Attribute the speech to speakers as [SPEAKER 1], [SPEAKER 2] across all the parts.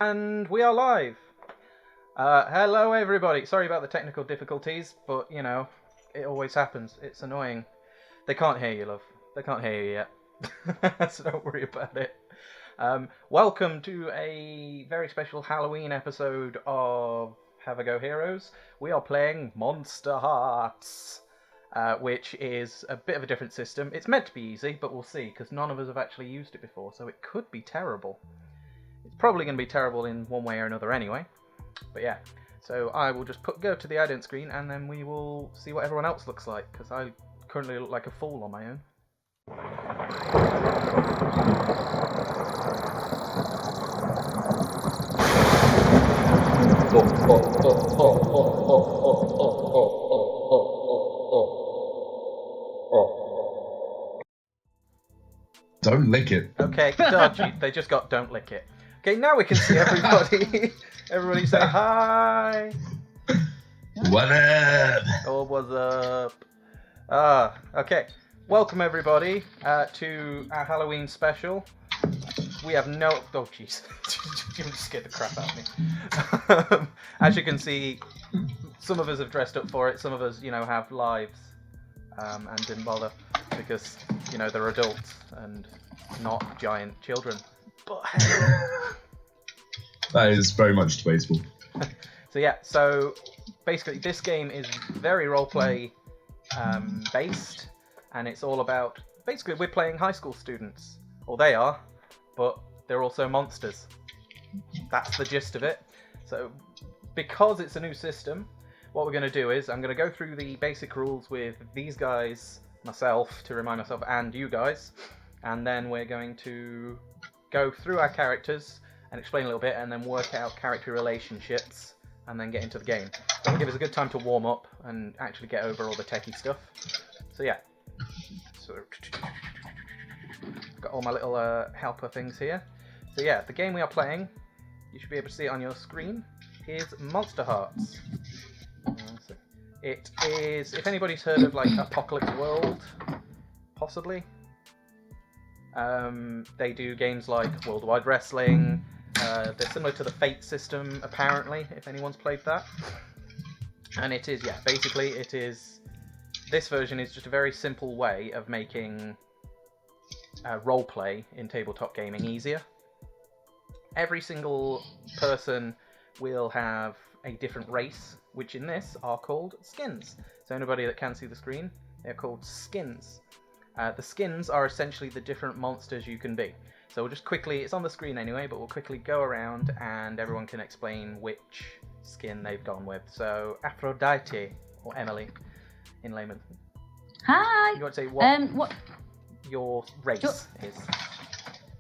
[SPEAKER 1] And we are live. Hello, everybody. Sorry about the technical difficulties, but it always happens. It's annoying. They can't hear you, love. They can't hear you yet, so don't worry about it. Welcome to a very special Halloween episode of Have a Go Heroes. We are playing Monster Hearts, which is a bit of a different system. It's meant to be easy, but we'll see, because none of us have actually used it before, so it could be terrible. It's probably going to be terrible in one way or another anyway. But yeah, so I will just go to the ident screen and then we will see what everyone else looks like, because I currently look like a fool on my own.
[SPEAKER 2] Don't lick it.
[SPEAKER 1] Okay, dodgy. They just got don't lick it. Okay, now we can see everybody. Everybody say hi.
[SPEAKER 2] What up?
[SPEAKER 1] Oh, what's up? Okay. Welcome everybody to our Halloween special. We have no... Oh, jeez. You just scared the crap out of me. As you can see, some of us have dressed up for it. Some of us, have lives and didn't bother because, they're adults and not giant children. But
[SPEAKER 2] That is very much debatable.
[SPEAKER 1] So basically this game is very roleplay based, and it's all about, basically we're playing high school students, or they are, but they're also monsters. That's the gist of it. So because it's a new system, what we're going to do is I'm going to go through the basic rules with these guys, myself, to remind myself, and you guys, and then we're going to go through our characters and explain a little bit, and then work out character relationships, and then get into the game. That'll give us a good time to warm up and actually get over all the techie stuff. So yeah. So got all my little helper things here. So yeah, the game we are playing, you should be able to see it on your screen, is Monster Hearts. So it is, if anybody's heard of like Apocalypse World, possibly. They do games like Worldwide Wrestling. They're similar to the Fate system, apparently, if anyone's played that. And it is, basically it is... This version is just a very simple way of making roleplay in tabletop gaming easier. Every single person will have a different race, which in this are called skins. So anybody that can see the screen, they're called skins. The skins are essentially the different monsters you can be. So we'll just quickly, it's on the screen anyway, but we'll quickly go around and everyone can explain which skin they've gone with. So Aphrodite, or Emily, in layman.
[SPEAKER 3] Hi!
[SPEAKER 1] You want to say what your race is?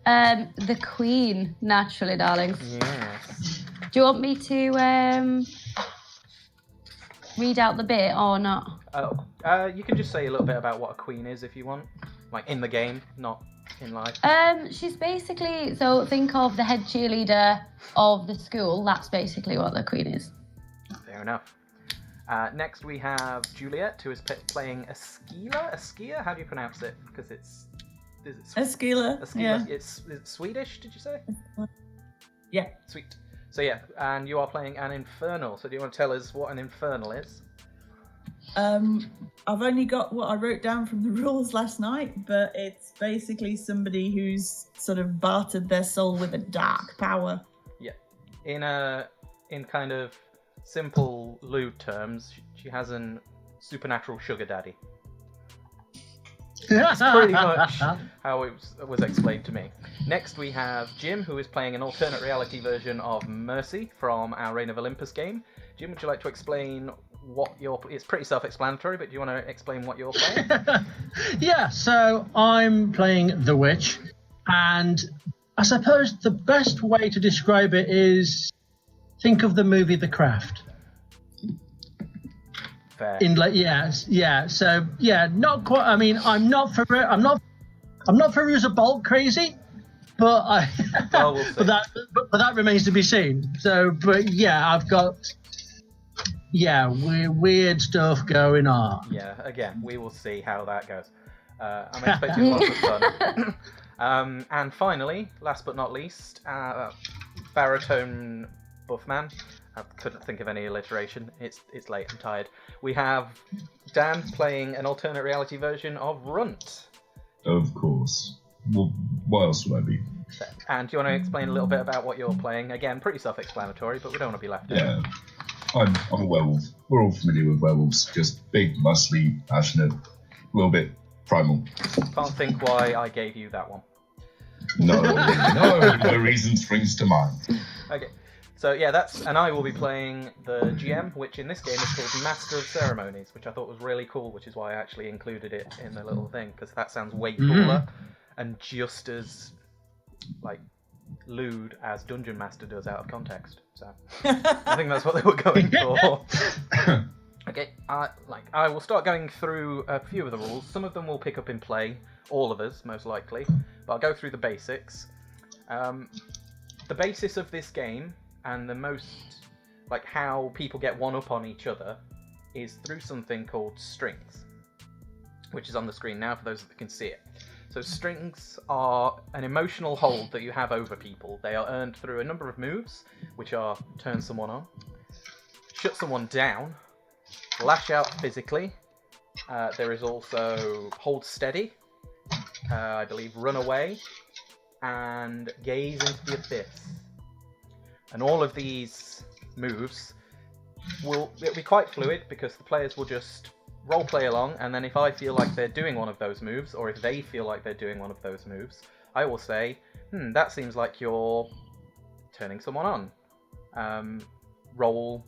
[SPEAKER 3] The Queen, naturally, darlings.
[SPEAKER 1] Yes.
[SPEAKER 3] Do you want me to read out the bit or not?
[SPEAKER 1] You can just say a little bit about what a queen is if you want. Like in the game, not in life.
[SPEAKER 3] She's basically, so think of the head cheerleader of the school. That's basically what the Queen is.
[SPEAKER 1] Fair enough. Next we have Juliet, who is playing Askia? How do you pronounce it? Because is it
[SPEAKER 4] Askia. Yeah.
[SPEAKER 1] It's Swedish, did you say?
[SPEAKER 4] Yeah.
[SPEAKER 1] Sweet. So yeah, and you are playing an Infernal. So do you want to tell us what an Infernal is?
[SPEAKER 4] I've only got what I wrote down from the rules last night, but it's basically somebody who's sort of bartered their soul with a dark power.
[SPEAKER 1] Yeah. In kind of simple lewd terms, she has an supernatural sugar daddy. That's pretty much how it was explained to me. Next we have Jim, who is playing an alternate reality version of Mercy from our Reign of Olympus game. Jim, would you like to explain what it's pretty self-explanatory, but do you want to explain what you're playing?
[SPEAKER 5] Yeah, so I'm playing the Witch, and I suppose the best way to describe it is think of the movie The Craft.
[SPEAKER 1] Fair.
[SPEAKER 5] Not quite. I mean, I'm not Fairuza Balk crazy, but
[SPEAKER 1] we'll see.
[SPEAKER 5] but that remains to be seen. So, but yeah, I've got weird stuff going on.
[SPEAKER 1] Yeah, again, we will see how that goes. I'm expecting lots of fun. And finally, last but not least, baritone buffman. I couldn't think of any alliteration. It's late. I'm tired. We have Dan playing an alternate reality version of Runt.
[SPEAKER 2] Of course. Well, what else would I be?
[SPEAKER 1] And do you want to explain a little bit about what you're playing? Again, pretty self-explanatory, but we don't want to be left out.
[SPEAKER 2] Yeah. I'm a werewolf. We're all familiar with werewolves. Just big, muscly, passionate, a little bit primal.
[SPEAKER 1] Can't think why I gave you that one.
[SPEAKER 2] No reason springs to mind.
[SPEAKER 1] Okay. So yeah, and I will be playing the GM, which in this game is called Master of Ceremonies, which I thought was really cool, which is why I actually included it in the little thing, because that sounds way cooler and just as like lewd as Dungeon Master does out of context. So I think that's what they were going for. Okay, I will start going through a few of the rules. Some of them will pick up in play, all of us most likely, but I'll go through the basics. The basis of this game and the most like how people get one up on each other is through something called strings, which is on the screen now for those that can see it. So strings are an emotional hold that you have over people. They are earned through a number of moves, which are turn someone on, shut someone down, lash out physically. There is also hold steady, I believe run away, and gaze into the abyss. And all of these moves it'll be quite fluid because the players will just role play along, and then if I feel like they're doing one of those moves, or if they feel like they're doing one of those moves, I will say, that seems like you're turning someone on. Roll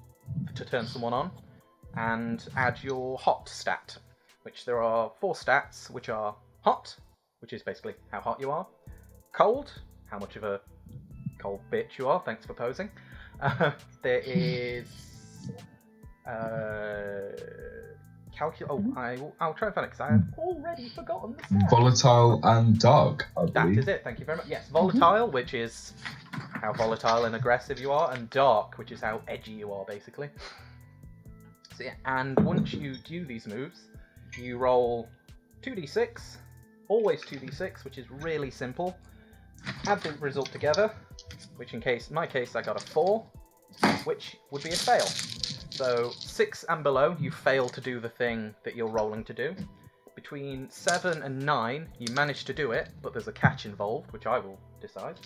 [SPEAKER 1] to turn someone on, and add your hot stat, which there are 4 stats, which are hot, which is basically how hot you are, cold, how much of a cold bitch you are, thanks for posing. There is... I'll try and find it because I have already forgotten the stat.
[SPEAKER 2] Volatile and dark, I
[SPEAKER 1] That
[SPEAKER 2] believe.
[SPEAKER 1] is it, thank you very much. Yes, volatile, which is how volatile and aggressive you are, and dark, which is how edgy you are, basically. So yeah, and once you do these moves, you roll 2d6, always 2d6, which is really simple. Add the result together, which in my case I got a 4, which would be a fail. So 6 and below, you fail to do the thing that you're rolling to do. Between 7 and 9, you manage to do it, but there's a catch involved, which I will decide.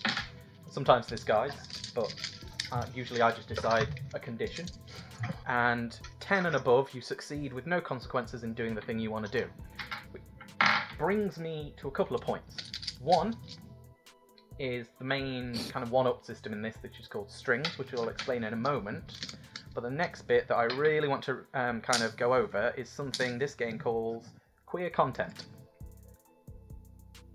[SPEAKER 1] Sometimes there's guides, but usually I just decide a condition. And 10 and above, you succeed with no consequences in doing the thing you want to do. Which brings me to a couple of points. One is the main kind of one-up system in this, which is called strings, which I'll explain in a moment. But the next bit that I really want to kind of go over is something this game calls queer content.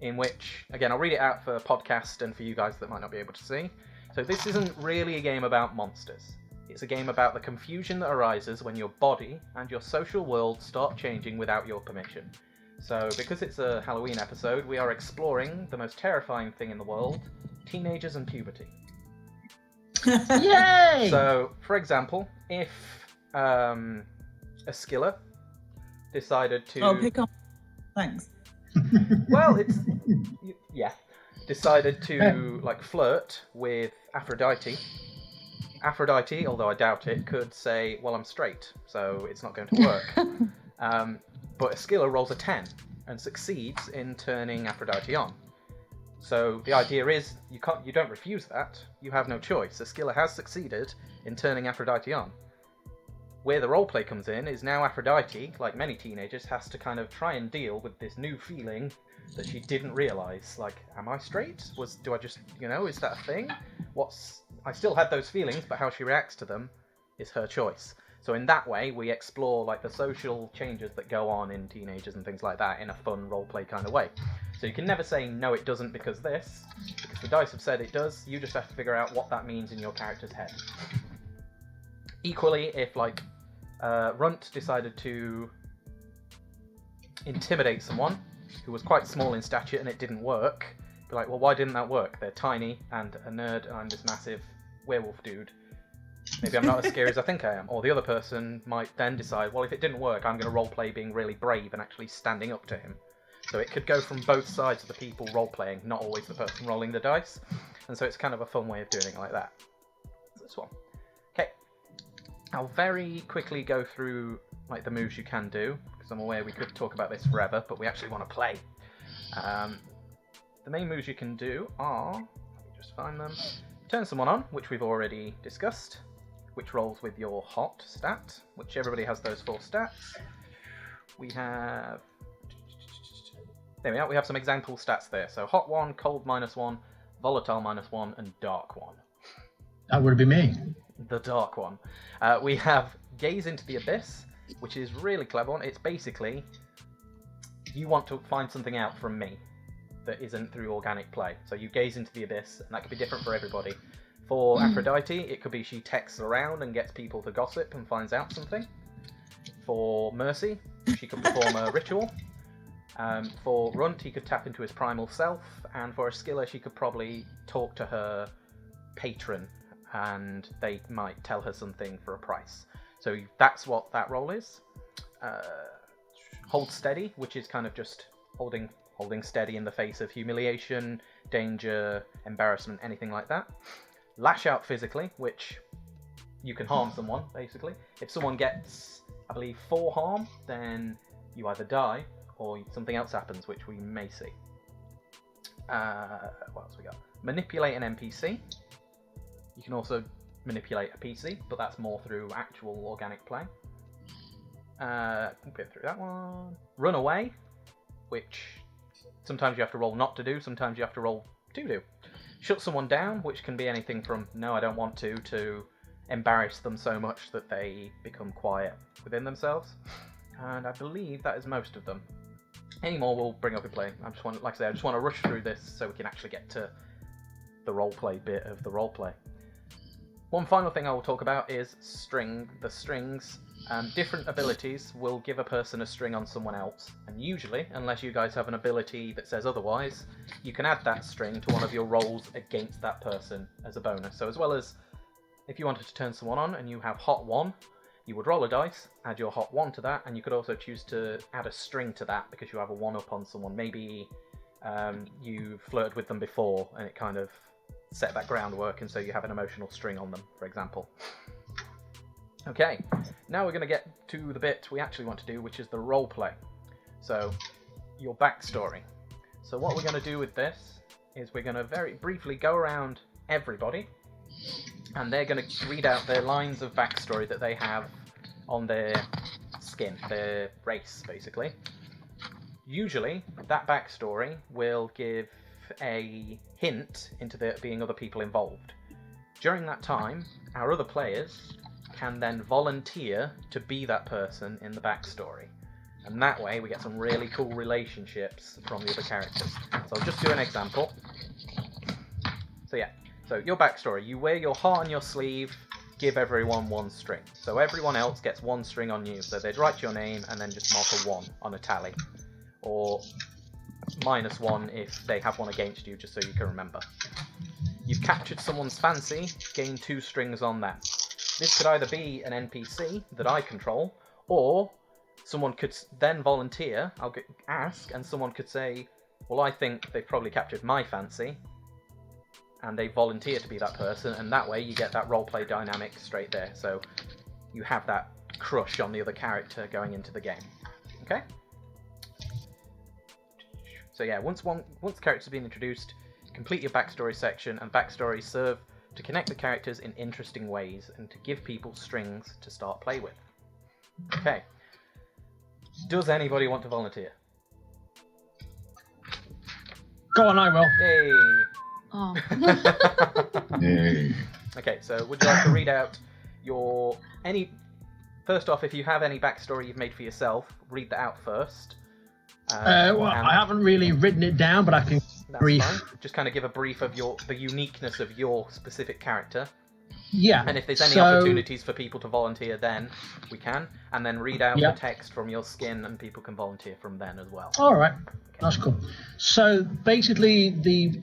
[SPEAKER 1] In which, again, I'll read it out for podcast and for you guys that might not be able to see. So this isn't really a game about monsters. It's a game about the confusion that arises when your body and your social world start changing without your permission. So because it's a Halloween episode, we are exploring the most terrifying thing in the world, teenagers and puberty.
[SPEAKER 5] Yay!
[SPEAKER 1] So, for example, if a skiller decided to...
[SPEAKER 4] Oh, pick on. Thanks.
[SPEAKER 1] Well, decided to like flirt with Aphrodite. Aphrodite, although I doubt it, could say, well, I'm straight, so it's not going to work. But a skiller rolls a 10 and succeeds in turning Aphrodite on. So the idea is you don't refuse that. You have no choice. A skiller has succeeded in turning Aphrodite on. Where the roleplay comes in is now Aphrodite, like many teenagers, has to kind of try and deal with this new feeling that she didn't realise. Like, am I straight? Do I just, is that a thing? I still had those feelings, but how she reacts to them is her choice. So in that way, we explore like the social changes that go on in teenagers and things like that in a fun roleplay kind of way. So you can never say, no, it doesn't because the dice have said it does. You just have to figure out what that means in your character's head. Equally, if like Runt decided to intimidate someone who was quite small in stature and it didn't work, be like, well, why didn't that work? They're tiny and a nerd and I'm this massive werewolf dude. Maybe I'm not as scary as I think I am. Or the other person might then decide, well, if it didn't work, I'm going to roleplay being really brave and actually standing up to him. So it could go from both sides of the people role-playing, not always the person rolling the dice. And so it's kind of a fun way of doing it like that. This one. Okay. I'll very quickly go through like the moves you can do, because I'm aware we could talk about this forever, but we actually want to play. The main moves you can do are, let me just find them. Turn someone on, which we've already discussed, which rolls with your hot stat, which everybody has those 4 stats. We have, there we are, we have some example stats there. So hot 1, cold -1, volatile -1, and dark 1.
[SPEAKER 5] That would be me.
[SPEAKER 1] The dark one. We have gaze into the abyss, which is really clever one. It's basically, you want to find something out from me that isn't through organic play. So you gaze into the abyss, and that could be different for everybody. For Aphrodite, it could be she texts around and gets people to gossip and finds out something. For Mercy, she could perform a ritual. For Runt, he could tap into his primal self. And for Esquilla, she could probably talk to her patron, and they might tell her something for a price. So that's what that role is. Hold steady, which is kind of just holding steady in the face of humiliation, danger, embarrassment, anything like that. Lash out physically, which you can harm someone, basically. If someone gets, I believe, 4 harm, then you either die or something else happens, which we may see. What else we got? Manipulate an NPC. You can also manipulate a PC, but that's more through actual organic play. We'll get through that one. Run away, which sometimes you have to roll not to do, sometimes you have to roll to do. Shut someone down, which can be anything from no, I don't want to embarrass them so much that they become quiet within themselves. And I believe that is most of them. Any more we'll bring up in play. I just want to rush through this so we can actually get to the roleplay bit of the roleplay. One final thing I will talk about is the strings. Different abilities will give a person a string on someone else, and usually, unless you guys have an ability that says otherwise, you can add that string to one of your rolls against that person as a bonus. So as well as if you wanted to turn someone on and you have hot 1, you would roll a dice, add your hot 1 to that, and you could also choose to add a string to that because you have a 1-up on someone. Maybe you flirted with them before and it kind of set that groundwork, and so you have an emotional string on them, for example. Okay, now we're going to get to the bit we actually want to do, which is the role play. So, your backstory. So what we're going to do with this is we're going to very briefly go around everybody, and they're going to read out their lines of backstory that they have on their skin, their race, basically. Usually, that backstory will give a hint into there being other people involved. During that time, our other players can then volunteer to be that person in the backstory. And that way we get some really cool relationships from the other characters. So I'll just do an example. So yeah, so your backstory. You wear your heart on your sleeve, give everyone 1 string. So everyone else gets 1 string on you. So they'd write your name and then just mark a 1 on a tally. Or -1 if they have 1 against you, just so you can remember. You've captured someone's fancy, gain 2 strings on that. This could either be an NPC that I control, or someone could then volunteer, ask, and someone could say, well, I think they've probably captured my fancy, and they volunteer to be that person, and that way you get that roleplay dynamic straight there. So you have that crush on the other character going into the game. Okay? So yeah, once the characters have been introduced, complete your backstory section, and backstories serve to connect the characters in interesting ways and to give people strings to start play with. Okay. Does anybody want to volunteer?
[SPEAKER 5] Go on, I will.
[SPEAKER 1] Yay!
[SPEAKER 3] Oh.
[SPEAKER 2] Yay.
[SPEAKER 1] Okay, so would you like to read out first off, if you have any backstory you've made for yourself, read that out first.
[SPEAKER 5] I haven't really written it down, but I can brief.
[SPEAKER 1] Fine. Just kind of give a brief of the uniqueness of your specific character.
[SPEAKER 5] Yeah.
[SPEAKER 1] And if there's any opportunities for people to volunteer, then we can. And then read out
[SPEAKER 5] Yeah.
[SPEAKER 1] the text from your skin, and people can volunteer from then as well.
[SPEAKER 5] All right. That's cool. So basically, the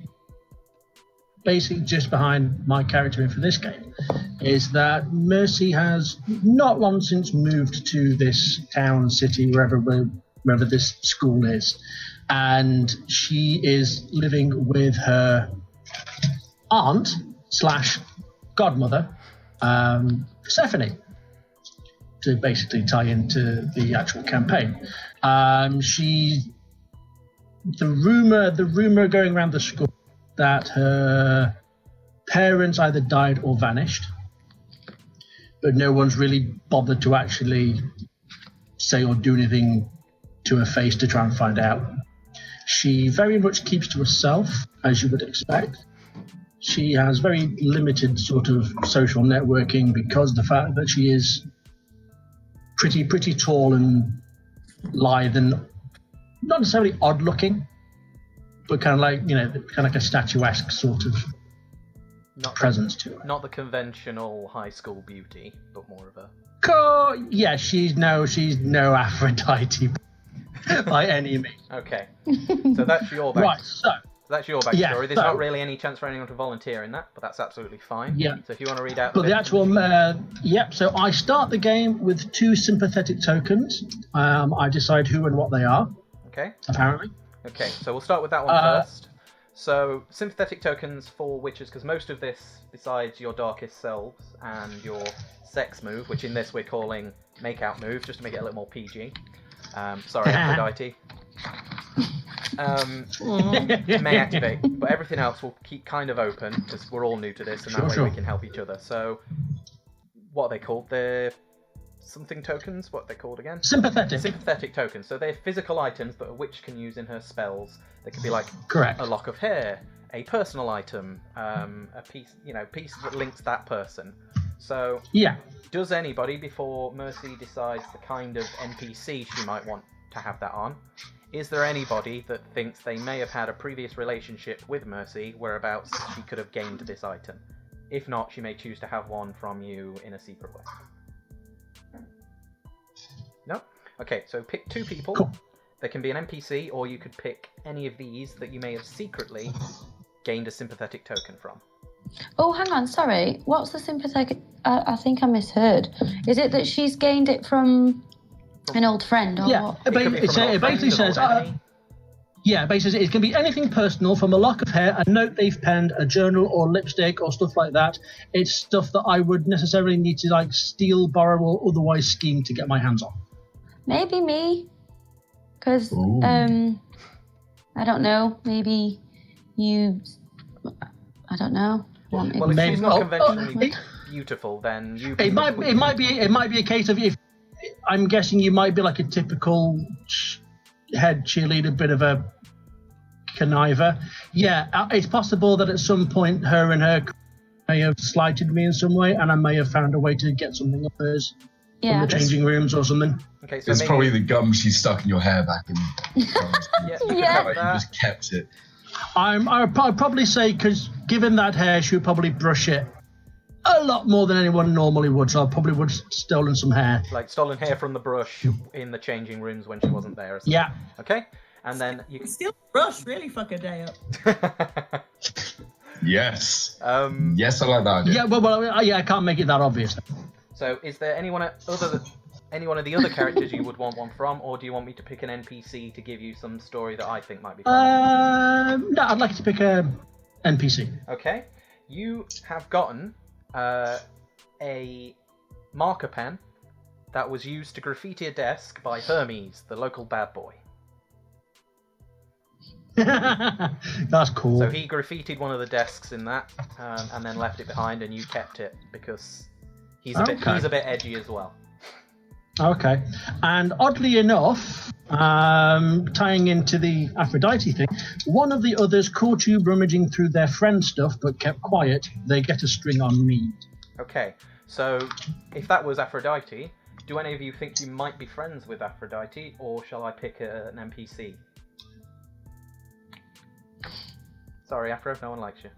[SPEAKER 5] basic gist behind my character for this game is that Mercy has not long since moved to this town, city, wherever this school is. and she is living with her aunt/godmother, Persephone, to basically tie into the actual campaign. The rumor going around the school that her parents either died or vanished, but no one's really bothered to actually say or do anything to her face to try and find out. She very much keeps to herself, as you would expect. She has very limited sort of social networking because of the fact that she is pretty tall and lithe and not necessarily odd looking, but kind of like, a statuesque sort of presence to her.
[SPEAKER 1] Not the conventional high school beauty, but more of a...
[SPEAKER 5] Yeah, she's no Aphrodite by any means.
[SPEAKER 1] Okay, so that's your backstory.
[SPEAKER 5] Right, so
[SPEAKER 1] that's your backstory.
[SPEAKER 5] Yeah,
[SPEAKER 1] There's not really any chance for anyone to volunteer in that, but that's absolutely fine.
[SPEAKER 5] Yeah.
[SPEAKER 1] So if you want to read out...
[SPEAKER 5] But the actual... so I start the game with 2 sympathetic tokens. I decide who and what they are.
[SPEAKER 1] Okay.
[SPEAKER 5] Apparently.
[SPEAKER 1] Okay, so we'll start with that one first. So, sympathetic tokens for witches, because most of this, besides your darkest selves and your sex move, which in this we're calling make-out move, just to make it a little more PG. Sorry, Aphrodite. May activate, but everything else will keep kind of open, because we're all new to this, and that way we can help each other. So, what are they called? They're something tokens? What are they called again? Sympathetic tokens. So they're physical items that a witch can use in her spells. They could be like
[SPEAKER 5] Correct.
[SPEAKER 1] a lock of hair, a personal item, a piece that links that person. So
[SPEAKER 5] Yeah.
[SPEAKER 1] does anybody, before Mercy decides the kind of NPC she might want to have that on, is there anybody that thinks they may have had a previous relationship with Mercy whereabouts she could have gained this item? If not, she may choose to have one from you in a secret way. No? Okay, so pick 2 people.
[SPEAKER 5] Cool.
[SPEAKER 1] They can be an NPC, or you could pick any of these that you may have secretly gained a sympathetic token from.
[SPEAKER 3] Oh, hang on, sorry. What's the sympathetic? I think I misheard. Is it that she's gained it from an old friend, or
[SPEAKER 5] Yeah,
[SPEAKER 3] what?
[SPEAKER 1] It could be
[SPEAKER 5] it
[SPEAKER 1] from an old
[SPEAKER 5] basically
[SPEAKER 1] friend,
[SPEAKER 5] says...
[SPEAKER 1] or enemy.
[SPEAKER 5] Yeah, basically it can be anything personal, from a lock of hair, a note they've penned, a journal or lipstick or stuff like that. It's stuff that I would necessarily need to steal, borrow or otherwise scheme to get my hands on.
[SPEAKER 3] Maybe me. Because,
[SPEAKER 2] Ooh.
[SPEAKER 3] I don't know. Maybe you... I don't know.
[SPEAKER 1] Well, if she's not conventionally beautiful, then you can...
[SPEAKER 5] It might be a case of, if I'm guessing you might be like a typical head cheerleader, bit of a conniver. Yeah, it's possible that at some point her and her may have slighted me in some way, and I may have found a way to get something of hers from the changing rooms or something.
[SPEAKER 1] Okay, so
[SPEAKER 2] It's
[SPEAKER 1] maybe...
[SPEAKER 2] probably the gum she stuck in your hair back in.
[SPEAKER 1] Yeah, you could
[SPEAKER 3] Yeah.
[SPEAKER 1] have
[SPEAKER 2] Like you
[SPEAKER 1] that.
[SPEAKER 2] just kept it.
[SPEAKER 5] I'd probably say, because given that hair, she would probably brush it a lot more than anyone normally would, so I probably would have stolen some hair.
[SPEAKER 1] Like stolen hair from the brush in the changing rooms when she wasn't there. Or something.
[SPEAKER 5] Yeah.
[SPEAKER 1] Okay, and then you
[SPEAKER 4] Steal the brush, really fuck a day up.
[SPEAKER 1] can...
[SPEAKER 2] Yes.
[SPEAKER 1] Um,
[SPEAKER 2] Yes, I like that idea.
[SPEAKER 5] Yeah, I can't make it that obvious.
[SPEAKER 1] So, is there any one of the other characters you would want one from, or do you want me to pick an NPC to give you some story that I think might be fun?
[SPEAKER 5] No, I'd like to pick a NPC.
[SPEAKER 1] Okay, you have gotten a marker pen that was used to graffiti a desk by Hermes, the local bad boy.
[SPEAKER 5] That's cool.
[SPEAKER 1] So he graffitied one of the desks in that, and then left it behind, and you kept it because he's a bit edgy as well.
[SPEAKER 5] Okay. And oddly enough, tying into the Aphrodite thing, one of the others caught you rummaging through their friend stuff but kept quiet. They get a string on me.
[SPEAKER 1] Okay, so if that was Aphrodite, do any of you think you might be friends with Aphrodite, or shall I pick an NPC? Sorry, Aphro, no one likes you.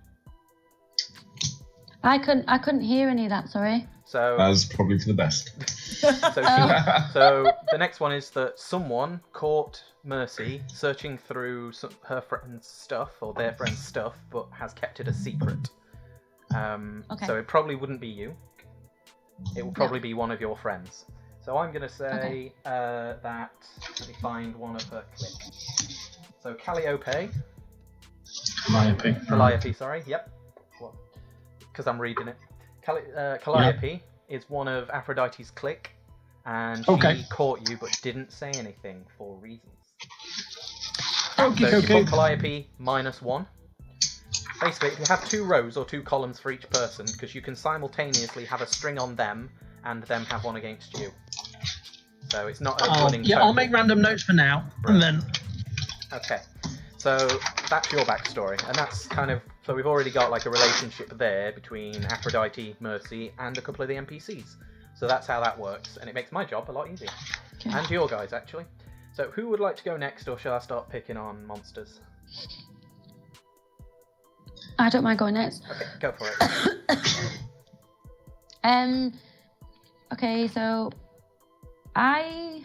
[SPEAKER 3] I couldn't hear any of that, sorry.
[SPEAKER 1] So,
[SPEAKER 2] That's probably for the best.
[SPEAKER 1] so the next one is that someone caught Mercy searching through her friend's stuff, or their friend's stuff, but has kept it a secret.
[SPEAKER 3] Okay.
[SPEAKER 1] So it probably wouldn't be you. It will probably be one of your friends. So I'm going to say that... Let me find one of her clips. So Calliope. Calliope, sorry. Yep. Because I'm reading it. Calliope is one of Aphrodite's clique, and she caught you but didn't say anything for reasons. So you put Calliope -1. Basically, if you have 2 rows or 2 columns for each person, because you can simultaneously have a string on them and them have one against you. So it's not a running total.
[SPEAKER 5] I'll make random notes for now, and then...
[SPEAKER 1] Okay, so that's your backstory, and that's kind of... So we've already got like a relationship there between Aphrodite, Mercy, and a couple of the NPCs. So that's how that works, and it makes my job a lot easier. Okay. And your guys, actually. So who would like to go next, or shall I start picking on monsters?
[SPEAKER 3] I don't mind going next.
[SPEAKER 1] Okay, go for it.
[SPEAKER 3] Okay, so I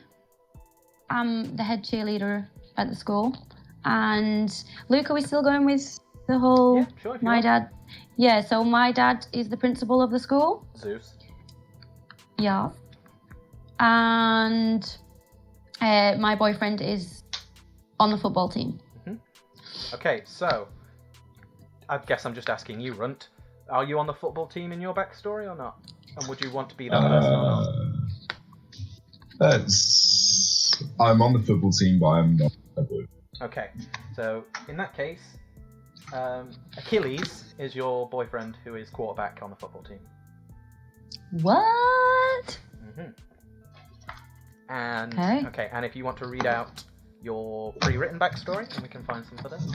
[SPEAKER 3] am the head cheerleader at the school, and Luke, are we still going with the whole?
[SPEAKER 1] Yeah, sure.
[SPEAKER 3] My dad. Yeah, so my dad is the principal of the school.
[SPEAKER 1] Zeus.
[SPEAKER 3] Yeah. And my boyfriend is on the football team.
[SPEAKER 1] Okay, so I guess I'm just asking you, Runt. Are you on the football team in your backstory or not? And would you want to be that person or not?
[SPEAKER 2] I'm on the football team, but I'm not a boy.
[SPEAKER 1] Okay, so in that case, Achilles is your boyfriend who is quarterback on the football team.
[SPEAKER 3] What?
[SPEAKER 1] And
[SPEAKER 3] okay,
[SPEAKER 1] and if you want to read out your pre-written backstory, then we can find some for this.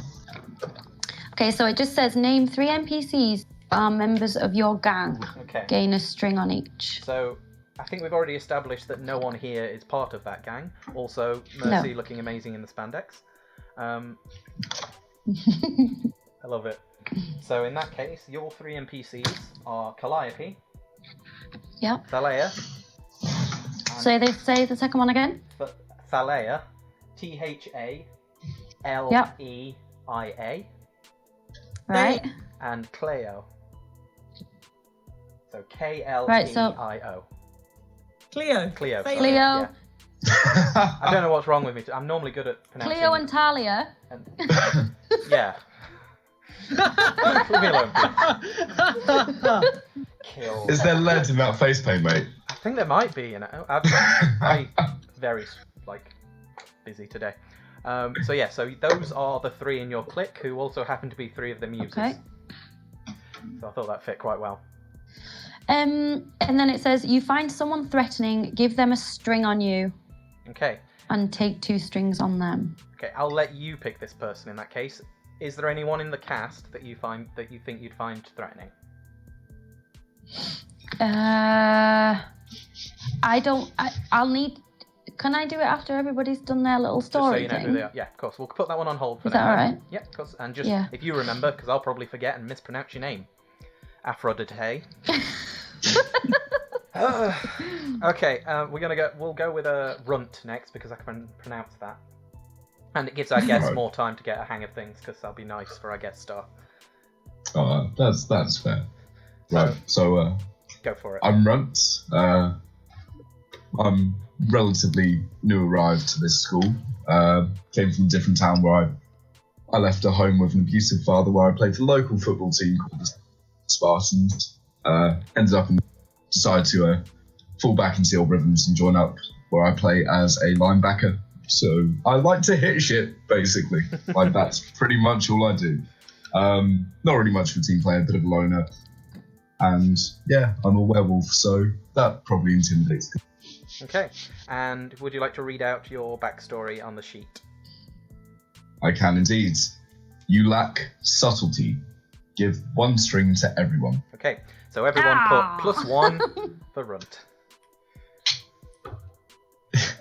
[SPEAKER 3] Okay, so it just says name 3 NPCs are members of your gang.
[SPEAKER 1] Okay.
[SPEAKER 3] Gain a string on each.
[SPEAKER 1] So I think we've already established that no one here is part of that gang. Also, Mercy looking amazing in the spandex. I love it. So in that case, your 3 NPCs are Calliope.
[SPEAKER 3] Yep.
[SPEAKER 1] Thalea.
[SPEAKER 3] So they say the second one again?
[SPEAKER 1] Thalea. Thalea.
[SPEAKER 3] Right.
[SPEAKER 1] And Cleo. So Kleio.
[SPEAKER 3] Right, so...
[SPEAKER 4] Cleo.
[SPEAKER 1] Cleo.
[SPEAKER 3] Cleo.
[SPEAKER 1] Yeah. I don't know what's wrong with me. I'm normally good at pronouncing.
[SPEAKER 3] Cleo and Talia.
[SPEAKER 1] Yeah. Leave me alone, please. Kill.
[SPEAKER 2] Is there lead in that face paint, mate?
[SPEAKER 1] I think there might be, you know. I'm very, busy today. So yeah, so those are the 3 in your clique, who also happen to be 3 of the muses.
[SPEAKER 3] Okay.
[SPEAKER 1] So I thought that fit quite well.
[SPEAKER 3] And then it says, you find someone threatening, give them a string on you.
[SPEAKER 1] Okay.
[SPEAKER 3] And take 2 strings on them.
[SPEAKER 1] Okay, I'll let you pick this person in that case. Is there anyone in the cast that you think you'd find threatening?
[SPEAKER 3] I'll need... Can I do it after everybody's done their little story
[SPEAKER 1] Just so you know
[SPEAKER 3] thing?
[SPEAKER 1] who they are. Yeah, of course. We'll put that one on hold for
[SPEAKER 3] now.
[SPEAKER 1] now.
[SPEAKER 3] Is that alright?
[SPEAKER 1] Yeah, of course. And just, if you remember, because I'll probably forget and mispronounce your name. Aphrodite. Okay, we'll go with a Runt next, because I can pronounce that. And it gives our guests more time to get a hang of things, because that'll be nice for our guest star.
[SPEAKER 2] That's fair. Right, so
[SPEAKER 1] go for it.
[SPEAKER 2] I'm Runt. I'm relatively new arrived to this school. Came from a different town where I left a home with an abusive father, where I played for the local football team called the Spartans. Ended up and decided to fall back in Seal Rhythms and join up, where I play as a linebacker. So I like to hit shit, basically. Like, that's pretty much all I do. Not really much of a team player, a bit of a loner. And yeah, I'm a werewolf, so that probably intimidates me.
[SPEAKER 1] Okay, and would you like to read out your backstory on the sheet?
[SPEAKER 2] I can indeed. You lack subtlety. Give 1 string to everyone.
[SPEAKER 1] Okay, so everyone put +1 for Runt.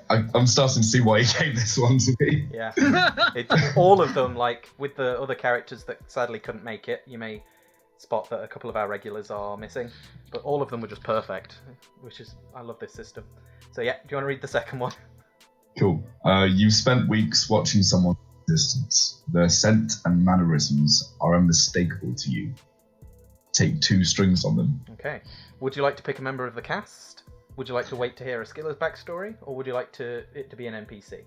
[SPEAKER 2] I'm starting to see why he gave this one to me.
[SPEAKER 1] Yeah, all of them, like with the other characters that sadly couldn't make it, you may spot that a couple of our regulars are missing, but all of them were just perfect, I love this system. So yeah, do you want to read the second one?
[SPEAKER 2] Cool. You've spent weeks watching someone's existence. Their scent and mannerisms are unmistakable to you. Take 2 strings on them.
[SPEAKER 1] Okay. Would you like to pick a member of the cast? Would you like to wait to hear Askilla's backstory, or would you like it to be an NPC?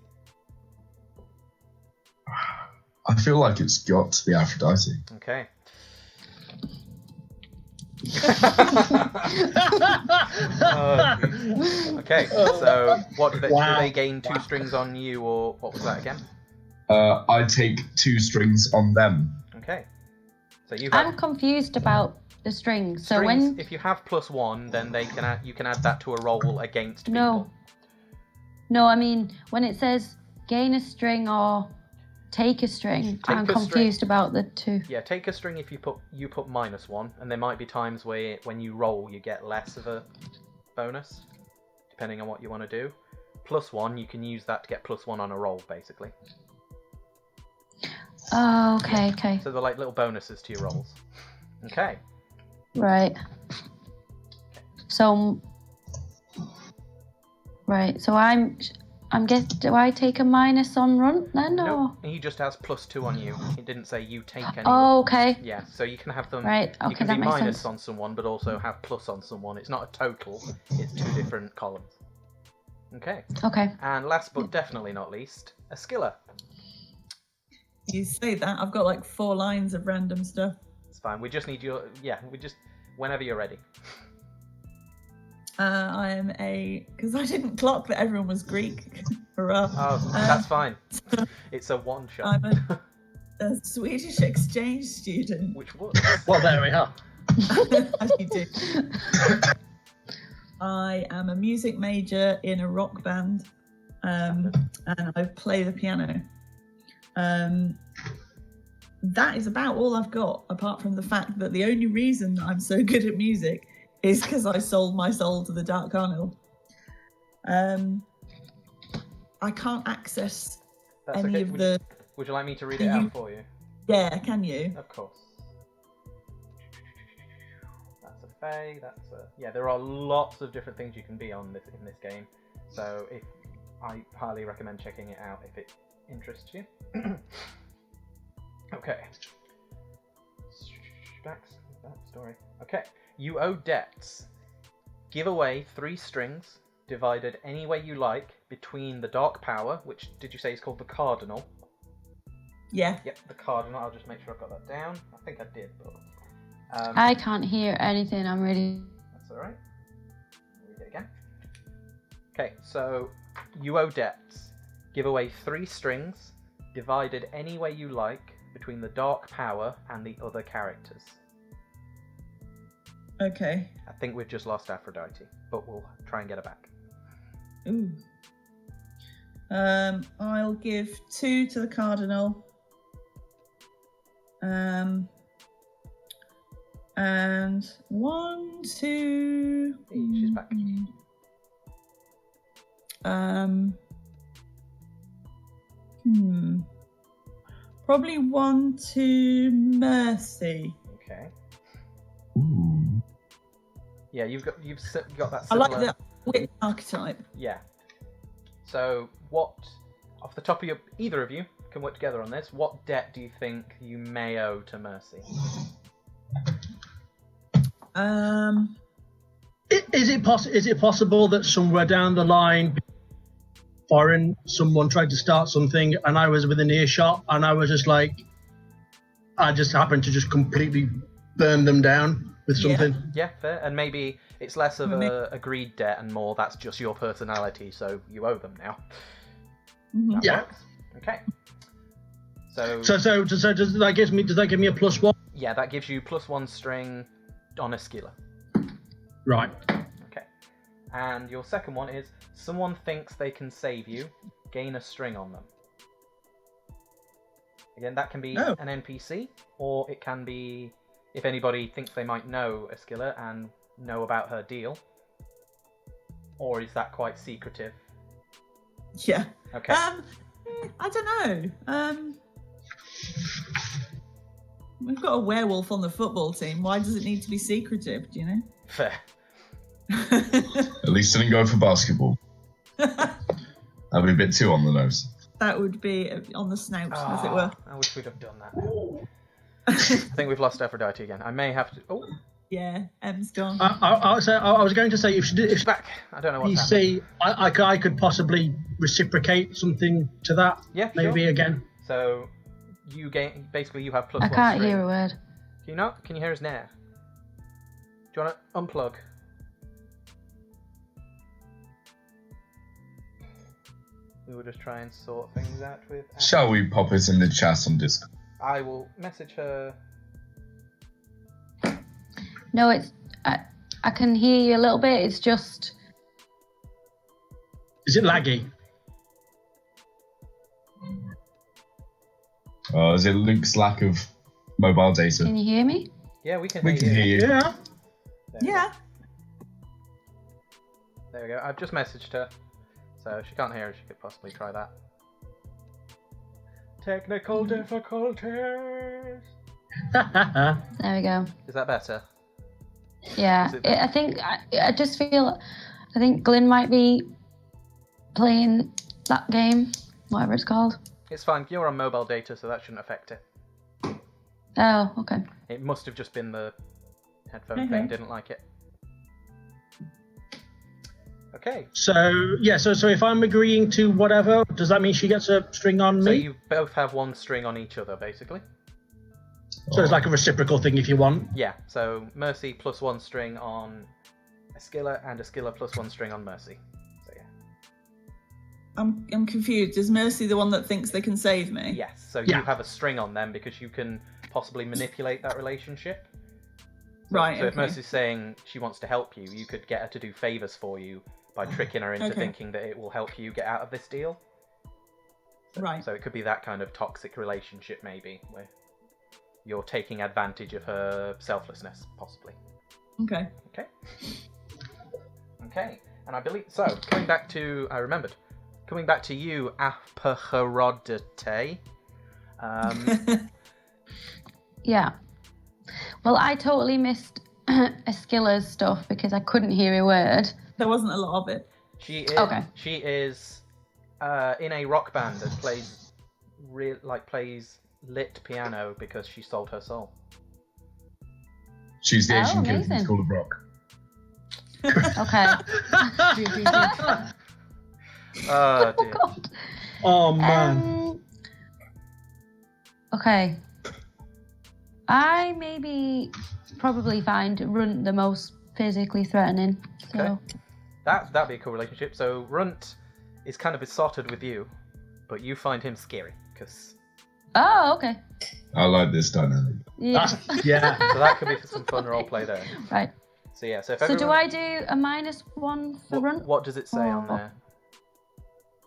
[SPEAKER 2] I feel like it's got to be Aphrodite.
[SPEAKER 1] Okay. Okay, so what do they gain 2 strings on you, or what was that again?
[SPEAKER 2] I take 2 strings on them.
[SPEAKER 1] Okay. So you have
[SPEAKER 3] I'm confused about the strings. So
[SPEAKER 1] strings,
[SPEAKER 3] when
[SPEAKER 1] if you have +1, then you can add that to a roll against people.
[SPEAKER 3] no, I mean when it says gain a string or take a string, I'm confused about the 2.
[SPEAKER 1] Yeah, take a string if you put -1, and there might be times where when you roll you get less of a bonus, depending on what you want to do. +1, you can use that to get +1 on a roll, basically.
[SPEAKER 3] Oh, okay.
[SPEAKER 1] So they're like little bonuses to your rolls. Okay.
[SPEAKER 3] Right. So do I take a minus on run then, or?
[SPEAKER 1] Nope, he just has +2 on you. He didn't say you take any.
[SPEAKER 3] Oh, okay.
[SPEAKER 1] Yeah, so you can have them.
[SPEAKER 3] Right. Okay,
[SPEAKER 1] you can
[SPEAKER 3] that
[SPEAKER 1] be
[SPEAKER 3] makes
[SPEAKER 1] minus
[SPEAKER 3] sense.
[SPEAKER 1] on someone, but also have plus on someone. It's not a total. It's 2 different columns. Okay.
[SPEAKER 3] Okay.
[SPEAKER 1] And last but definitely not least, a skiller.
[SPEAKER 4] You say that, I've got like 4 lines of random stuff.
[SPEAKER 1] It's fine. We just need your. Yeah, whenever you're ready.
[SPEAKER 4] I am because I didn't clock that everyone was Greek. Hurrah.
[SPEAKER 1] Oh, that's fine. It's a one shot.
[SPEAKER 4] I'm a Swedish exchange student.
[SPEAKER 1] Which was.
[SPEAKER 5] Well, there we are.
[SPEAKER 4] As you do. I am a music major in a rock band, and I play the piano. That is about all I've got, apart from the fact that the only reason that I'm so good at music is because I sold my soul to the Dark Carnival. I can't access
[SPEAKER 1] That's
[SPEAKER 4] any
[SPEAKER 1] okay.
[SPEAKER 4] of the...
[SPEAKER 1] Would you like me to read it out for you?
[SPEAKER 4] Yeah, can you?
[SPEAKER 1] Of course. That's a fae. Yeah. There are lots of different things you can be on in this game. So I highly recommend checking it out if it interests you. Okay. Backstory. Okay. You owe debts. Give away 3 strings, divided any way you like, between the Dark Power, which did you say is called the Cardinal?
[SPEAKER 4] Yeah.
[SPEAKER 1] Yep, the Cardinal. I'll just make sure I've got that down. I think I did, but...
[SPEAKER 3] I can't hear anything. I'm really...
[SPEAKER 1] That's alright. Read it again. Okay, so you owe debts. Give away 3 strings, divided any way you like, between the Dark Power and the other characters.
[SPEAKER 4] Okay.
[SPEAKER 1] I think we've just lost Aphrodite, but we'll try and get her back.
[SPEAKER 4] Ooh. I'll give 2 to the Cardinal. And 1 to...
[SPEAKER 1] Hey, she's back.
[SPEAKER 4] Probably 1 to Mercy.
[SPEAKER 1] Okay.
[SPEAKER 2] Ooh.
[SPEAKER 1] Yeah, you've got that
[SPEAKER 4] I
[SPEAKER 1] similar...
[SPEAKER 4] like the witch archetype.
[SPEAKER 1] Yeah. So, what, off the top of either of you can work together on this, what debt do you think you may owe to Mercy?
[SPEAKER 5] Is it possible that somewhere down the line, someone tried to start something and I was within earshot and I was just like, I just happened to just completely burn them down with something?
[SPEAKER 1] Yeah, fair. And maybe it's less of a agreed debt and more that's just your personality, so you owe them now. That
[SPEAKER 5] Yeah.
[SPEAKER 1] works. Okay. So
[SPEAKER 5] does that give me a +1?
[SPEAKER 1] yeah, that gives you +1 string on a skiller.
[SPEAKER 5] Right.
[SPEAKER 1] Okay. And your second one is someone thinks they can save you, gain a string on them. Again, that can be an NPC, or it can be if anybody thinks they might know a skiller and know about her deal. Or is that quite secretive?
[SPEAKER 4] Yeah.
[SPEAKER 1] Okay.
[SPEAKER 4] I don't know. We've got a werewolf on the football team. Why does it need to be secretive, do you know?
[SPEAKER 1] Fair.
[SPEAKER 2] At least I didn't go for basketball. That'd be a bit too on the nose.
[SPEAKER 4] That would be on the snout, as it were.
[SPEAKER 1] I wish we'd have done that now. I think we've lost Aphrodite again. I may have to... Oh,
[SPEAKER 4] Yeah, M's gone.
[SPEAKER 5] I was going to say if
[SPEAKER 1] she's back. I don't know what's happening.
[SPEAKER 5] I could possibly reciprocate something to that.
[SPEAKER 1] Yeah,
[SPEAKER 5] maybe
[SPEAKER 1] sure.
[SPEAKER 5] again.
[SPEAKER 1] So you gain. Basically, you have plus
[SPEAKER 3] I
[SPEAKER 1] 1
[SPEAKER 3] can't
[SPEAKER 1] string.
[SPEAKER 3] hear a word.
[SPEAKER 1] Can you not? Can you hear us now? Do you want to unplug? We will just try and sort things out with.
[SPEAKER 2] Shall we pop it in the chat on Discord?
[SPEAKER 1] I will message her.
[SPEAKER 3] No, it's. I can hear you a little bit. It's just.
[SPEAKER 5] Is it laggy?
[SPEAKER 2] Is it Luke's lack of mobile data?
[SPEAKER 3] Can you hear me?
[SPEAKER 1] Yeah, we can
[SPEAKER 2] We can hear you.
[SPEAKER 5] Yeah.
[SPEAKER 1] There we go.
[SPEAKER 4] Yeah.
[SPEAKER 1] There we go. I've just messaged her. So if she can't hear us, she could possibly try that. Technical difficulties.
[SPEAKER 3] There we go.
[SPEAKER 1] Is that better?
[SPEAKER 3] Yeah,
[SPEAKER 1] Is it-
[SPEAKER 3] I think I just feel. I think Glyn might be playing that game, whatever it's called.
[SPEAKER 1] It's fine. You're on mobile data, so that shouldn't affect it.
[SPEAKER 3] Oh, okay.
[SPEAKER 1] It must have just been the headphone
[SPEAKER 4] Okay.
[SPEAKER 1] thing. Didn't like it. Okay.
[SPEAKER 5] So if I'm agreeing to whatever, does that mean she gets a string on
[SPEAKER 1] So
[SPEAKER 5] me?
[SPEAKER 1] you both have 1 string on each other, basically.
[SPEAKER 5] So it's like a reciprocal thing if you want.
[SPEAKER 1] Yeah. So Mercy plus 1 string on Esquilla, and Esquilla plus 1 string on Mercy. So yeah.
[SPEAKER 4] I'm confused. Is Mercy the one that thinks they can save me?
[SPEAKER 1] Yes. So
[SPEAKER 5] Yeah.
[SPEAKER 1] you have a string on them because you can possibly manipulate that relationship.
[SPEAKER 4] Right.
[SPEAKER 1] So if
[SPEAKER 4] okay.
[SPEAKER 1] Mercy's saying she wants to help you, you could get her to do favors for you by tricking her into
[SPEAKER 4] Okay.
[SPEAKER 1] thinking that it will help you get out of this deal.
[SPEAKER 4] Right.
[SPEAKER 1] So it could be that kind of toxic relationship, maybe, where you're taking advantage of her selflessness, possibly.
[SPEAKER 4] Okay.
[SPEAKER 1] Okay. Okay. And I believe so. Coming back to you, Apacherodite.
[SPEAKER 3] Yeah. Well, I totally missed Esquilla's stuff because I couldn't hear a word.
[SPEAKER 4] There wasn't a lot of it.
[SPEAKER 1] She is.
[SPEAKER 3] Okay.
[SPEAKER 1] She is in a rock band that plays lit piano because she sold her soul.
[SPEAKER 2] She's the
[SPEAKER 3] Oh,
[SPEAKER 2] Asian kid from
[SPEAKER 3] amazing.
[SPEAKER 2] School of Rock.
[SPEAKER 3] Okay.
[SPEAKER 1] Oh dear.
[SPEAKER 3] God.
[SPEAKER 5] Oh man.
[SPEAKER 3] Okay. I probably find Runt the most physically threatening. So
[SPEAKER 1] Okay. That'd be a cool relationship. So Runt is kind of besotted with you, but you find him scary because
[SPEAKER 3] Oh, okay.
[SPEAKER 2] I like this dynamic.
[SPEAKER 3] Yeah.
[SPEAKER 5] Yeah.
[SPEAKER 1] so that could be some fun roleplay there.
[SPEAKER 3] Right.
[SPEAKER 1] So yeah. So if
[SPEAKER 3] So do
[SPEAKER 1] everyone-
[SPEAKER 3] I do a -1 for Runt?
[SPEAKER 1] what does it say on
[SPEAKER 3] Or-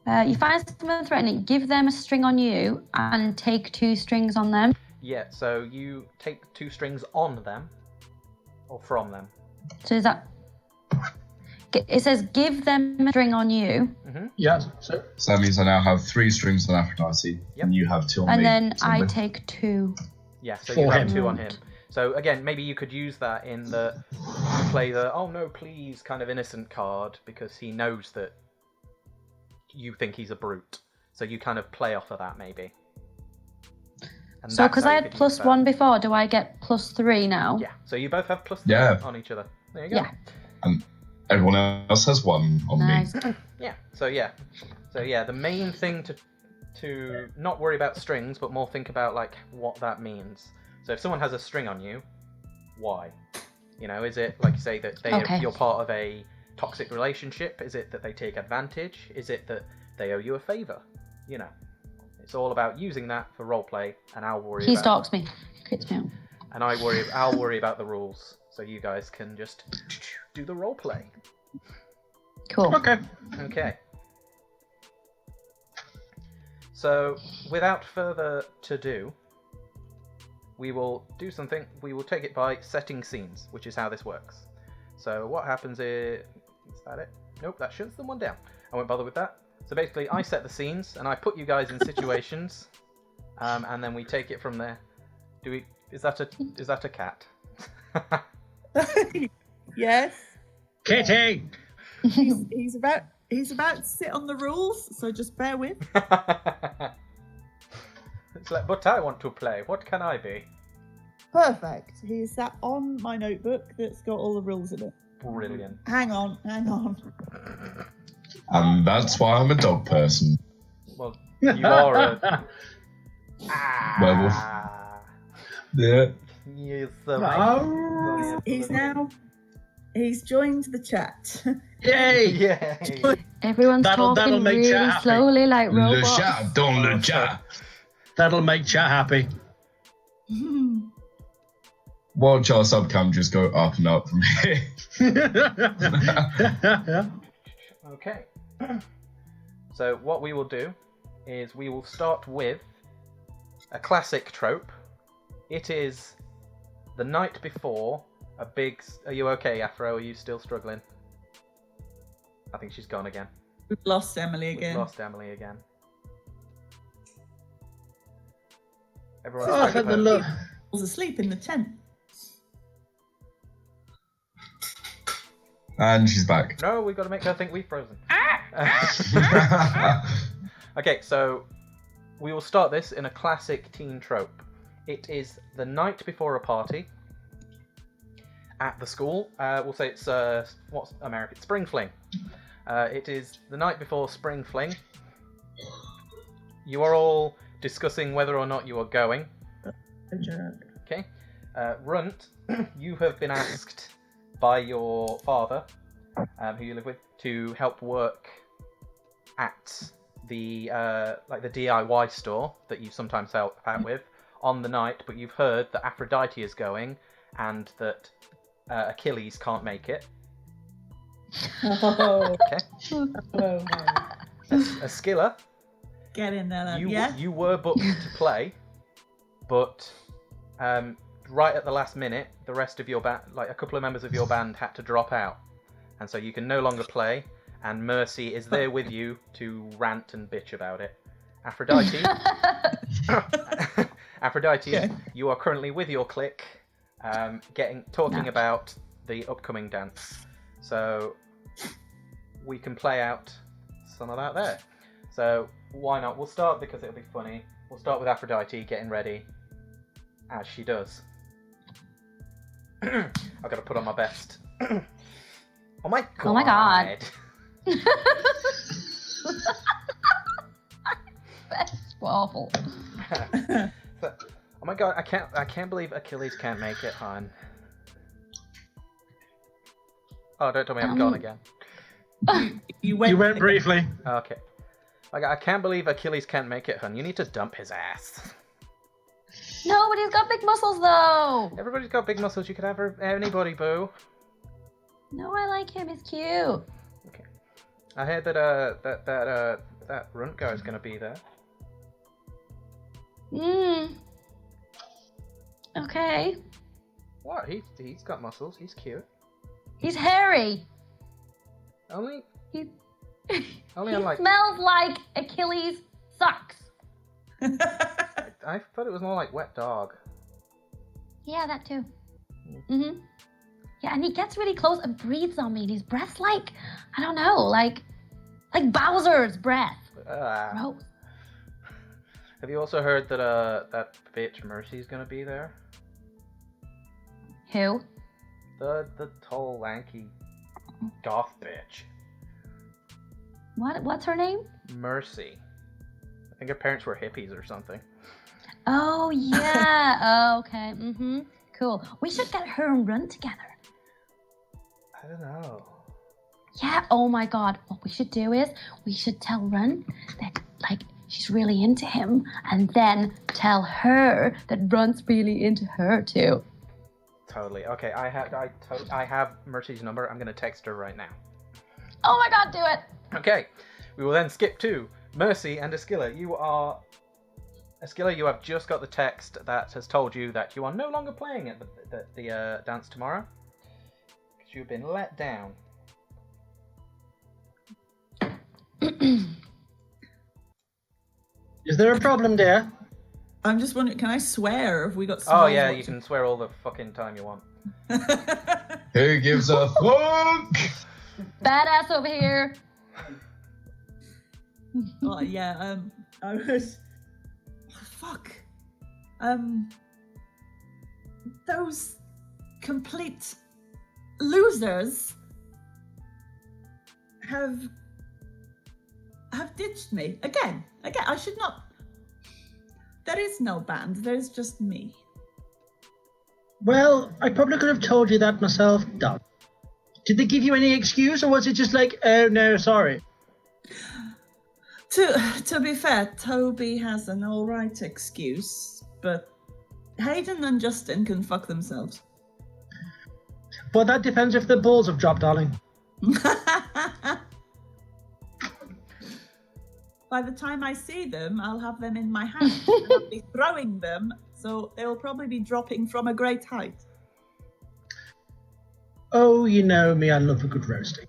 [SPEAKER 1] there?
[SPEAKER 3] You find someone threatening, give them a string on you and take 2 strings on them.
[SPEAKER 1] Yeah. So you take 2 strings on them, or from them.
[SPEAKER 3] So is that... It says give them a string on you,
[SPEAKER 5] Yeah. So
[SPEAKER 2] So that means I now have 3 strings on Aphrodite,
[SPEAKER 1] Yep.
[SPEAKER 2] and you have 2 on
[SPEAKER 3] and
[SPEAKER 2] me.
[SPEAKER 3] then I
[SPEAKER 2] Simba.
[SPEAKER 3] take 2.
[SPEAKER 1] Yeah. So
[SPEAKER 5] For
[SPEAKER 1] you have
[SPEAKER 5] him.
[SPEAKER 1] 2 on him. So again, maybe you could use that in the play the "oh no, please" kind of innocent card because he knows that you think he's a brute. So you kind of play off of that maybe. And
[SPEAKER 3] So
[SPEAKER 1] that's
[SPEAKER 3] because
[SPEAKER 1] how
[SPEAKER 3] I
[SPEAKER 1] you
[SPEAKER 3] had
[SPEAKER 1] could use
[SPEAKER 3] plus
[SPEAKER 1] that.
[SPEAKER 3] 1 before, do I get plus 3 now?
[SPEAKER 1] Yeah. So you both have plus 3
[SPEAKER 2] Yeah.
[SPEAKER 1] on each other. There you go.
[SPEAKER 3] Yeah.
[SPEAKER 2] And everyone else has 1 on
[SPEAKER 3] Nice.
[SPEAKER 2] me.
[SPEAKER 1] Yeah. So yeah. The main thing to not worry about strings, but more think about like what that means. So if someone has a string on you, why? You know, is it like you say that
[SPEAKER 3] Okay.
[SPEAKER 1] you're part of a toxic relationship? Is it that they take advantage? Is it that they owe you a favor? You know, it's all about using that for roleplay, and I'll worry.
[SPEAKER 3] He
[SPEAKER 1] about,
[SPEAKER 3] stalks me. Kicks me out.
[SPEAKER 1] And I'll worry about the rules, so you guys can just do the roleplay.
[SPEAKER 3] Cool.
[SPEAKER 5] okay.
[SPEAKER 1] Okay. So, without further to do, we will do something. We will take it by setting scenes, which is how this works. So, what happens is that it? Nope, that shuts them one down. I won't bother with that. So basically, I set the scenes and I put you guys in situations, and then we take it from there. Is that a cat?
[SPEAKER 4] Yes.
[SPEAKER 5] Kitty.
[SPEAKER 4] He's about to sit on the rules, so just bear with.
[SPEAKER 1] It's like, but I want to play. What can I be?
[SPEAKER 4] Perfect. He's sat on my notebook that's got all the rules in it.
[SPEAKER 1] Brilliant.
[SPEAKER 4] Hang on.
[SPEAKER 2] And that's why I'm a dog person.
[SPEAKER 1] Well, you are a
[SPEAKER 2] Werewolf. Yeah.
[SPEAKER 1] Yes,
[SPEAKER 4] He's joined the chat.
[SPEAKER 5] Yay!
[SPEAKER 1] Yay!
[SPEAKER 3] Everyone's
[SPEAKER 5] That'll
[SPEAKER 3] talking
[SPEAKER 5] make
[SPEAKER 3] really
[SPEAKER 5] chat happy.
[SPEAKER 3] slowly like
[SPEAKER 2] Le
[SPEAKER 3] robots.
[SPEAKER 2] chat dans le chat.
[SPEAKER 5] That'll make chat happy.
[SPEAKER 2] Watch our subcam just go up and up from here.
[SPEAKER 1] Okay. So what we will do is we will start with a classic trope. It is the night before a big... Are you okay, Afro? Are you still struggling? I think she's gone again.
[SPEAKER 4] We've lost Emily again.
[SPEAKER 1] We've lost Emily again. Everyone's
[SPEAKER 5] Oh,
[SPEAKER 1] ready
[SPEAKER 5] had the
[SPEAKER 1] for-
[SPEAKER 5] look.
[SPEAKER 4] Was asleep in the tent.
[SPEAKER 2] And she's back.
[SPEAKER 1] No, we've got to make her think we've frozen. Okay, so we will start this in a classic teen trope. It is the night before a party at the school. We'll say it's what's American? Spring Fling. It is the night before Spring Fling. You are all discussing whether or not you are going. Okay. Runt, you have been asked by your father, who you live with, to help work at the the DIY store that you sometimes help out with on the night, but you've heard that Aphrodite is going and that Achilles can't make it.
[SPEAKER 4] Oh,
[SPEAKER 1] Okay.
[SPEAKER 4] no.
[SPEAKER 1] Askilla,
[SPEAKER 4] Get in there, then.
[SPEAKER 1] you
[SPEAKER 4] Yeah?
[SPEAKER 1] you were booked to play, but right at the last minute, the rest of your band, like a couple of members of your band, had to drop out, and so you can no longer play. And Mercy is there with you to rant and bitch about it. Aphrodite, Aphrodite,
[SPEAKER 4] Okay.
[SPEAKER 1] you are currently with your clique, talking
[SPEAKER 3] No.
[SPEAKER 1] about the upcoming dance. So we can play out some of that there. So why not? We'll start because it'll be funny. We'll start with Aphrodite getting ready, as she does. I've got to put on my best. Oh my god!
[SPEAKER 3] Oh my god. That's awful.
[SPEAKER 1] So, oh my god! I can't believe Achilles can't make it, hon. Oh, don't tell me I'm gone again.
[SPEAKER 4] You went,
[SPEAKER 5] You went briefly.
[SPEAKER 1] Okay. I can't believe Achilles can't make it, hun. You need to dump his ass.
[SPEAKER 3] No, but he's got big muscles though.
[SPEAKER 1] Everybody's got big muscles. You could have anybody, boo.
[SPEAKER 3] No, I like him. He's cute.
[SPEAKER 1] Okay. I heard that that runt guy's gonna be there.
[SPEAKER 3] Okay.
[SPEAKER 1] What? He's got muscles. He's cute.
[SPEAKER 3] He's hairy.
[SPEAKER 1] Only
[SPEAKER 3] He
[SPEAKER 1] only on like
[SPEAKER 3] smells like Achilles socks.
[SPEAKER 1] I thought it was more like wet dog.
[SPEAKER 3] Yeah, that too. Yeah, and he gets really close and breathes on me. And his breath's like, I don't know, like Bowser's breath. Gross.
[SPEAKER 1] Have you also heard that that bitch Mercy's gonna be there?
[SPEAKER 3] Who?
[SPEAKER 1] The tall, lanky, goth bitch.
[SPEAKER 3] What's her name?
[SPEAKER 1] Mercy. I think her parents were hippies or something.
[SPEAKER 3] Oh yeah. Oh, okay. Cool. We should get her and Run together.
[SPEAKER 1] I don't know.
[SPEAKER 3] Yeah. Oh my God. What we should do is we should tell Run that she's really into him, and then tell her that Run's really into her too.
[SPEAKER 1] Totally. Okay, I have Mercy's number. I'm gonna text her right now.
[SPEAKER 3] Oh my God, do it.
[SPEAKER 1] Okay, we will then skip to Mercy and Askilla. Askilla, you have just got the text that has told you that you are no longer playing at the dance tomorrow because you've been let down.
[SPEAKER 5] Is there a problem, dear?
[SPEAKER 4] I'm just wondering, can I swear? Have we got
[SPEAKER 1] Oh yeah,
[SPEAKER 4] swears
[SPEAKER 1] you can swear all the fucking time you want.
[SPEAKER 4] watching?
[SPEAKER 2] Who gives a fuck?
[SPEAKER 3] Badass over here.
[SPEAKER 4] Oh, yeah, I was... Oh, fuck. Those complete losers have ditched me. Again, I should not... There is no band. There's just me.
[SPEAKER 5] Well, I probably could have told you that myself, Doug. Did they give you any excuse, or was it just like, oh no, sorry?
[SPEAKER 4] To be fair, Toby has an all right excuse, but Hayden and Justin can fuck themselves.
[SPEAKER 5] Well, that depends if the balls have dropped, darling.
[SPEAKER 4] By the time I see them, I'll have them in my hand and I'll be throwing them, so they'll probably be dropping from a great height.
[SPEAKER 5] Oh, you know me, I love a good roasting.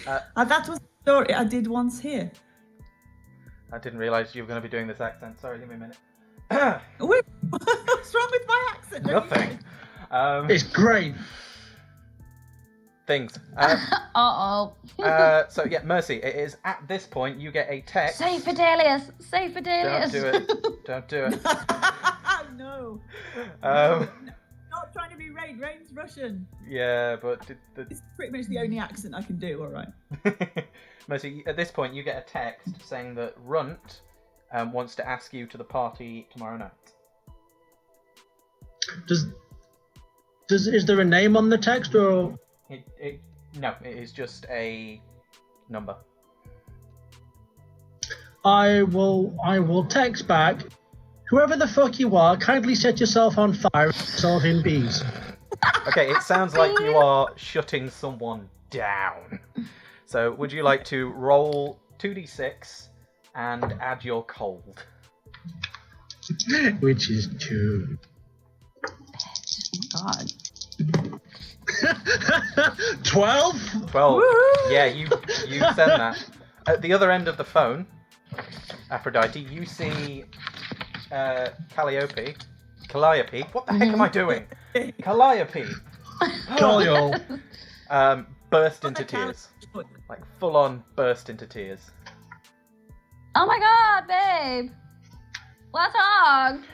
[SPEAKER 4] That was a story I did once hear.
[SPEAKER 1] I didn't realise you were going to be doing this accent. Sorry, give me a minute.
[SPEAKER 4] What's wrong with my accent?
[SPEAKER 1] Nothing.
[SPEAKER 5] It's great.
[SPEAKER 1] Things.
[SPEAKER 3] Uh-oh.
[SPEAKER 1] So yeah, Mercy, it is at this point you get a text.
[SPEAKER 3] Save Fidelius! Save Fidelius!
[SPEAKER 1] Don't do it. Don't do it.
[SPEAKER 4] No. Not trying to be Rain. Rain's Russian.
[SPEAKER 1] Yeah, but
[SPEAKER 4] It's pretty much the only accent I can do, alright.
[SPEAKER 1] Mercy, at this point you get a text saying that Runt wants to ask you to the party tomorrow night.
[SPEAKER 5] Is there a name on the text, or?
[SPEAKER 1] No, it is just a number.
[SPEAKER 5] I will text back. Whoever the fuck you are, kindly set yourself on fire and yourself in bees.
[SPEAKER 1] Okay, it sounds like you are shutting someone down. So, would you like to roll 2d6 and add your cold?
[SPEAKER 5] Which is 2.
[SPEAKER 3] God.
[SPEAKER 5] 12?
[SPEAKER 1] 12.
[SPEAKER 4] Woo-hoo!
[SPEAKER 1] Yeah, you send that. At the other end of the phone, Aphrodite, you see Calliope. What the heck am I doing? Calliope.
[SPEAKER 5] Callio.
[SPEAKER 1] Burst into tears. Like, full on burst into tears.
[SPEAKER 3] Oh my god, babe! Let's hug!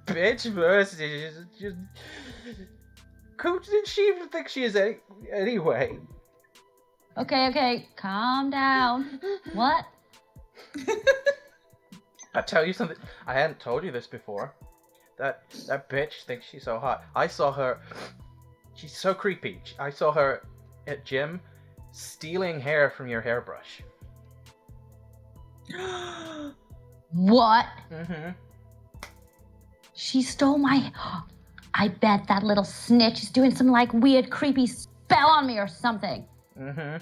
[SPEAKER 1] Bitch burst. Who did she even think she is anyway?
[SPEAKER 3] Okay, calm down. What?
[SPEAKER 1] I tell you something. I hadn't told you this before. That bitch thinks she's so hot. I saw her. She's so creepy. I saw her at gym stealing hair from your hairbrush.
[SPEAKER 3] What?
[SPEAKER 1] Mm-hmm.
[SPEAKER 3] She stole my... I bet that little snitch is doing some, like, weird, creepy spell on me or something.
[SPEAKER 1] Mm-hmm.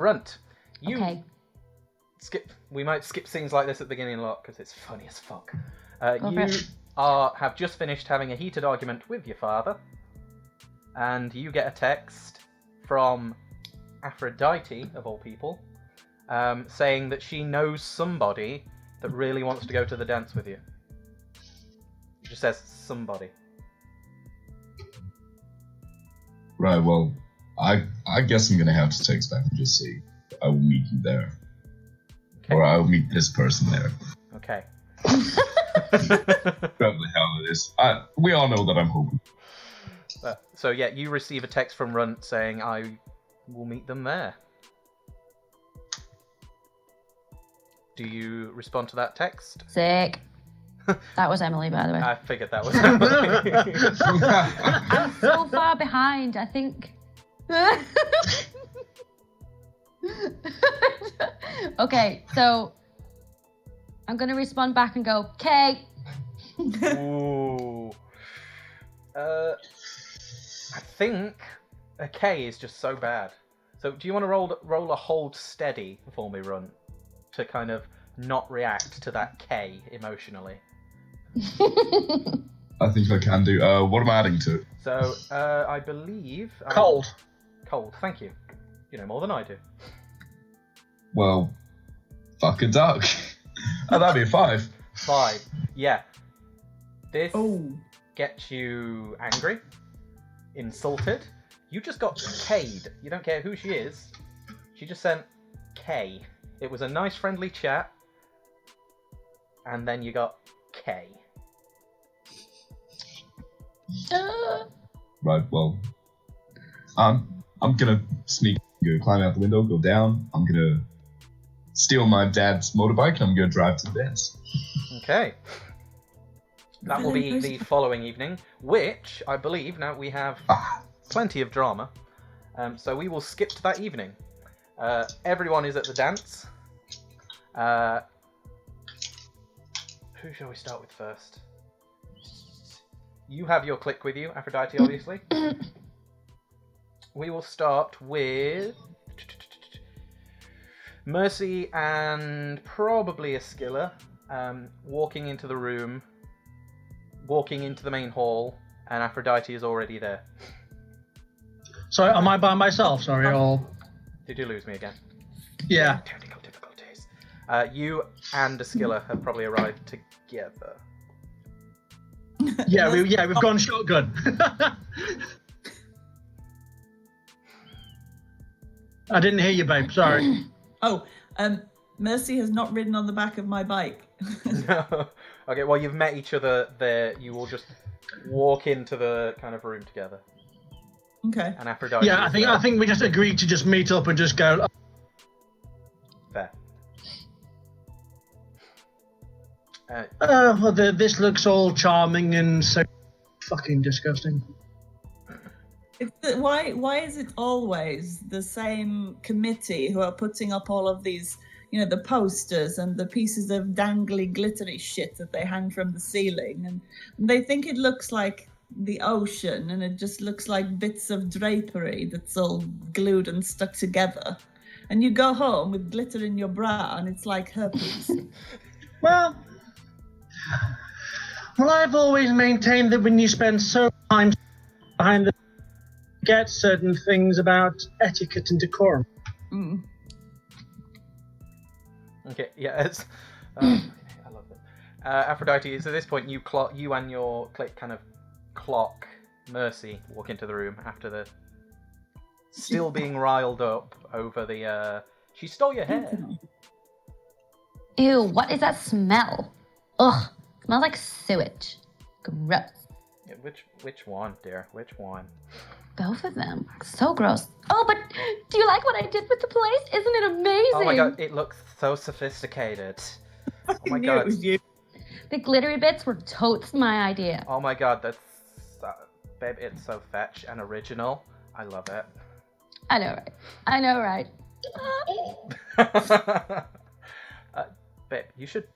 [SPEAKER 1] Runt, you...
[SPEAKER 3] Okay.
[SPEAKER 1] We might skip scenes like this at the beginning a lot, because it's funny as fuck.
[SPEAKER 3] Go for it.
[SPEAKER 1] Have just finished having a heated argument with your father, and you get a text from Aphrodite, of all people, saying that she knows somebody that really wants to go to the dance with you. It just says somebody.
[SPEAKER 2] Right, well, I guess I'm gonna have to text back and just say I will meet you there.
[SPEAKER 1] Okay.
[SPEAKER 2] Or I will meet this person there.
[SPEAKER 1] Okay.
[SPEAKER 2] Whatever the hell it is. We all know that I'm hoping.
[SPEAKER 1] So yeah, you receive a text from Runt saying I will meet them there. Do you respond to that text?
[SPEAKER 3] Sick. That was Emily, by the way.
[SPEAKER 1] I figured that was Emily.
[SPEAKER 3] I'm so far behind, I think. Okay, so I'm gonna respond back and go, "K."
[SPEAKER 1] Ooh. I think a K is just so bad. So do you want to roll a hold steady for me, Run, to kind of not react to that K emotionally?
[SPEAKER 2] I think I can do. What am I adding to it?
[SPEAKER 1] So I believe
[SPEAKER 5] Cold.
[SPEAKER 1] Cold. Thank you. You know more than I do.
[SPEAKER 2] Well, fuck a duck. Oh, that'd be a 5.
[SPEAKER 1] 5. Yeah. This
[SPEAKER 4] Oh.
[SPEAKER 1] gets you angry, insulted. You just got K'd. You don't care who she is. She just sent K. It was a nice friendly chat. And then you got K.
[SPEAKER 2] Right, well, I'm gonna sneak I'm gonna climb out the window, go down. I'm gonna steal my dad's motorbike, and I'm gonna drive to the dance.
[SPEAKER 1] Okay. That will be the following evening, which I believe now we have plenty of drama. So we will skip to that evening. Everyone is at the dance. Who shall we start with first? You have your clique with you, Aphrodite, obviously. We will start with Mercy and probably Askilla walking into the room, walking into the main hall, and Aphrodite is already there.
[SPEAKER 5] Sorry, am I by myself? Sorry, or...
[SPEAKER 1] Did you lose me again?
[SPEAKER 5] Yeah.
[SPEAKER 1] Technical difficulties. You and Askilla have probably arrived together.
[SPEAKER 5] Yeah, we've gone shotgun. I didn't hear you, babe. Sorry.
[SPEAKER 4] Oh, Mercy has not ridden on the back of my bike.
[SPEAKER 1] No. Okay, well, you've met each other there. You will just walk into the kind of room together.
[SPEAKER 4] Okay.
[SPEAKER 1] And Aphrodite.
[SPEAKER 5] Yeah, I think we just agreed to just meet up and just go.
[SPEAKER 1] Fair.
[SPEAKER 5] Well, this looks all charming and so fucking disgusting.
[SPEAKER 4] Why is it always the same committee who are putting up all of these, the posters and the pieces of dangly, glittery shit that they hang from the ceiling, and they think it looks like the ocean, and it just looks like bits of drapery that's all glued and stuck together. And you go home with glitter in your bra, and it's like herpes.
[SPEAKER 5] Well, I've always maintained that when you spend so much time behind the get certain things about etiquette and decorum.
[SPEAKER 4] Mm.
[SPEAKER 1] Okay, yeah, it's... I love it. Aphrodite, so at this point, you and your clique kind of clock Mercy walk into the room after the... Still being riled up over the... She stole your hair.
[SPEAKER 3] Ew, what is that smell? Ugh, smells like sewage. Gross.
[SPEAKER 1] Yeah, which one, dear? Which one?
[SPEAKER 3] Both of them. So gross. Oh, but do you like what I did with the place? Isn't it amazing?
[SPEAKER 1] Oh my god, it looks so sophisticated. Oh my
[SPEAKER 4] I knew
[SPEAKER 1] god.
[SPEAKER 4] it was you.
[SPEAKER 3] The glittery bits were totes my idea.
[SPEAKER 1] Oh my god, that's... babe, it's so fetch and original. I love it.
[SPEAKER 3] I know, right?
[SPEAKER 1] Babe, you should...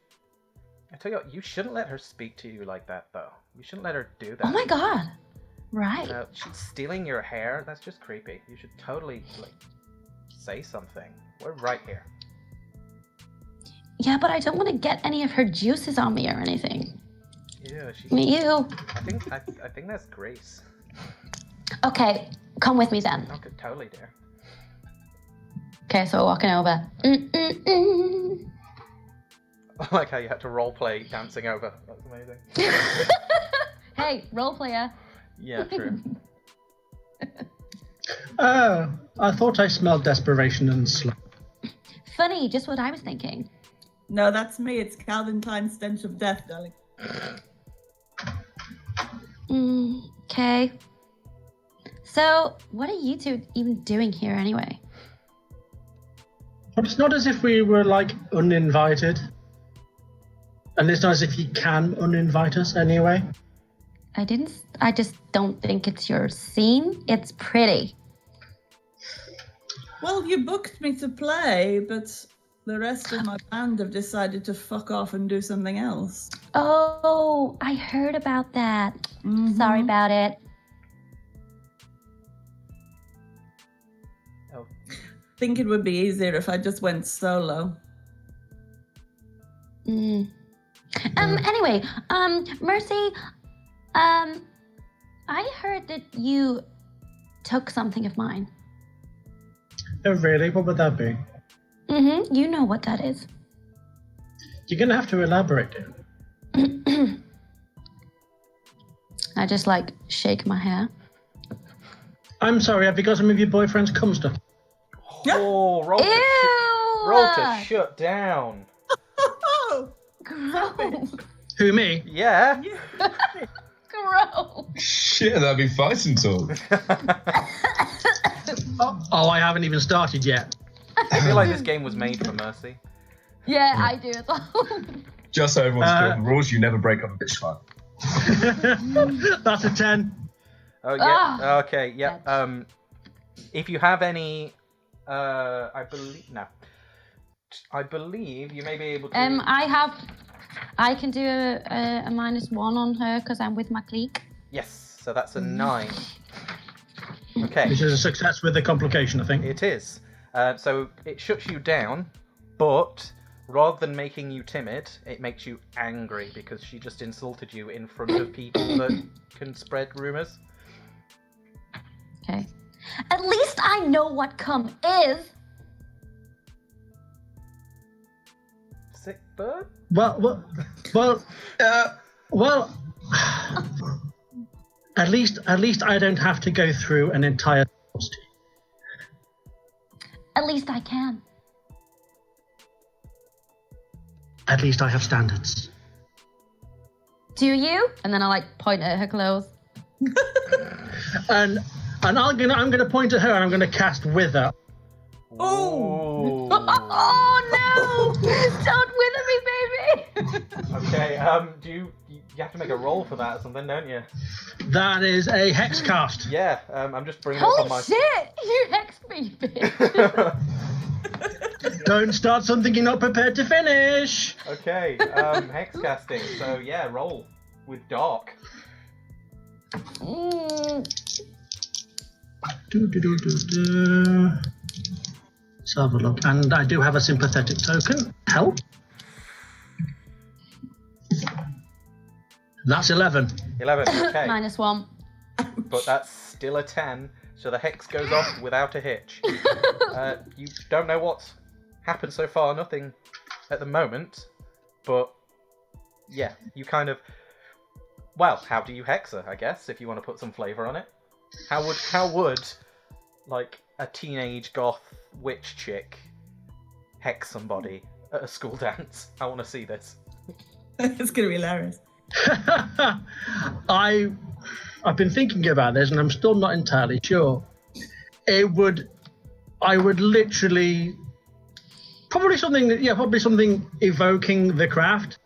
[SPEAKER 1] I tell you what, you shouldn't let her speak to you like that, though. You shouldn't let her do that.
[SPEAKER 3] Oh my god. Right.
[SPEAKER 1] She's stealing your hair? That's just creepy. You should totally, say something. We're right here.
[SPEAKER 3] Yeah, but I don't want to get any of her juices on me or anything.
[SPEAKER 1] Ew,
[SPEAKER 3] Ew.
[SPEAKER 1] I think that's Grace.
[SPEAKER 3] Okay, come with me then.
[SPEAKER 1] Okay, totally, dear.
[SPEAKER 3] Okay, so we're walking over.
[SPEAKER 1] I like how you had to roleplay dancing over. That's amazing.
[SPEAKER 3] Hey, role player.
[SPEAKER 1] Yeah, true.
[SPEAKER 5] Oh, I thought I smelled desperation and slow.
[SPEAKER 3] Funny, just what I was thinking.
[SPEAKER 4] No, that's me. It's Calvin Klein's stench of death, darling.
[SPEAKER 3] Okay. So, what are you two even doing here anyway?
[SPEAKER 5] But it's not as if we were, uninvited. And it's not as if you can uninvite us anyway.
[SPEAKER 3] I just don't think it's your scene. It's pretty.
[SPEAKER 4] Well, you booked me to play, but the rest of my band have decided to fuck off and do something else.
[SPEAKER 3] Oh, I heard about that.
[SPEAKER 4] Mhm.
[SPEAKER 3] Sorry about it.
[SPEAKER 1] Oh.
[SPEAKER 4] I think it would be easier if I just went solo.
[SPEAKER 3] Anyway, Mercy, I heard that you took something of mine.
[SPEAKER 5] Oh, really? What would that be?
[SPEAKER 3] You know what that is.
[SPEAKER 5] You're going to have to elaborate, dear.
[SPEAKER 3] I just, shake my hair.
[SPEAKER 5] I'm sorry, have you got some of your boyfriend's cum stuff?
[SPEAKER 1] Oh, roll to shut down.
[SPEAKER 4] Oh!
[SPEAKER 3] Gross.
[SPEAKER 5] Who, me?
[SPEAKER 1] Yeah.
[SPEAKER 3] Gross.
[SPEAKER 2] Shit, that'd be fighting talk.
[SPEAKER 5] Oh, I haven't even started yet.
[SPEAKER 1] I feel like this game was made for Mercy.
[SPEAKER 3] Yeah, I do as well.
[SPEAKER 2] Just so everyone's clear on the rules, you never break up a bitch fight.
[SPEAKER 5] That's a 10.
[SPEAKER 1] Oh yeah. Okay. Yeah. If you have any, I believe you may be able to.
[SPEAKER 3] I can do a -1 on her because I'm with my clique.
[SPEAKER 1] Yes. So that's a 9. Okay.
[SPEAKER 5] Which is a success with the complication, I think.
[SPEAKER 1] It is. So it shuts you down, but rather than making you timid, it makes you angry because she just insulted you in front of people that can spread rumours.
[SPEAKER 3] Okay. At least I know what cum is.
[SPEAKER 1] Sick bird?
[SPEAKER 5] Well. At least I don't have to go through an entire course.
[SPEAKER 3] At least I can.
[SPEAKER 5] At least I have standards.
[SPEAKER 3] Do you? And then I point at her clothes.
[SPEAKER 5] And I'm gonna point at her and I'm gonna cast Wither.
[SPEAKER 1] Oh.
[SPEAKER 3] Oh no! Don't wither me, baby.
[SPEAKER 1] Okay. You have to make a roll for that or something, don't you?
[SPEAKER 5] That is a hex cast.
[SPEAKER 1] Yeah. I'm just bringing it up on
[SPEAKER 3] Holy
[SPEAKER 1] my.
[SPEAKER 3] shit! You hexed me, bitch.
[SPEAKER 5] Don't start something you're not prepared to finish.
[SPEAKER 1] Okay. Hex casting. So yeah, roll with dark.
[SPEAKER 5] Let's have a look. And I do have a sympathetic token. Help. That's 11.
[SPEAKER 1] 11. Okay.
[SPEAKER 3] -1.
[SPEAKER 1] But that's still a 10, so the hex goes off without a hitch. You don't know what's happened so far, nothing at the moment, but yeah, you kind of... Well, how do you hex her, I guess, if you want to put some flavour on it? How would, like, a teenage goth witch chick hex somebody at a school dance? I want to see this.
[SPEAKER 4] It's going to be hilarious.
[SPEAKER 5] I've been thinking about this and I'm still not entirely sure. I would literally probably something evoking the craft.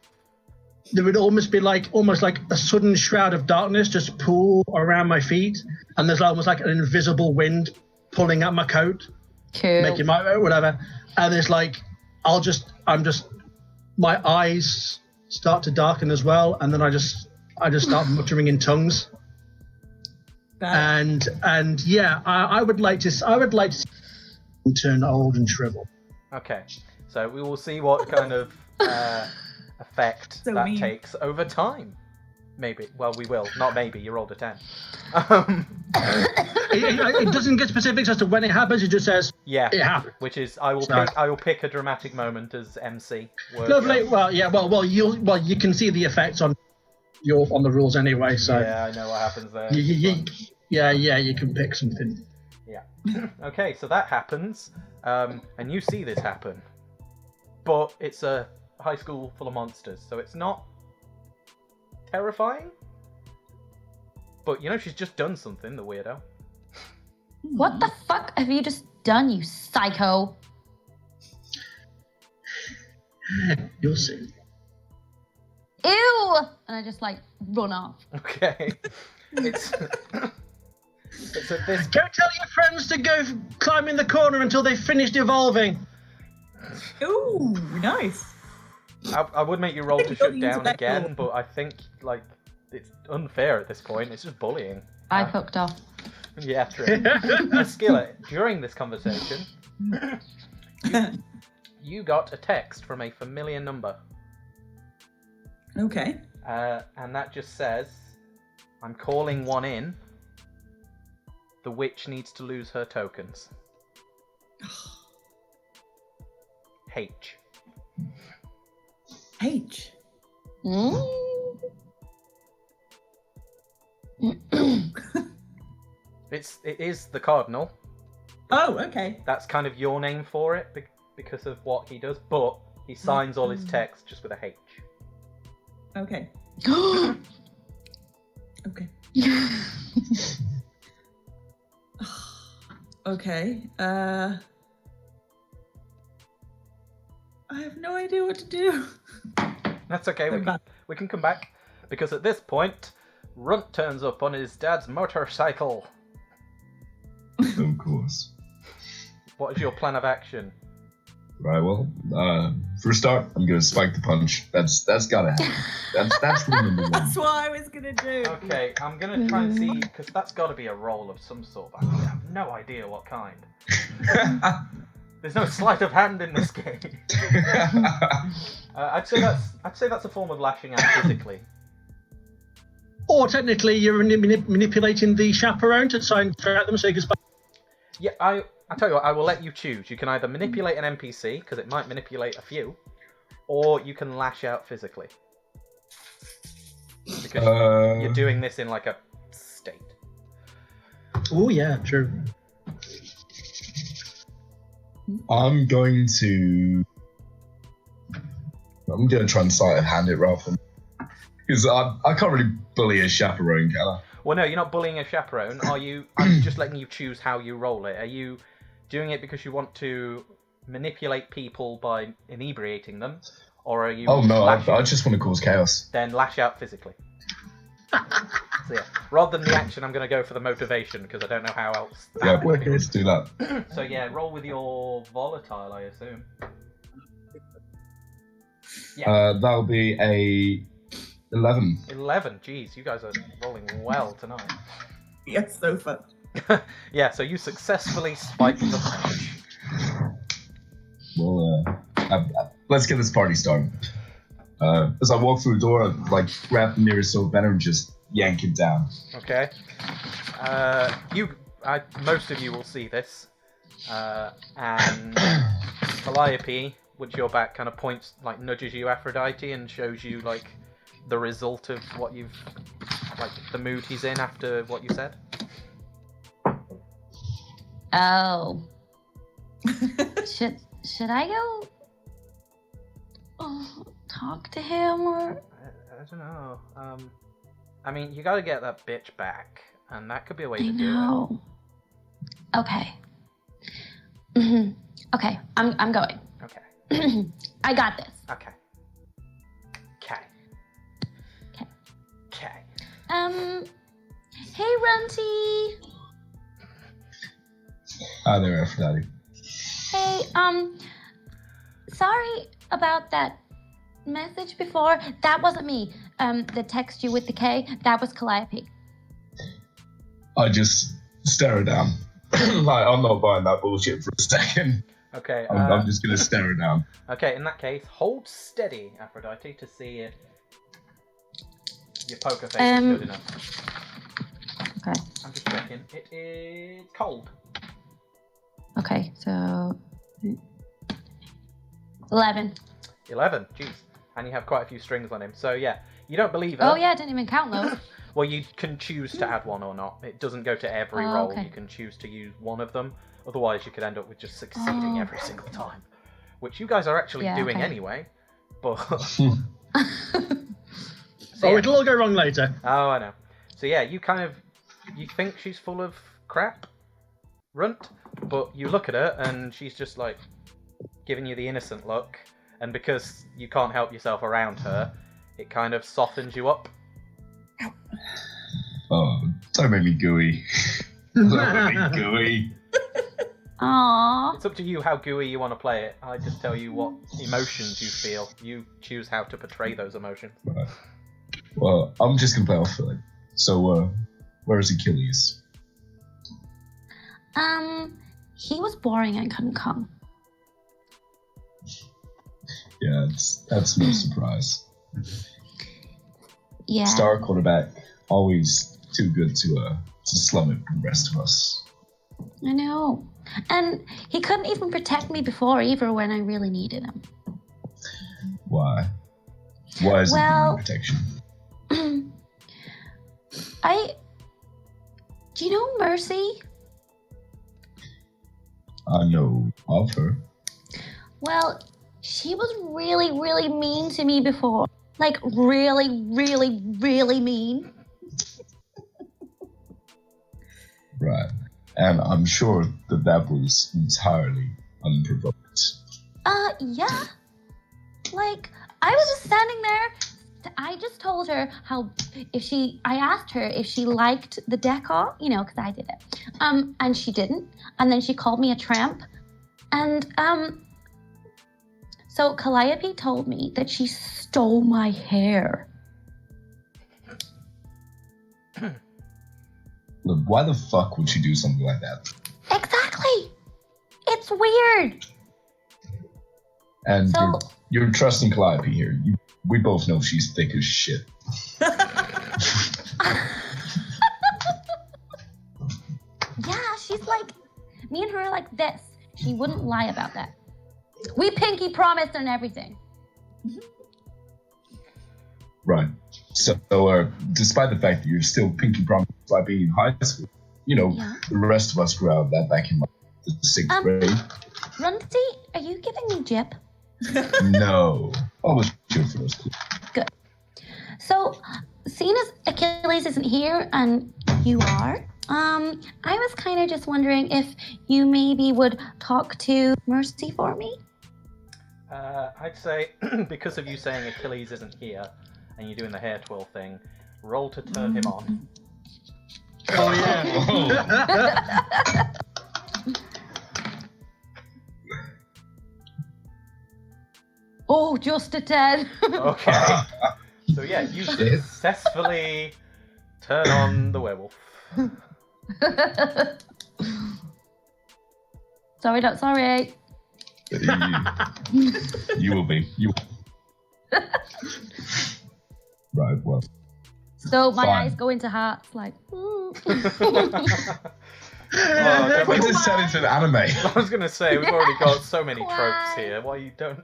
[SPEAKER 5] There would almost like a sudden shroud of darkness just pull around my feet, and there's almost like an invisible wind pulling at my coat,
[SPEAKER 3] Cool.
[SPEAKER 5] making my whatever. And it's like my eyes start to darken as well, and then I just start muttering in tongues.
[SPEAKER 4] Bad.
[SPEAKER 5] And yeah, I would like to turn old and shrivel.
[SPEAKER 1] Okay, so we will see what kind of effect
[SPEAKER 4] So
[SPEAKER 1] that
[SPEAKER 4] mean.
[SPEAKER 1] takes over time. Maybe. Well, we will. Not maybe. You rolled a 10.
[SPEAKER 5] It doesn't get specifics as to when it happens. It just says
[SPEAKER 1] Yeah.
[SPEAKER 5] it happened.
[SPEAKER 1] Which is, I will
[SPEAKER 5] So-
[SPEAKER 1] pick a dramatic moment as MC.
[SPEAKER 5] Lovely. Well, yeah. Well, you can see the effects on the rules anyway. So
[SPEAKER 1] Yeah, I know what happens there.
[SPEAKER 5] you can pick something.
[SPEAKER 1] Okay, so that happens, and you see this happen, but it's a high school full of monsters, so it's not terrifying. But she's just done something, the weirdo.
[SPEAKER 3] What the fuck have you just done, you psycho?
[SPEAKER 5] You'll see.
[SPEAKER 3] Ew! And I just run off.
[SPEAKER 1] Okay, it's it's at this.
[SPEAKER 5] Go tell your friends to go climb in the corner until they've finished evolving.
[SPEAKER 4] Ooh, nice.
[SPEAKER 1] I would make you roll to shut down
[SPEAKER 4] Intellectual.
[SPEAKER 1] again, but I think it's unfair at this point. It's just bullying.
[SPEAKER 3] I fucked off.
[SPEAKER 1] Yeah, true. Skillet, during this conversation, you got a text from a familiar number.
[SPEAKER 4] Okay.
[SPEAKER 1] And that just says, I'm calling one in. The witch needs to lose her tokens. H.
[SPEAKER 4] H.
[SPEAKER 1] It is the cardinal.
[SPEAKER 4] Oh, okay.
[SPEAKER 1] That's kind of your name for it because of what he does, but he signs all his text just with a H.
[SPEAKER 4] Okay. Okay. Okay. I have no idea what to do.
[SPEAKER 1] That's okay. We can come back because at this point, Runt turns up on his dad's motorcycle.
[SPEAKER 2] Of course.
[SPEAKER 1] What is your plan of action?
[SPEAKER 2] Right, well, for a start, I'm going to spike the punch. That's gotta happen. That's rule number one.
[SPEAKER 4] That's what I was gonna do.
[SPEAKER 1] Okay, I'm gonna try and see, because that's got to be a roll of some sort. I have no idea what kind. There's no sleight of hand in this game. I'd say that's a form of lashing out physically.
[SPEAKER 5] Or technically, you're manipulating the chaperone to try and track them so he gets back.
[SPEAKER 1] Yeah, I tell you what, I will let you choose. You can either manipulate an NPC, because it might manipulate a few, or you can lash out physically. Because you're doing this in like a state.
[SPEAKER 5] Oh yeah, true.
[SPEAKER 2] I'm going to try and sleight of hand it rather than, because I can't really bully a chaperone, can I?
[SPEAKER 1] Well, no, you're not bullying a chaperone. I'm just letting you choose how you roll it. Are you doing it because you want to manipulate people by inebriating them, or are you?
[SPEAKER 2] Oh no, I just want to cause chaos.
[SPEAKER 1] Then lash out physically. So yeah, rather than the action, I'm going to go for the motivation because I don't know how else.
[SPEAKER 2] Yeah, let's do that.
[SPEAKER 1] So yeah, roll with your volatile, I assume. Yeah.
[SPEAKER 2] That'll be a 11.
[SPEAKER 1] 11. Jeez, you guys are rolling well tonight.
[SPEAKER 4] Yes, so fun.
[SPEAKER 1] Yeah, so you successfully spiked the punch.
[SPEAKER 2] Well, let's get this party started. As I walk through the door, I grab the nearest silver banner and just yank it down.
[SPEAKER 1] Okay. Most of you will see this, and Calliope, which your back kind of points, nudges you, Aphrodite, and shows you the result of what you've, the mood he's in after what you said.
[SPEAKER 3] Oh. Should I go talk to him or?
[SPEAKER 1] I don't know. I mean, you gotta get that bitch back, and that could be a way to do
[SPEAKER 3] it. Okay. Okay, I'm going.
[SPEAKER 1] Okay.
[SPEAKER 3] I got this.
[SPEAKER 1] Okay.
[SPEAKER 3] Hey, Runty.
[SPEAKER 2] Hi there, Aphrodite.
[SPEAKER 3] Hey, sorry about that message before. That wasn't me. The text you with the K, that was Calliope.
[SPEAKER 2] I just stare her down. I'm not buying that bullshit for a second.
[SPEAKER 1] Okay.
[SPEAKER 2] I'm just gonna stare her down.
[SPEAKER 1] Okay, in that case, hold steady, Aphrodite, to see if your poker face is good enough.
[SPEAKER 3] Okay.
[SPEAKER 1] I'm just checking. It is cold.
[SPEAKER 3] Okay, so 11.
[SPEAKER 1] 11, jeez. And you have quite a few strings on him. So yeah, you don't believe her.
[SPEAKER 3] Oh yeah, I didn't even count those.
[SPEAKER 1] Well, you can choose to add one or not. It doesn't go to every roll.
[SPEAKER 3] Okay.
[SPEAKER 1] You can choose to use one of them. Otherwise, you could end up with just succeeding every single time. Which you guys are actually doing anyway. But...
[SPEAKER 5] It'll all go wrong later.
[SPEAKER 1] Oh, I know. So yeah, you think she's full of crap, Runt, but you look at her and she's just giving you the innocent look, and because you can't help yourself around her, it kind of softens you up.
[SPEAKER 2] Oh, don't make me gooey. Don't make me gooey.
[SPEAKER 3] Aww.
[SPEAKER 1] It's up to you how gooey you want to play it. I just tell you what emotions you feel. You choose how to portray those emotions.
[SPEAKER 2] Right. Well, I'm just gonna play off it. So, where's Achilles?
[SPEAKER 3] He was boring and couldn't come.
[SPEAKER 2] Yeah, that's no surprise.
[SPEAKER 3] Yeah.
[SPEAKER 2] Star quarterback, always too good to slum it with the rest of us.
[SPEAKER 3] I know. And he couldn't even protect me before either when I really needed him.
[SPEAKER 2] Why? Why is it protection?
[SPEAKER 3] Do you know Mercy?
[SPEAKER 2] I know of her.
[SPEAKER 3] Well, she was really, really mean to me before. Really, really, really mean.
[SPEAKER 2] Right. And I'm sure that was entirely unprovoked.
[SPEAKER 3] Yeah. Like, I was just standing there. I just told her I asked her if she liked the decor, because I did it. And she didn't. And then she called me a tramp. And, so Calliope told me that she stole my hair.
[SPEAKER 2] Look, why the fuck would she do something like that?
[SPEAKER 3] Exactly. It's weird.
[SPEAKER 2] And
[SPEAKER 3] So-
[SPEAKER 2] you're trusting Calliope here. We both know she's thick as shit.
[SPEAKER 3] Yeah, she's like, me and her are like this. She wouldn't lie about that. We pinky promised and everything.
[SPEAKER 2] Right. So, despite the fact that you're still pinky promised by being in high school,
[SPEAKER 3] Yeah.
[SPEAKER 2] the rest of us grew out of that back in the 6th grade.
[SPEAKER 3] Runty, are you giving me jip?
[SPEAKER 2] No. Always chill for us.
[SPEAKER 3] Good. So, seeing as Achilles isn't here and you are, I was kind of just wondering if you maybe would talk to Mercy for me.
[SPEAKER 1] I'd say, because of you saying Achilles isn't here, and you're doing the hair twirl thing, roll to turn him on.
[SPEAKER 5] Oh yeah.
[SPEAKER 3] Oh, just a 10.
[SPEAKER 1] Okay. So yeah, you successfully turn on the werewolf.
[SPEAKER 3] Sorry, not sorry.
[SPEAKER 2] You will be. Right, well.
[SPEAKER 3] So my
[SPEAKER 2] Fine.
[SPEAKER 3] eyes go into hearts, like.
[SPEAKER 1] Don't
[SPEAKER 2] Why
[SPEAKER 1] make-
[SPEAKER 2] this turn into an anime?
[SPEAKER 1] I was gonna say we've already got so many tropes here. Why you don't?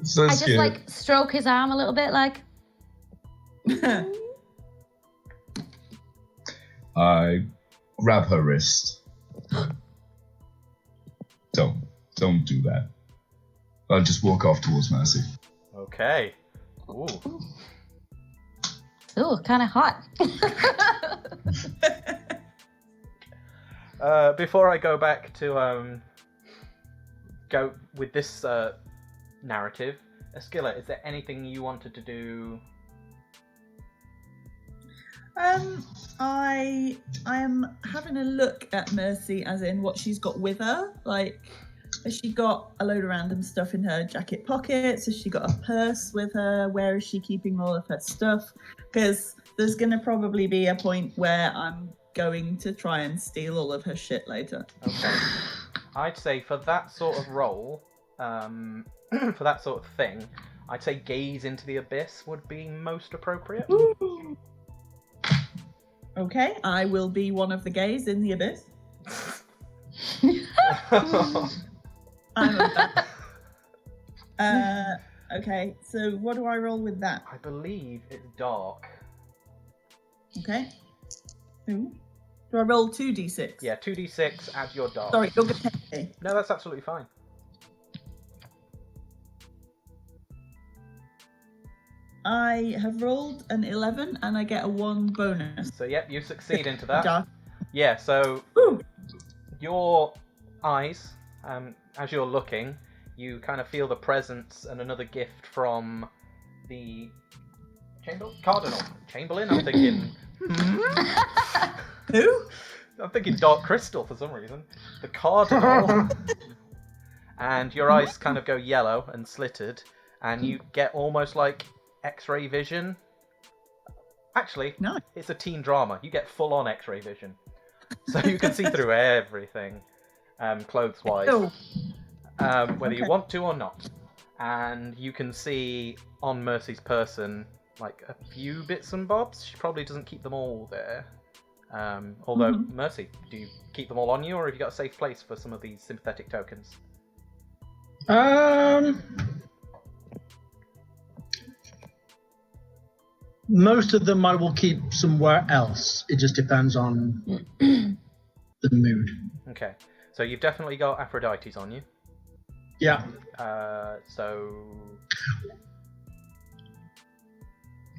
[SPEAKER 2] So
[SPEAKER 3] I just
[SPEAKER 2] cute.
[SPEAKER 3] like stroke his arm a little bit, like.
[SPEAKER 2] I grab her wrist. Don't do that. I'll just walk off towards Mercy.
[SPEAKER 1] Okay. Ooh.
[SPEAKER 3] Ooh, kind of hot.
[SPEAKER 1] Before I go back to go with this narrative, Esquilla, is there anything you wanted to do?
[SPEAKER 4] I am having a look at Mercy, as in what she's got with her. Like, has she got a load of random stuff in her jacket pockets? Has she got a purse with her? Where is she keeping all of her stuff? Because there's going to probably be a point where I'm going to try and steal all of her shit later.
[SPEAKER 1] Okay. I'd say for that sort of role, for that sort of thing, I'd say gaze into the abyss would be most appropriate.
[SPEAKER 4] Ooh. Okay, I will be one of the gays in the abyss. I'm a okay, so what do I roll with that?
[SPEAKER 1] I believe it's dark.
[SPEAKER 4] Okay. Ooh. Do I roll 2d6?
[SPEAKER 1] Yeah, 2d6 as your dark.
[SPEAKER 4] Sorry, you're going to take me.
[SPEAKER 1] No, that's absolutely fine.
[SPEAKER 4] I have rolled an 11 and I get a 1 bonus.
[SPEAKER 1] So, yep, you succeed into that.
[SPEAKER 4] Dark.
[SPEAKER 1] Yeah, so
[SPEAKER 4] Ooh.
[SPEAKER 1] your eyes, as you're looking, you kind of feel the presence and another gift from the Chamberlain. I'm thinking,
[SPEAKER 4] Who?
[SPEAKER 1] I'm thinking Dark Crystal for some reason. The Cardinal. And your eyes kind of go yellow and slitted, and you get almost like X-ray vision. Actually,
[SPEAKER 4] No.
[SPEAKER 1] it's a teen drama. You get full-on X-ray vision, so you can see through everything, clothes-wise,
[SPEAKER 4] Oh.
[SPEAKER 1] whether you
[SPEAKER 4] Okay.
[SPEAKER 1] want to or not. And you can see on Mercy's person like a few bits and bobs. She probably doesn't keep them all there. Although, Mercy, do you keep them all on you, or have you got a safe place for some of these sympathetic tokens?
[SPEAKER 5] Most of them I will keep somewhere else. It just depends on the mood.
[SPEAKER 1] Okay, so you've definitely got Aphrodite's on you.
[SPEAKER 5] Yeah.
[SPEAKER 1] So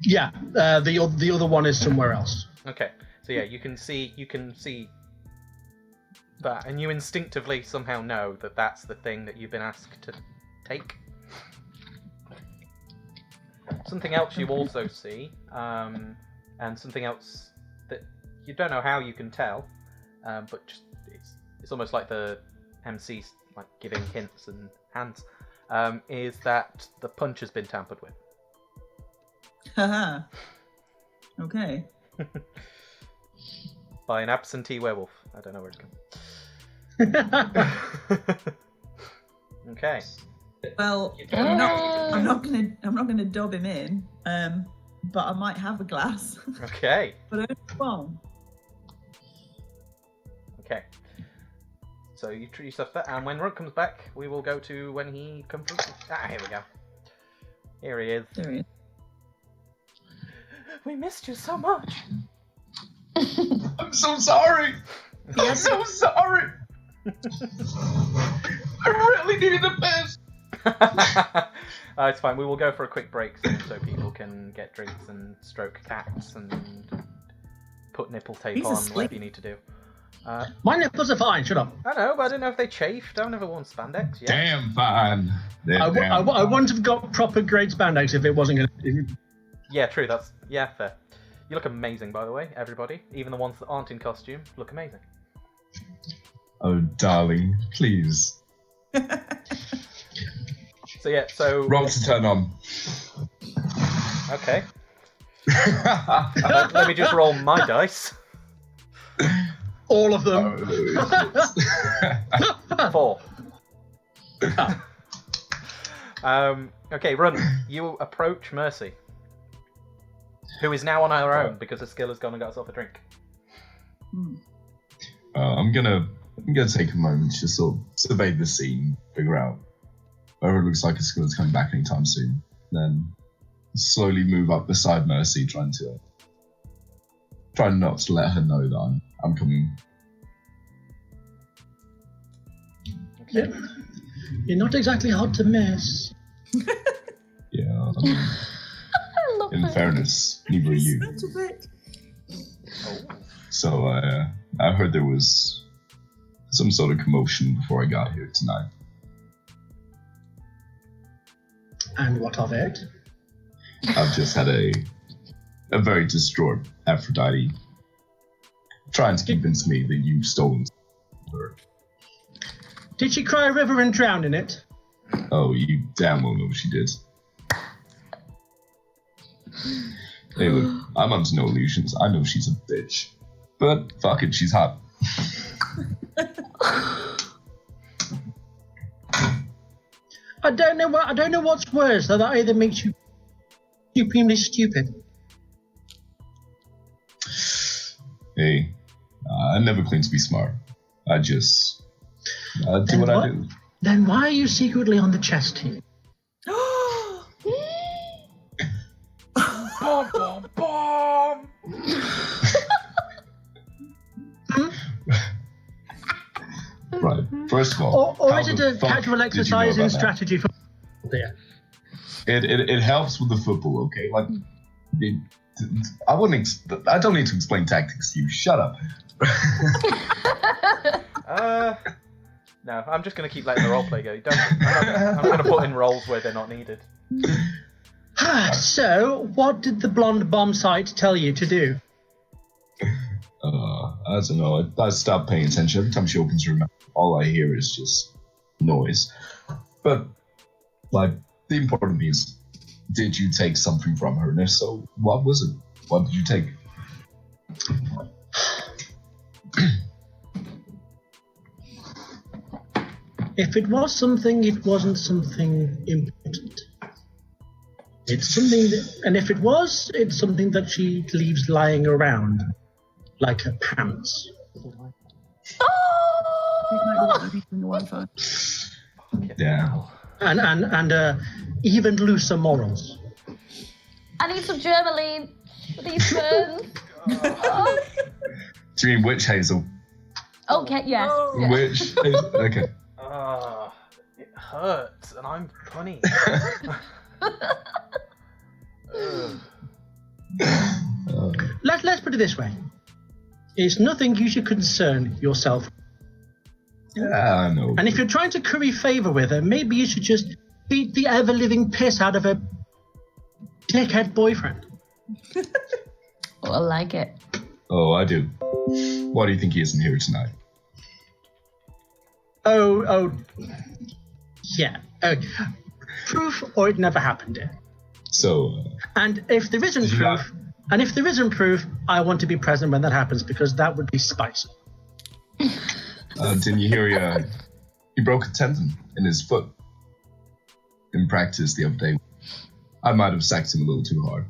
[SPEAKER 5] Yeah. The other one is somewhere else.
[SPEAKER 1] okay, So yeah, you can see that, and you instinctively somehow know that that's the thing that you've been asked to take. Something else you also see, and something else that you don't know how you can tell, but just it's almost like the MC's like giving hints and hands, is that the punch has been tampered with.
[SPEAKER 4] Haha. Okay.
[SPEAKER 1] By an absentee werewolf. I don't know where it's come. Okay.
[SPEAKER 4] Well, I'm not gonna dub him in, but I might have a glass.
[SPEAKER 1] Okay.
[SPEAKER 4] But only one.
[SPEAKER 1] Okay. So you treat yourself that, and when Runt comes back, we will go to when he comes. Here we go. Here he is.
[SPEAKER 4] There he is.
[SPEAKER 1] We missed you so much.
[SPEAKER 2] I'm so sorry. I'm so sorry. I really needed a piss.
[SPEAKER 1] It's fine. We will go for a quick break soon so people can get drinks and stroke cats and put nipple tape
[SPEAKER 4] He's
[SPEAKER 1] on,
[SPEAKER 4] asleep.
[SPEAKER 1] whatever you need to do.
[SPEAKER 5] My nipples are fine. Shut up.
[SPEAKER 1] I know, but I didn't know if they chafed. I've never worn spandex yet.
[SPEAKER 2] Damn fine.
[SPEAKER 5] I wouldn't have got proper grade spandex if it wasn't going to.
[SPEAKER 1] Yeah, true. That's fair. You look amazing, by the way, everybody. Even the ones that aren't in costume look amazing.
[SPEAKER 2] Oh, darling, please.
[SPEAKER 1] So
[SPEAKER 2] Roll to turn on.
[SPEAKER 1] okay. Let me just roll my dice.
[SPEAKER 5] All of them.
[SPEAKER 1] 4. Okay, Run. You approach Mercy, who is now on her own because her skill has gone and got herself a drink.
[SPEAKER 2] I'm gonna take a moment to sort of survey the scene, figure out whether it looks like a skill is coming back anytime soon. Then slowly move up beside Mercy, trying not to let her know that I'm coming.
[SPEAKER 1] Okay.
[SPEAKER 5] You're not exactly hard to miss.
[SPEAKER 2] Yeah.
[SPEAKER 3] I love
[SPEAKER 2] In
[SPEAKER 3] it.
[SPEAKER 2] fairness, neither are you.
[SPEAKER 4] Such a bit.
[SPEAKER 1] Oh.
[SPEAKER 2] So I heard there was some sort of commotion before I got here tonight.
[SPEAKER 5] And what of it?
[SPEAKER 2] I've just had a very distraught Aphrodite trying to convince me that you've stolen her.
[SPEAKER 5] Did she cry a river and drown in it?
[SPEAKER 2] Oh, you damn well know she did. Hey, look, I'm under no illusions. I know she's a bitch. But fuck it, she's hot.
[SPEAKER 5] I don't know what's worse. That either makes you supremely stupid.
[SPEAKER 2] Hey, I never claim to be smart. I just do what I do.
[SPEAKER 5] Then why are you secretly on the chess team?
[SPEAKER 1] Bomb, bomb, bomb!
[SPEAKER 2] Right, first of all...
[SPEAKER 5] Or
[SPEAKER 2] how
[SPEAKER 5] is it
[SPEAKER 2] the
[SPEAKER 5] a
[SPEAKER 2] fuck
[SPEAKER 5] casual
[SPEAKER 2] did you know
[SPEAKER 5] exercise in
[SPEAKER 2] about that?
[SPEAKER 5] strategy for there?
[SPEAKER 2] It helps with the football, okay? Like, I don't need to explain tactics to you. Shut up.
[SPEAKER 1] No, I'm just going to keep letting the roleplay go. I'm going to put in roles where they're not needed.
[SPEAKER 5] So, what did the blonde bomb site tell you to do?
[SPEAKER 2] I don't know. I stopped paying attention. Every time she opens her mouth, all I hear is just noise. But, like, the important thing is, did you take something from her? And if so, what was it? What did you take?
[SPEAKER 5] If it was something, it wasn't something important. It's something that, and if it was, it's something that she leaves lying around, like her pants.
[SPEAKER 2] Yeah.
[SPEAKER 5] And even looser morals.
[SPEAKER 3] I need some Germaline for these burns.
[SPEAKER 2] Do you mean witch hazel?
[SPEAKER 3] Okay, yes. yes.
[SPEAKER 2] Witch hazel? Okay.
[SPEAKER 1] It hurts, and I'm funny. Ugh.
[SPEAKER 5] Let's put it this way. It's nothing you should concern yourself.
[SPEAKER 2] Yeah, I know.
[SPEAKER 5] And if you're trying to curry favour with her, maybe you should just beat the ever-living piss out of her dickhead boyfriend.
[SPEAKER 3] Oh, I like it.
[SPEAKER 2] Oh, I do. Why do you think he isn't here tonight?
[SPEAKER 5] Oh, yeah. Proof or it never happened, dear.
[SPEAKER 2] So,
[SPEAKER 5] And if there isn't proof, I want to be present when that happens because that would be spicy.
[SPEAKER 2] didn't you hear he broke a tendon in his foot in practice the other day? I might have sacked him a little too hard.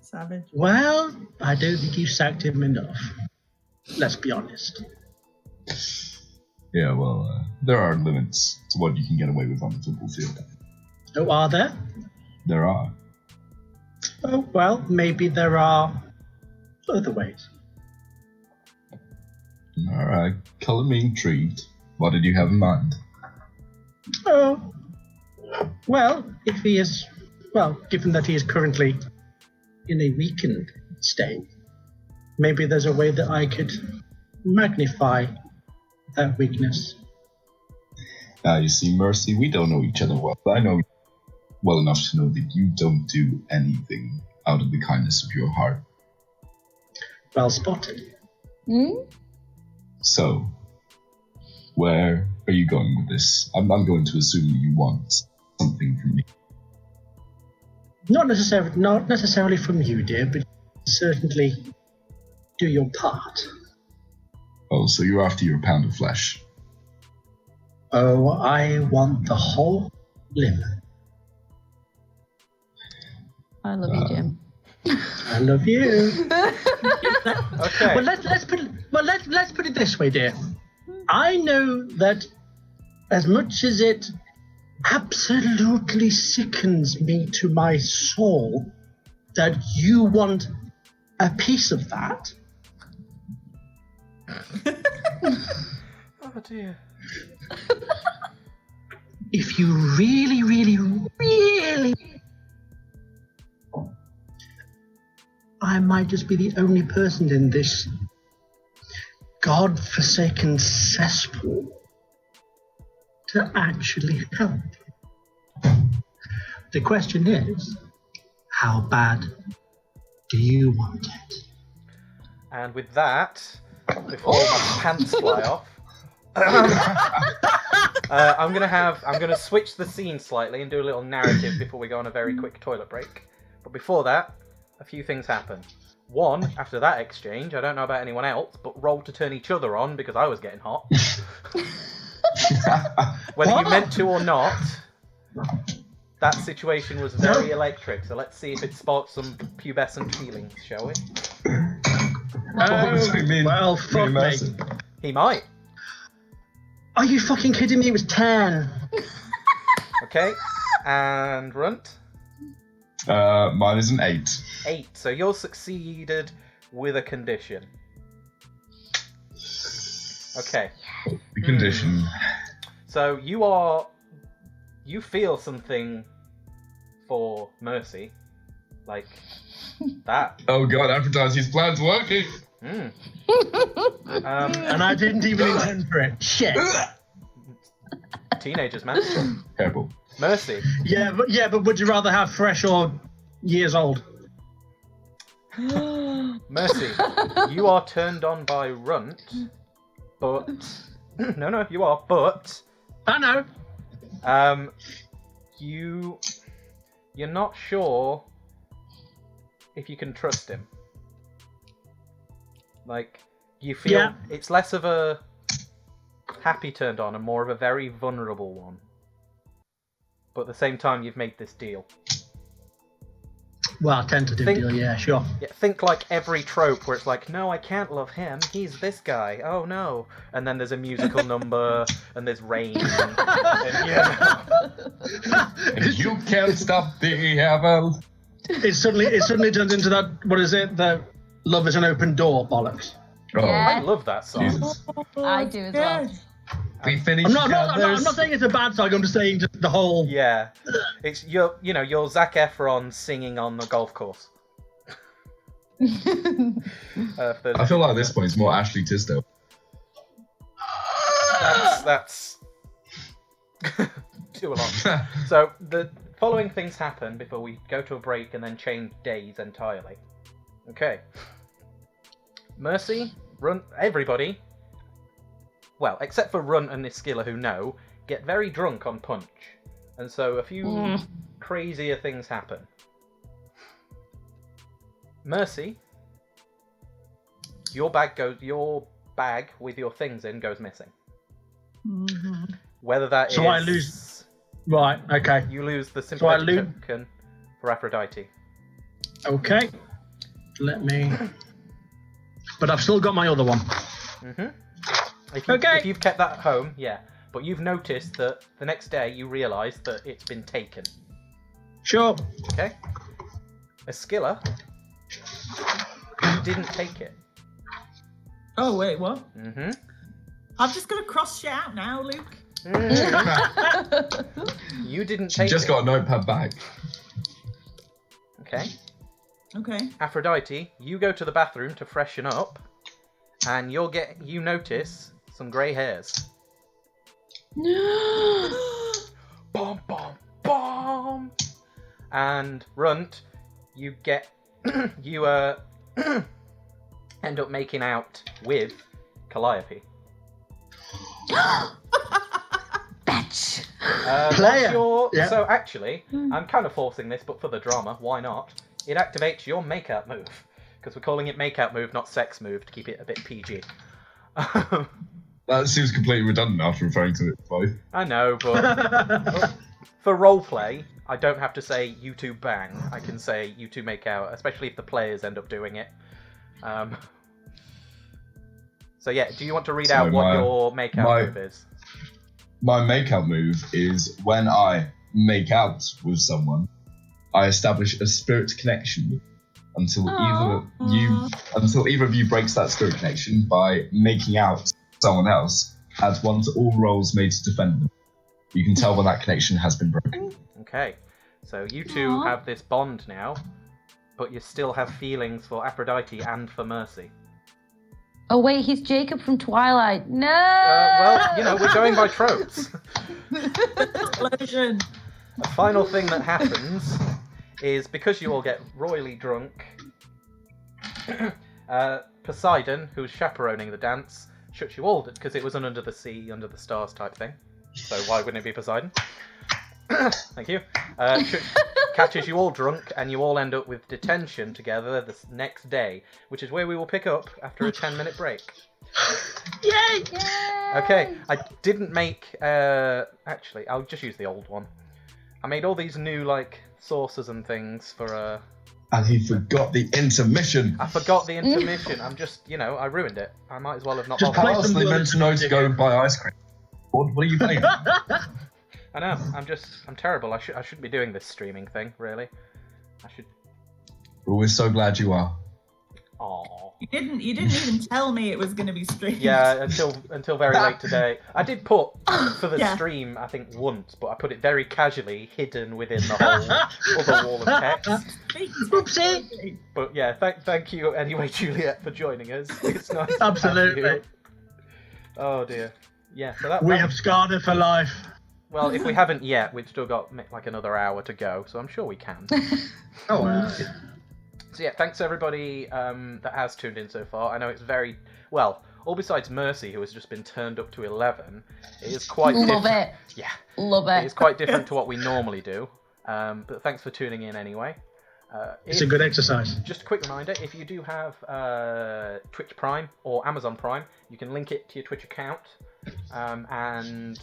[SPEAKER 4] Savage.
[SPEAKER 5] Well, I don't think you sacked him enough. Let's be honest.
[SPEAKER 2] Yeah, well, there are limits to what you can get away with on the football field.
[SPEAKER 5] Oh, are there?
[SPEAKER 2] There are.
[SPEAKER 5] Oh, well, maybe there are other ways.
[SPEAKER 2] All right, color me intrigued. What did you have in mind?
[SPEAKER 5] Oh, well, if he is, well, given that he is currently in a weakened state, maybe there's a way that I could magnify that weakness.
[SPEAKER 2] You see, Mercy, we don't know each other well. I know you well enough to know that you don't do anything out of the kindness of your heart.
[SPEAKER 5] Well spotted.
[SPEAKER 2] So, where are you going with this? I'm going to assume you want something from me.
[SPEAKER 5] Not necessarily from you, dear, but certainly do your part.
[SPEAKER 2] Oh, so you're after your pound of flesh.
[SPEAKER 5] Oh, I want the whole liver.
[SPEAKER 3] I love you, Jim.
[SPEAKER 5] I love you.
[SPEAKER 1] Okay.
[SPEAKER 5] Well, let's put it this way, dear. I know that as much as it absolutely sickens me to my soul that you want a piece of that.
[SPEAKER 1] Oh dear.
[SPEAKER 5] If you really, really, really, I might just be the only person in this God-forsaken cesspool to actually help. The question is, how bad do you want it?
[SPEAKER 1] And with that, before my pants fly off, I'm gonna switch the scene slightly and do a little narrative before we go on a very quick toilet break. But before that, a few things happen. One, after that exchange, I don't know about anyone else, but rolled to turn each other on because I was getting hot. Whether you meant to or not, that situation was very electric. So let's see if it sparks some pubescent feelings, shall we?
[SPEAKER 5] Well, fuck me.
[SPEAKER 1] He might.
[SPEAKER 5] Are you fucking kidding me? It was 10.
[SPEAKER 1] Okay, and Runt?
[SPEAKER 2] Mine is an 8.
[SPEAKER 1] 8. So you're succeeded with a condition. Okay.
[SPEAKER 2] The condition.
[SPEAKER 1] So you feel something for Mercy. Like that.
[SPEAKER 2] Oh god, advertise his plan's working!
[SPEAKER 1] Mm.
[SPEAKER 5] And I didn't even intend for it. Shit.
[SPEAKER 1] Teenagers, man.
[SPEAKER 2] Terrible.
[SPEAKER 1] Mercy.
[SPEAKER 5] Yeah, but would you rather have fresh or years old?
[SPEAKER 1] Mercy, you are turned on by Runt, but no, you are. But
[SPEAKER 5] I know.
[SPEAKER 1] you're not sure if you can trust him. Like, you feel it's less of a happy turned on and more of a very vulnerable one. But at the same time, you've made this deal.
[SPEAKER 5] Well, tentative deal, yeah, sure.
[SPEAKER 1] Yeah, think like every trope where it's like, no, I can't love him. He's this guy. Oh no! And then there's a musical number, and there's rain. And
[SPEAKER 2] And you can't stop the evil.
[SPEAKER 5] It suddenly turns into that. What is it? The love is an open door bollocks.
[SPEAKER 2] Oh,
[SPEAKER 1] I love that song.
[SPEAKER 2] Jesus.
[SPEAKER 3] I do as well.
[SPEAKER 2] We finished.
[SPEAKER 5] I'm not saying it's a bad song. I'm just saying just the whole.
[SPEAKER 1] Yeah, it's you're Zac Efron singing on the golf course.
[SPEAKER 2] I feel like at this point it's more Ashley Tisdale.
[SPEAKER 1] That's too long. So the following things happen before we go to a break and then change days entirely. Okay. Mercy, Run, everybody, well, except for Runt and Iskilla who know, get very drunk on punch. And so a few crazier things happen. Mercy, your bag with your things in goes missing.
[SPEAKER 4] Mm-hmm.
[SPEAKER 1] Whether that is...
[SPEAKER 5] So I lose... Right, okay.
[SPEAKER 1] You lose the sympathetic token for Aphrodite.
[SPEAKER 5] Okay. Let me... But I've still got my other one.
[SPEAKER 1] Mm-hmm.
[SPEAKER 5] Okay.
[SPEAKER 1] If you've kept that at home, yeah. But you've noticed that the next day you realise that it's been taken.
[SPEAKER 5] Sure.
[SPEAKER 1] Okay? Iskilla, you didn't take it.
[SPEAKER 4] Oh, wait, what?
[SPEAKER 1] Mm-hmm.
[SPEAKER 4] I've just got to cross shit out now, Luke.
[SPEAKER 1] You didn't
[SPEAKER 2] She
[SPEAKER 1] take
[SPEAKER 2] just
[SPEAKER 1] it.
[SPEAKER 2] got a notepad back.
[SPEAKER 1] Okay.
[SPEAKER 4] Okay.
[SPEAKER 1] Aphrodite, you go to the bathroom to freshen up, and you notice some grey hairs. Bom, bom, bom! And Runt, you get... you end up making out with Calliope.
[SPEAKER 3] Bitch.
[SPEAKER 5] Player. Yeah.
[SPEAKER 1] So actually, I'm kind of forcing this, but for the drama, why not? It activates your makeout move. Because we're calling it makeout move, not sex move, to keep it a bit PG.
[SPEAKER 2] That seems completely redundant after referring to it both.
[SPEAKER 1] I know, but for roleplay, I don't have to say you two bang. I can say you two make out, especially if the players end up doing it. So yeah, do you want to read out what your makeout move is?
[SPEAKER 2] My makeout move is when I make out with someone, I establish a spirit connection with them until either of you breaks that spirit connection by making out someone else. Add 1 to all rolls made to defend them. You can tell when that connection has been broken.
[SPEAKER 1] Okay, so you two have this bond now, but you still have feelings for Aphrodite and for Mercy.
[SPEAKER 3] Oh wait, he's Jacob from Twilight. No.
[SPEAKER 1] Well, we're going by tropes.
[SPEAKER 4] Explosion.
[SPEAKER 1] A final thing that happens is because you all get royally drunk, Poseidon, who's chaperoning the dance, shuts you all because it was an under the sea, under the stars type thing. So why wouldn't it be Poseidon? Thank you. Catches you all drunk, and you all end up with detention together the next day, which is where we will pick up after a 10-minute break.
[SPEAKER 5] Yay!
[SPEAKER 1] Okay, I didn't make... actually, I'll just use the old one. I made all these new, saucers and things for...
[SPEAKER 2] And he forgot the intermission.
[SPEAKER 1] I forgot the intermission. I'm just, I ruined it. I might as well have not
[SPEAKER 5] Just
[SPEAKER 1] bothered.
[SPEAKER 5] play
[SPEAKER 2] I honestly meant to know to go and buy ice cream. What are you playing?
[SPEAKER 1] I know, I'm terrible. I shouldn't be doing this streaming thing, really. I should...
[SPEAKER 2] Well, we're so glad you are.
[SPEAKER 1] Aww.
[SPEAKER 4] You didn't even tell me it was going to be streamed.
[SPEAKER 1] Yeah, until very late today. I did put for the
[SPEAKER 4] Yeah.
[SPEAKER 1] stream, I think once, but I put it very casually, hidden within the whole other wall of text.
[SPEAKER 5] Oopsie.
[SPEAKER 1] But yeah, thank you anyway, Juliet, for joining us. It's nice. to have
[SPEAKER 5] Absolutely.
[SPEAKER 1] you. Oh dear. Yeah. So
[SPEAKER 5] We have scarred her for life.
[SPEAKER 1] Well, if we haven't yet, we've still got another hour to go, so I'm sure we can.
[SPEAKER 2] Oh, wow.
[SPEAKER 1] So yeah, thanks everybody that has tuned in so far. I know it's very well, all besides Mercy, who has just been turned up to 11. It is quite
[SPEAKER 3] Love
[SPEAKER 1] different.
[SPEAKER 3] it.
[SPEAKER 1] Yeah,
[SPEAKER 3] Love
[SPEAKER 1] it
[SPEAKER 3] it.
[SPEAKER 1] is quite different to what we normally do. But thanks for tuning in anyway.
[SPEAKER 5] It's a good exercise.
[SPEAKER 1] Just a quick reminder: if you do have Twitch Prime or Amazon Prime, you can link it to your Twitch account and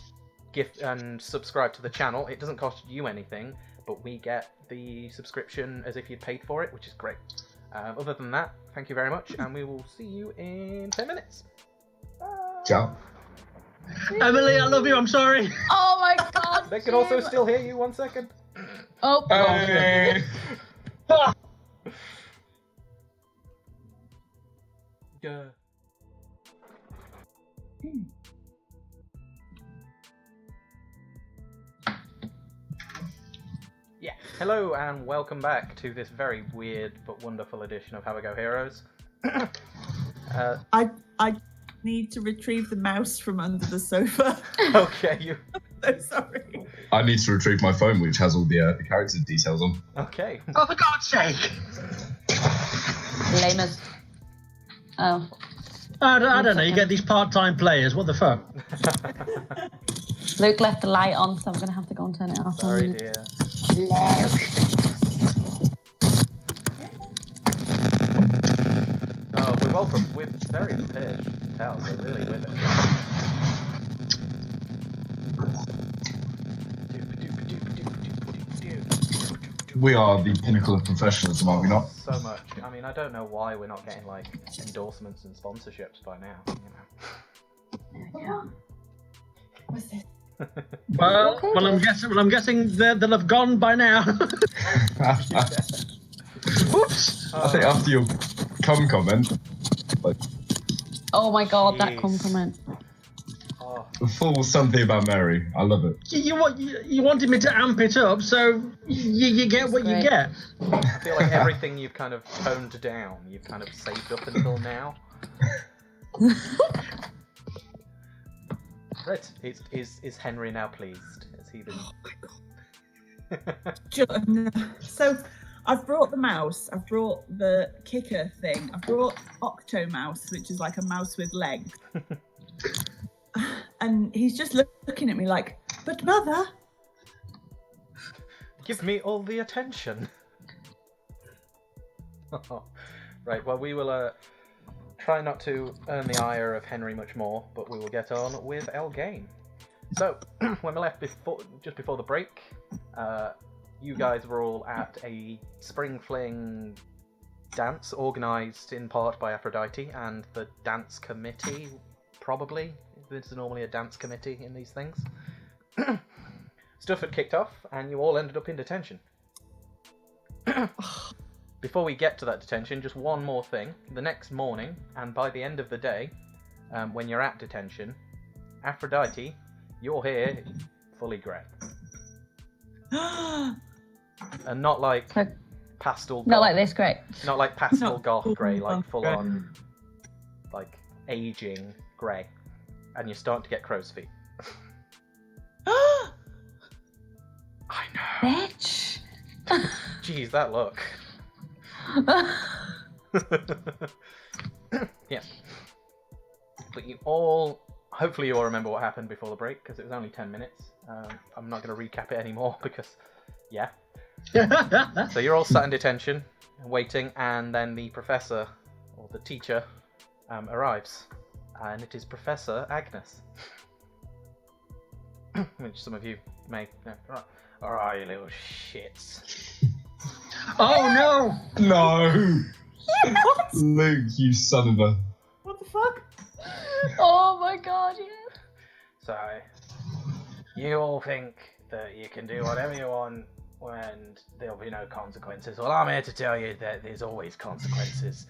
[SPEAKER 1] gift and subscribe to the channel. It doesn't cost you anything, but we get the subscription as if you'd paid for it, which is great. Other than that, thank you very much, and we will see you in 10 minutes. Bye.
[SPEAKER 2] Ciao.
[SPEAKER 5] Emily, I love you. I'm sorry.
[SPEAKER 3] Oh my god.
[SPEAKER 1] They can also
[SPEAKER 3] Jim.
[SPEAKER 1] still hear you. 1 second.
[SPEAKER 3] Oh.
[SPEAKER 2] Hey.
[SPEAKER 1] Yeah. Yeah. Hello and welcome back to this very weird but wonderful edition of Have a Go Heroes.
[SPEAKER 4] I need to retrieve the mouse from under the sofa.
[SPEAKER 1] Okay, you.
[SPEAKER 4] I'm so sorry.
[SPEAKER 2] I need to retrieve my phone, which has all the character details on.
[SPEAKER 1] Okay.
[SPEAKER 5] Oh, for God's sake!
[SPEAKER 3] Lamers. Oh.
[SPEAKER 5] I don't know. You get these part-time players. What the fuck?
[SPEAKER 3] Luke left the light on, so I'm going to have to go and turn it off.
[SPEAKER 1] Sorry, dear. Oh, we're very prepared. Tell, we're really with it.
[SPEAKER 2] We are the pinnacle of professionalism, are we not?
[SPEAKER 1] So much. I mean, I don't know why we're not getting like endorsements and sponsorships by now. You know.
[SPEAKER 4] What's this?
[SPEAKER 5] Well, I'm guessing they'll have gone by now. Oops.
[SPEAKER 2] I think after your comment, like,
[SPEAKER 3] Oh my god, that
[SPEAKER 1] Jeez.
[SPEAKER 3] compliment.
[SPEAKER 1] Oh,
[SPEAKER 2] full something about Mary. I love it.
[SPEAKER 5] You wanted me to amp it up, so you get what you
[SPEAKER 3] Great.
[SPEAKER 5] get.
[SPEAKER 1] I feel like everything you've kind of toned down, you've kind of saved up until now. Right. Is Henry now pleased? Has he been?
[SPEAKER 4] So I've brought the mouse, I've brought the kicker thing, I've brought Octomouse, which is like a mouse with legs. And he's just looking at me like, but mother.
[SPEAKER 1] Give me all the attention. Right. Well, we will try not to earn the ire of Henry much more, but we will get on with Elgain. So, when we left just before the break, you guys were all at a spring fling dance organised in part by Aphrodite and the dance committee, probably. There's normally a dance committee in these things. Stuff had kicked off, and you all ended up in detention. Before we get to that detention, just one more thing. The next morning, and by the end of the day, when you're at detention, Aphrodite, your hair fully grey. And not like
[SPEAKER 3] Like-
[SPEAKER 1] pastel
[SPEAKER 3] Not
[SPEAKER 1] goth.
[SPEAKER 3] like this, great.
[SPEAKER 1] Not like pastel
[SPEAKER 4] Not
[SPEAKER 1] goth grey,
[SPEAKER 4] full-on
[SPEAKER 1] like full on, like aging grey. And you're starting to get crow's feet. I know.
[SPEAKER 3] Bitch.
[SPEAKER 1] Jeez, that look. Yeah. But you all, hopefully you all remember what happened before the break, because it was only 10 minutes. I'm not going to recap it anymore, because, yeah. So you're all sat in detention, waiting, and then the professor, or the teacher, arrives. And it is Professor Agnes. Which some of you may know. Alright, you little shits.
[SPEAKER 5] Oh no!
[SPEAKER 2] No!
[SPEAKER 4] What?
[SPEAKER 2] Luke, you son of a...
[SPEAKER 4] What the fuck?
[SPEAKER 3] Oh my god, yeah.
[SPEAKER 1] So, you all think that you can do whatever you want when there'll be no consequences. Well, I'm here to tell you that there's always consequences.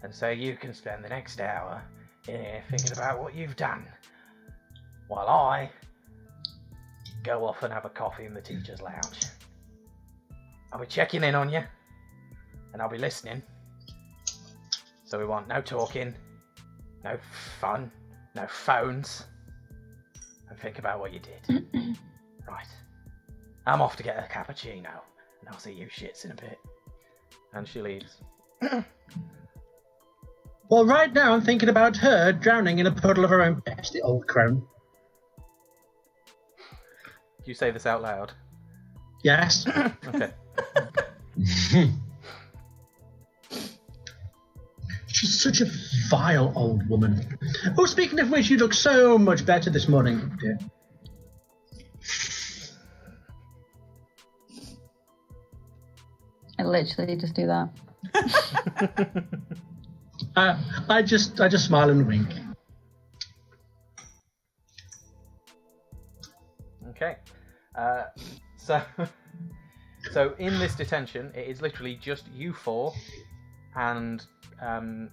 [SPEAKER 1] And so you can spend the next hour here thinking about what you've done. While I go off and have a coffee in the teacher's lounge. I'll be checking in on you. And I'll be listening. So we want no talking, no fun, no phones. And think about what you did. Right. I'm off to get a cappuccino. And I'll see you shits in a bit. And she leaves.
[SPEAKER 5] Well, right now I'm thinking about her drowning in a puddle of her own piss, the old crone.
[SPEAKER 1] You say this out loud.
[SPEAKER 5] Yes.
[SPEAKER 1] Okay.
[SPEAKER 5] She's such a vile old woman. Oh, speaking of which, you look so much better this morning, dear.
[SPEAKER 3] I literally just do that.
[SPEAKER 5] I just smile and wink.
[SPEAKER 1] Okay. So in this detention, it is literally just you four and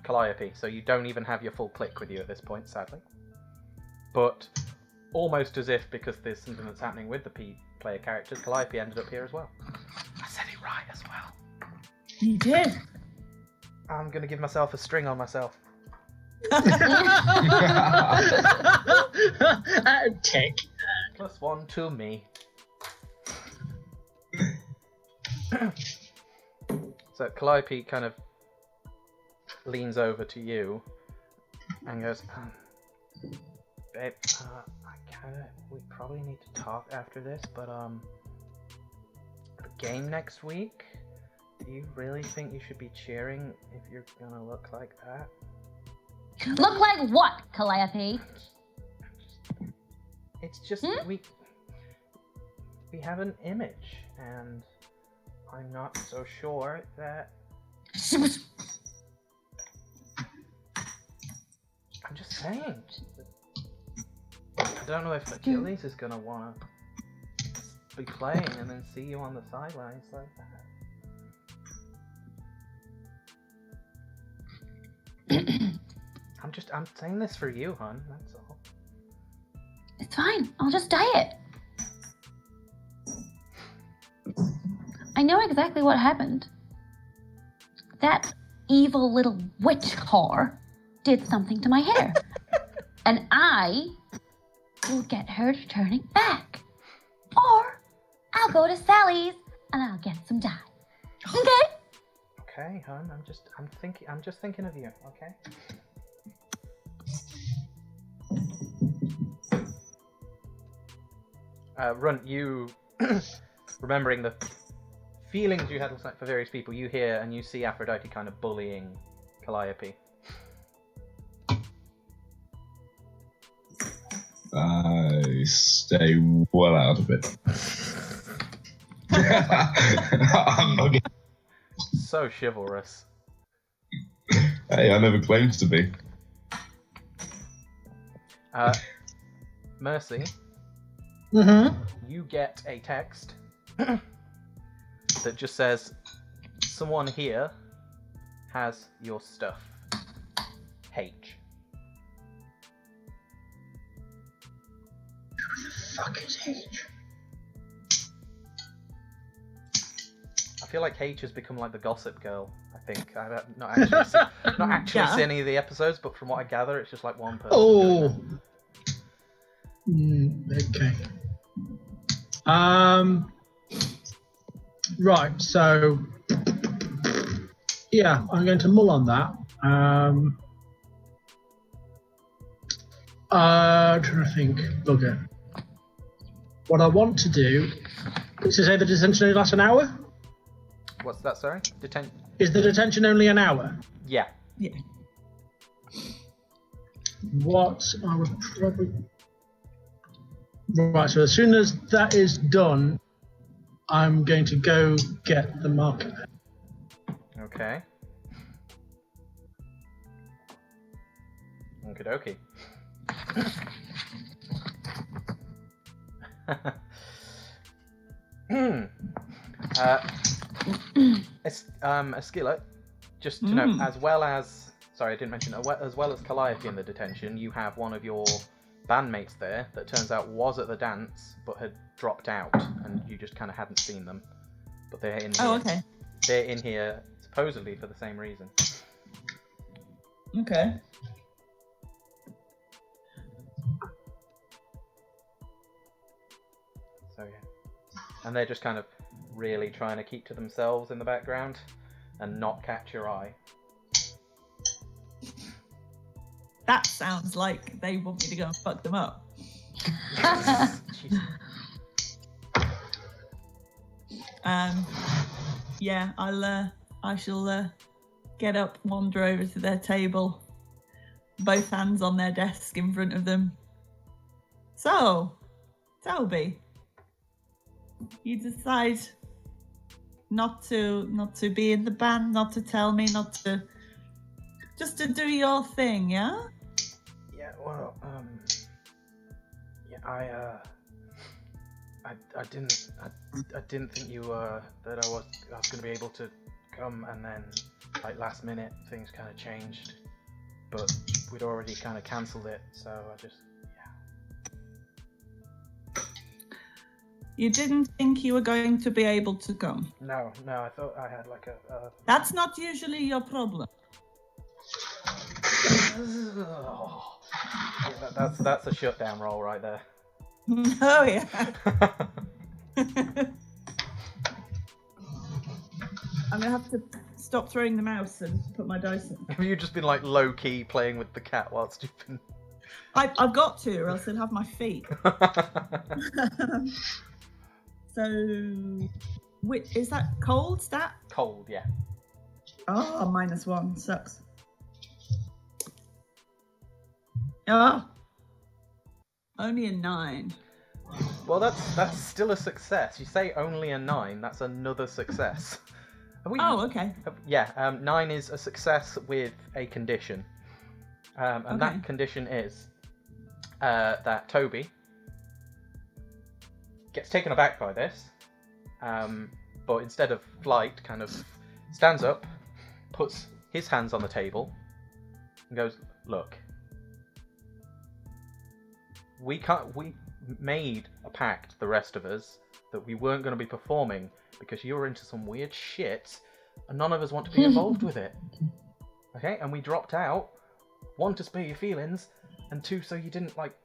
[SPEAKER 1] Calliope. So you don't even have your full clique with you at this point, sadly. But almost as if, because there's something that's happening with the player characters, Calliope ended up here as well. I said right as well.
[SPEAKER 4] You did.
[SPEAKER 1] I'm gonna give myself a string on myself.
[SPEAKER 5] Tick.
[SPEAKER 1] +1 to me. So Calliope kind of leans over to you and goes, babe, we probably need to talk after this, but the game next week, do you really think you should be cheering if you're gonna look like that?
[SPEAKER 3] Look like what, Calliope?
[SPEAKER 1] It's just we have an image, and I'm not so sure that. I'm just saying. I don't know if Achilles is gonna wanna be playing and then see you on the sidelines like that. I'm saying this for you, hon. That's all.
[SPEAKER 3] It's fine. I'll just diet. I know exactly what happened. That evil little witch whore did something to my hair. And I will get her to turn it back. Or I'll go to Sally's and I'll get some dye. Okay?
[SPEAKER 1] Okay, hon. I'm just thinking of you, okay? Runt, you remembering the feelings you had for various people, you hear and you see Aphrodite kind of bullying Calliope.
[SPEAKER 2] I stay well out of it. I'm not getting...
[SPEAKER 1] So chivalrous.
[SPEAKER 2] Hey, I never claimed to be.
[SPEAKER 1] Mercy,
[SPEAKER 5] Mm-hmm.
[SPEAKER 1] you get a text that just says, someone here has your stuff. H.
[SPEAKER 5] Fuck is H?
[SPEAKER 1] I feel like H has become like the gossip girl. I think I've not actually seen any of the episodes, but from what I gather, it's just like one person.
[SPEAKER 5] Oh. Okay. Right. So, yeah, I'm going to mull on that. Trying to think. Bugger. What I want to do is to say the detention only lasts an hour.
[SPEAKER 1] What's that? Sorry,
[SPEAKER 5] Is the detention only an hour?
[SPEAKER 1] Yeah.
[SPEAKER 4] Yeah.
[SPEAKER 5] What I would probably... Right, so as soon as that is done, I'm going to go get the marker.
[SPEAKER 1] Okay. Okie dokie. Skillet, just to know, as well as, sorry, I didn't mention, as well as Calliope in the detention, you have one of your bandmates there that turns out was at the dance but had dropped out, and you just kind of hadn't seen them. But they're in here.
[SPEAKER 4] Oh, okay.
[SPEAKER 1] They're in here supposedly for the same reason.
[SPEAKER 4] Okay.
[SPEAKER 1] So yeah, and they're just kind of really trying to keep to themselves in the background and not catch your eye.
[SPEAKER 4] That sounds like they want me to go and fuck them up.
[SPEAKER 1] Jeez.
[SPEAKER 4] Yeah, I shall get up, wander over to their table, both hands on their desk in front of them. So, Toby, you decide not to be in the band, not to tell me, just to do your thing, yeah?
[SPEAKER 1] Yeah, well, yeah, I didn't think you that I was gonna be able to come, and then like last minute things kind of changed, but we'd already kind of cancelled it, so I just
[SPEAKER 4] You didn't think you were going to be able to come.
[SPEAKER 1] No, I thought I had like a.
[SPEAKER 4] That's not usually your problem.
[SPEAKER 1] Yeah, that's a shutdown roll right there.
[SPEAKER 4] Oh yeah. I'm gonna have to stop throwing the mouse and put my dice in.
[SPEAKER 1] Have you just been like low key playing with the cat whilst you've been?
[SPEAKER 4] I've got to, or else it'll have my feet. So, is that cold stat?
[SPEAKER 1] Cold, yeah.
[SPEAKER 4] Oh, -1 sucks. Oh, only a 9.
[SPEAKER 1] Well, that's still a success. You say only a 9. That's another success.
[SPEAKER 4] Oh, okay.
[SPEAKER 1] Yeah, 9 is a success with a condition, and that condition is that Toby gets taken aback by this, but instead of flight, kind of stands up, puts his hands on the table, and goes, "Look, we made a pact, the rest of us, that we weren't going to be performing because you were into some weird shit, and none of us want to be involved with it. Okay, and we dropped out. 1, to spare your feelings, and 2, so you didn't like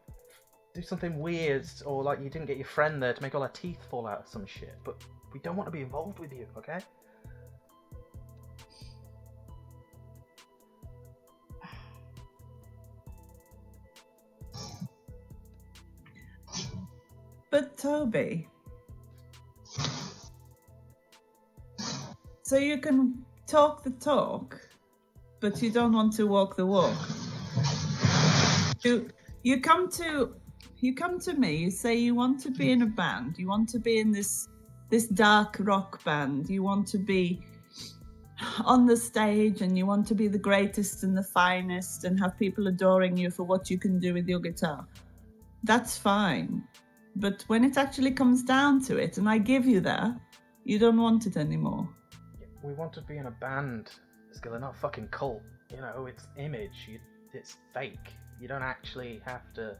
[SPEAKER 1] do something weird, or like you didn't get your friend there to make all our teeth fall out of some shit. But we don't want to be involved with you, okay?"
[SPEAKER 4] But Toby, so you can talk the talk, but you don't want to walk the walk. You come to me, you say you want to be in a band, you want to be in this dark rock band, you want to be on the stage, and you want to be the greatest and the finest and have people adoring you for what you can do with your guitar. That's fine. But when it actually comes down to it, and I give you that, you don't want it anymore.
[SPEAKER 1] We want to be in a band, Skilla, not a fucking cult. You know, it's image. It's fake. You don't actually have to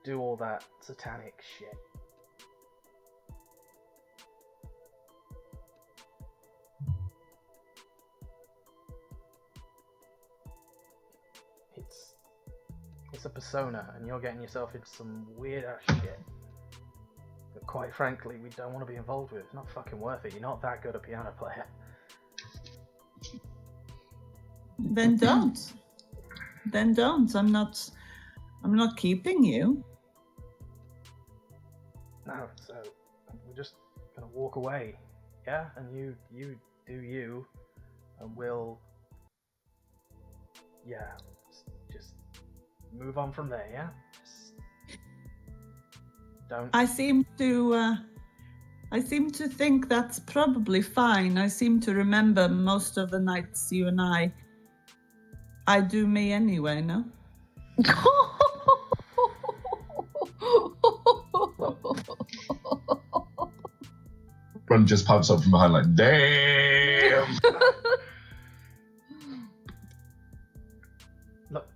[SPEAKER 1] do all that satanic shit. It's a persona, and you're getting yourself into some weird ass shit that, quite frankly, we don't want to be involved with. It's not fucking worth it. You're not that good a piano player.
[SPEAKER 4] Then don't. Then don't. I'm not keeping you.
[SPEAKER 1] No, so we're just gonna walk away, yeah? And you do you, and we'll, yeah, just move on from there, yeah? Just don't.
[SPEAKER 4] I seem to think that's probably fine. I seem to remember most of the nights you and I do me anyway, no?
[SPEAKER 2] Ron just pipes up from behind like, damn!
[SPEAKER 1] Look,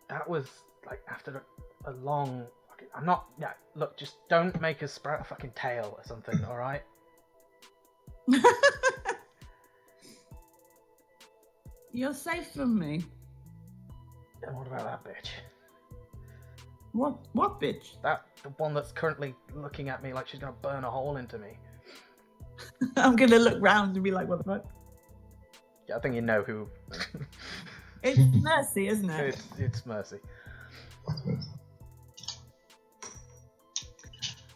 [SPEAKER 1] that was like after a long fucking. I'm not. Yeah, look, just don't make us sprout a fucking tail or something, alright?
[SPEAKER 4] You're safe from me.
[SPEAKER 1] And what about that bitch?
[SPEAKER 4] What bitch?
[SPEAKER 1] The one that's currently looking at me like she's gonna burn a hole into me.
[SPEAKER 4] I'm gonna look round and be like, what the fuck?
[SPEAKER 1] Yeah, I think you know who.
[SPEAKER 4] It's Mercy, isn't it?
[SPEAKER 1] It's Mercy.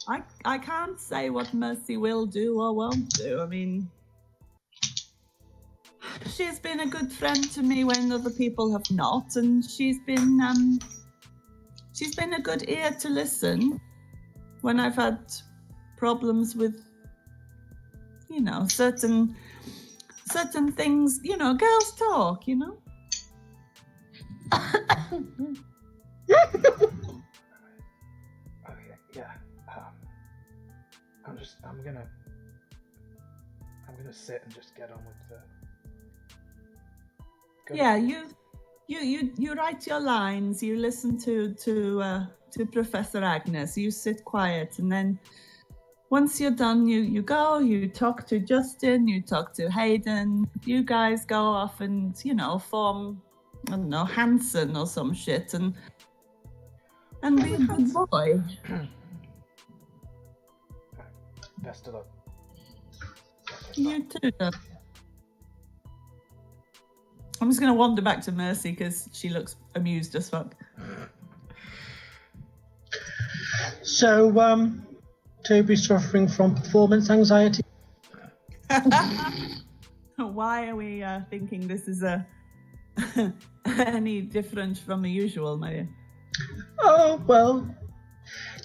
[SPEAKER 4] I can't say what Mercy will do or won't do. I mean, she's been a good friend to me when other people have not, and she's been a good ear to listen when I've had problems with, you know, certain things. You know, girls talk, you know.
[SPEAKER 1] Okay, yeah. I'm gonna sit and just get on with the.
[SPEAKER 4] Yeah, you write your lines. You listen to Professor Agnes. You sit quiet, and then once you're done, you go, you talk to Justin, you talk to Hayden. You guys go off and, form, I don't know, Hanson or some shit and be a good boy.
[SPEAKER 1] Best of luck.
[SPEAKER 4] You too. I'm just going to wander back to Mercy because she looks amused as fuck.
[SPEAKER 5] So, Toby's suffering from performance anxiety.
[SPEAKER 4] Why are we thinking this is any different from the usual, my dear?
[SPEAKER 5] Oh, well,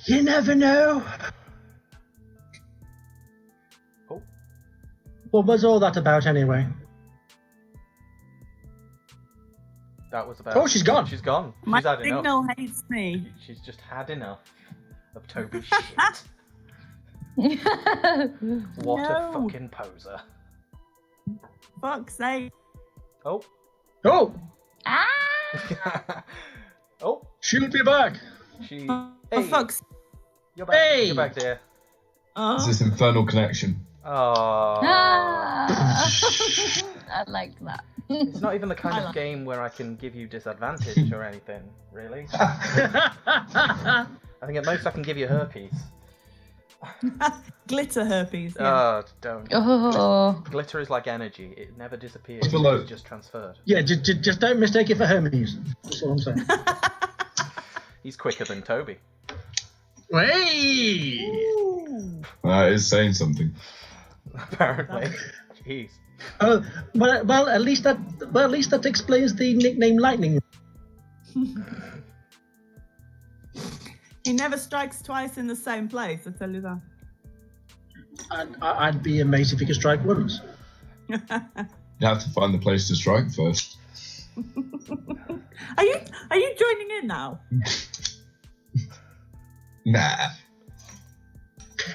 [SPEAKER 5] you never know.
[SPEAKER 1] Oh.
[SPEAKER 5] What was all that about anyway?
[SPEAKER 1] That was about.
[SPEAKER 5] Oh, she's gone.
[SPEAKER 1] She's gone.
[SPEAKER 4] My
[SPEAKER 1] She's had enough.
[SPEAKER 4] signal hates me.
[SPEAKER 1] She's just had enough of Toby's shit. What a
[SPEAKER 4] No.
[SPEAKER 1] fucking poser.
[SPEAKER 4] Fuck's sake.
[SPEAKER 1] Oh.
[SPEAKER 5] Oh,
[SPEAKER 3] Ah!
[SPEAKER 1] Oh.
[SPEAKER 5] she'll be back.
[SPEAKER 1] She.
[SPEAKER 4] Oh,
[SPEAKER 1] Hey.
[SPEAKER 4] fuck's
[SPEAKER 1] You're back.
[SPEAKER 5] Hey.
[SPEAKER 1] You're back, dear.
[SPEAKER 4] oh.
[SPEAKER 2] It's this infernal connection.
[SPEAKER 1] Oh.
[SPEAKER 3] Ah! I like that.
[SPEAKER 1] It's not even the kind
[SPEAKER 4] I
[SPEAKER 1] of
[SPEAKER 4] like-
[SPEAKER 1] game where I can give you disadvantage or anything, really. I think at most I can give you herpes.
[SPEAKER 4] Glitter herpes. Yeah.
[SPEAKER 1] Oh, don't.
[SPEAKER 3] Oh.
[SPEAKER 1] Glitter is like energy. It never disappears.
[SPEAKER 2] I feel like-
[SPEAKER 1] It's just transferred.
[SPEAKER 5] Yeah, just don't mistake it for Hermes. That's all I'm saying.
[SPEAKER 1] He's quicker than Toby.
[SPEAKER 5] Hey!
[SPEAKER 4] Ooh.
[SPEAKER 2] That is saying something.
[SPEAKER 1] Apparently. Jeez.
[SPEAKER 5] Oh, well, at least that explains the nickname Lightning.
[SPEAKER 4] He never strikes twice in the same place, I tell you that.
[SPEAKER 5] I'd be amazed if he could strike once.
[SPEAKER 2] You have to find the place to strike first.
[SPEAKER 4] Are you joining in now?
[SPEAKER 2] Nah.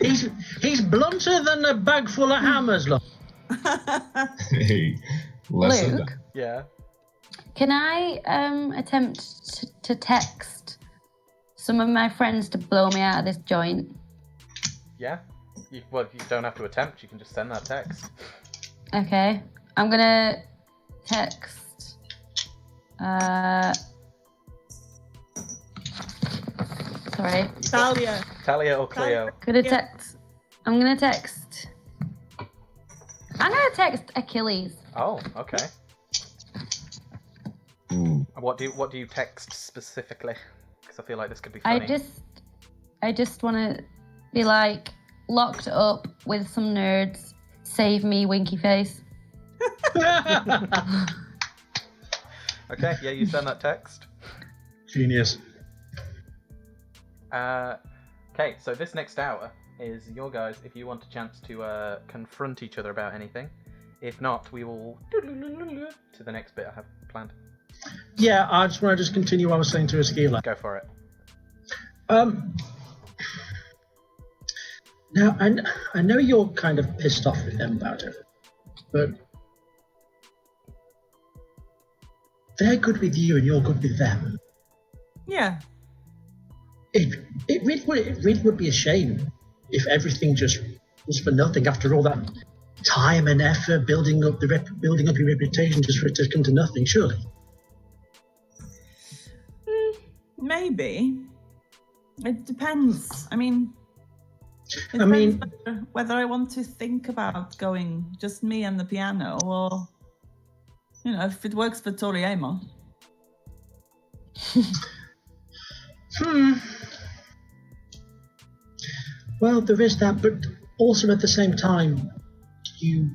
[SPEAKER 5] He's blunter than a bag full of hammers, look.
[SPEAKER 2] Hey, less of
[SPEAKER 3] Luke,
[SPEAKER 2] that.
[SPEAKER 1] Yeah.
[SPEAKER 3] can I attempt to text some of my friends to blow me out of this joint?
[SPEAKER 1] Yeah. Well, you don't have to attempt. You can just send that text.
[SPEAKER 3] Okay. I'm gonna text. Sorry.
[SPEAKER 4] Talia.
[SPEAKER 1] Talia or Cleo?
[SPEAKER 3] Gonna
[SPEAKER 4] Yeah.
[SPEAKER 3] text. I'm gonna text. I'm gonna text Achilles.
[SPEAKER 1] Oh, okay.
[SPEAKER 2] Ooh.
[SPEAKER 1] What do you text specifically? Because I feel like this could be
[SPEAKER 3] I
[SPEAKER 1] funny.
[SPEAKER 3] just want to be like locked up with some nerds. Save me, winky face.
[SPEAKER 1] Okay, yeah, you send that text.
[SPEAKER 5] Genius.
[SPEAKER 1] Okay, so this next hour is your guys, if you want a chance to confront each other about anything. If not, we will to the next bit I have planned.
[SPEAKER 5] Yeah, I just want to continue what I was saying to Esquila.
[SPEAKER 1] Go for it.
[SPEAKER 5] Now, I know you're kind of pissed off with them about it, but they're good with you and you're good with them.
[SPEAKER 4] Yeah.
[SPEAKER 5] It really would be a shame if everything just was for nothing after all that time and effort building up your reputation just for it to come to nothing. Surely.
[SPEAKER 4] Maybe. It depends. I mean, it
[SPEAKER 5] I mean-
[SPEAKER 4] depends whether I want to think about going just me and the piano, or if it works for Toriemo.
[SPEAKER 5] Well, there is that, but also at the same time, you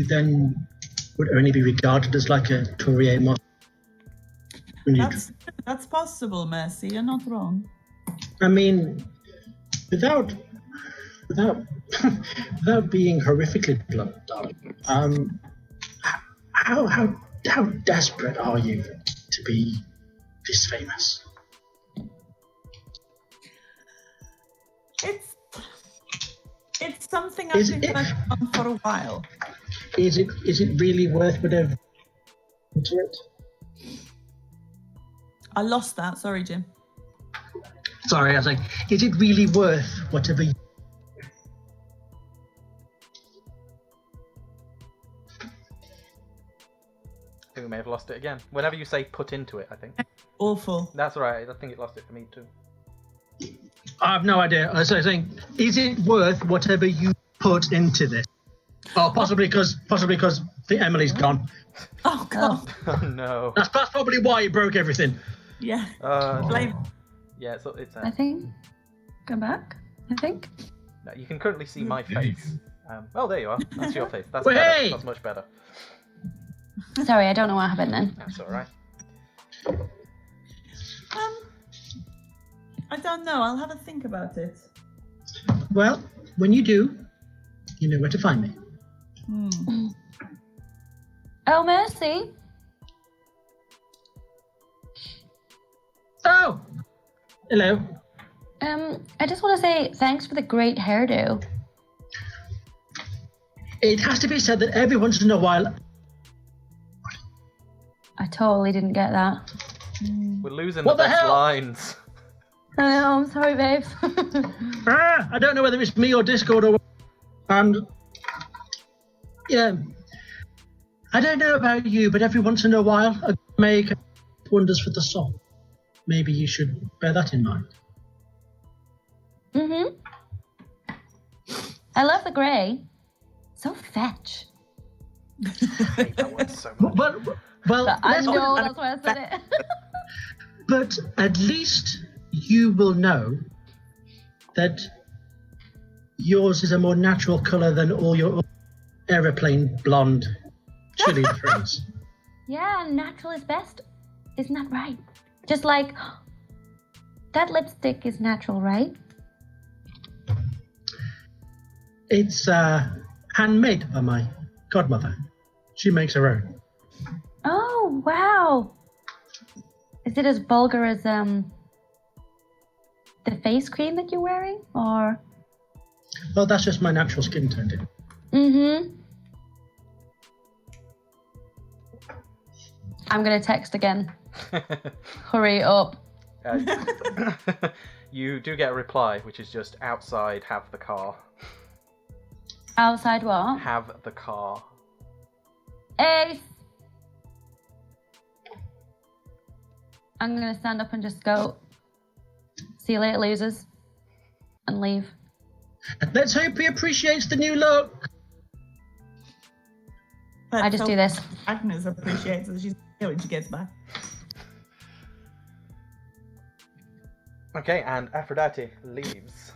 [SPEAKER 5] then would only be regarded as like a Toriemo.
[SPEAKER 4] That's possible, Mercy. You're not wrong.
[SPEAKER 5] I mean, without being horrifically blunt, darling, how desperate are you to be this famous?
[SPEAKER 4] It's something I've been working on for a while.
[SPEAKER 5] Is it really worth whatever into it?
[SPEAKER 4] I lost that. Sorry, Jim.
[SPEAKER 5] Sorry, I was like, is it really worth whatever?
[SPEAKER 1] lost it again. Whenever you say put into it, I think.
[SPEAKER 4] Awful.
[SPEAKER 1] That's right. I think it lost it for me too.
[SPEAKER 5] I have no idea. I was saying, is it worth whatever you put into this? Oh, possibly because Emily's gone.
[SPEAKER 4] Oh god.
[SPEAKER 1] Oh no.
[SPEAKER 5] That's probably why it broke everything.
[SPEAKER 4] Yeah.
[SPEAKER 1] Uh,
[SPEAKER 4] Blame.
[SPEAKER 1] yeah, it's.
[SPEAKER 3] I think. Go back. I think.
[SPEAKER 1] No, you can currently see my face. Oh, there you are. That's your face. That's
[SPEAKER 5] Well,
[SPEAKER 1] better.
[SPEAKER 5] hey!
[SPEAKER 1] That's much better.
[SPEAKER 3] Sorry, I don't know what happened then.
[SPEAKER 1] That's all right.
[SPEAKER 4] I don't know. I'll have a think about it.
[SPEAKER 5] Well, when you do, you know where to find me.
[SPEAKER 3] Oh, mercy.
[SPEAKER 5] Oh! Hello.
[SPEAKER 3] I just want to say thanks for the great hairdo.
[SPEAKER 5] It has to be said that every once in a while...
[SPEAKER 3] I totally didn't get that.
[SPEAKER 1] We're losing
[SPEAKER 5] What
[SPEAKER 1] the
[SPEAKER 5] the
[SPEAKER 1] best
[SPEAKER 5] hell?
[SPEAKER 1] lines.
[SPEAKER 3] I know, I'm sorry, babe.
[SPEAKER 5] I don't know whether it's me or Discord or... And... Yeah. I don't know about you, but every once in a while, I make wonders for the soul. Maybe you should bear that in mind.
[SPEAKER 3] Mm-hmm. I love the grey. So fetch.
[SPEAKER 1] I hate that one so much.
[SPEAKER 5] Well,
[SPEAKER 3] But I
[SPEAKER 5] let's put it-
[SPEAKER 3] know that's why I said it.
[SPEAKER 5] but at least you will know that yours is a more natural colour than all your aeroplane blonde chili friends.
[SPEAKER 3] Yeah, natural is best. Isn't that right? Just like that lipstick is natural, right?
[SPEAKER 5] It's handmade by my godmother. She makes her own.
[SPEAKER 3] Oh, wow. Is it as vulgar as the face cream that you're wearing? Or
[SPEAKER 5] Well, that's just my natural skin tone, dear.
[SPEAKER 3] mm-hmm. I'm gonna text again. Hurry up.
[SPEAKER 1] You do get a reply, which is just outside, have the car.
[SPEAKER 3] Outside what?
[SPEAKER 1] Have the car.
[SPEAKER 3] Ace! I'm gonna stand up and just go, see you later, losers. And leave.
[SPEAKER 5] Let's hope he appreciates the new look.
[SPEAKER 3] I just do this.
[SPEAKER 4] Agnes appreciates that she's here when she gets back.
[SPEAKER 1] Okay, and Aphrodite leaves.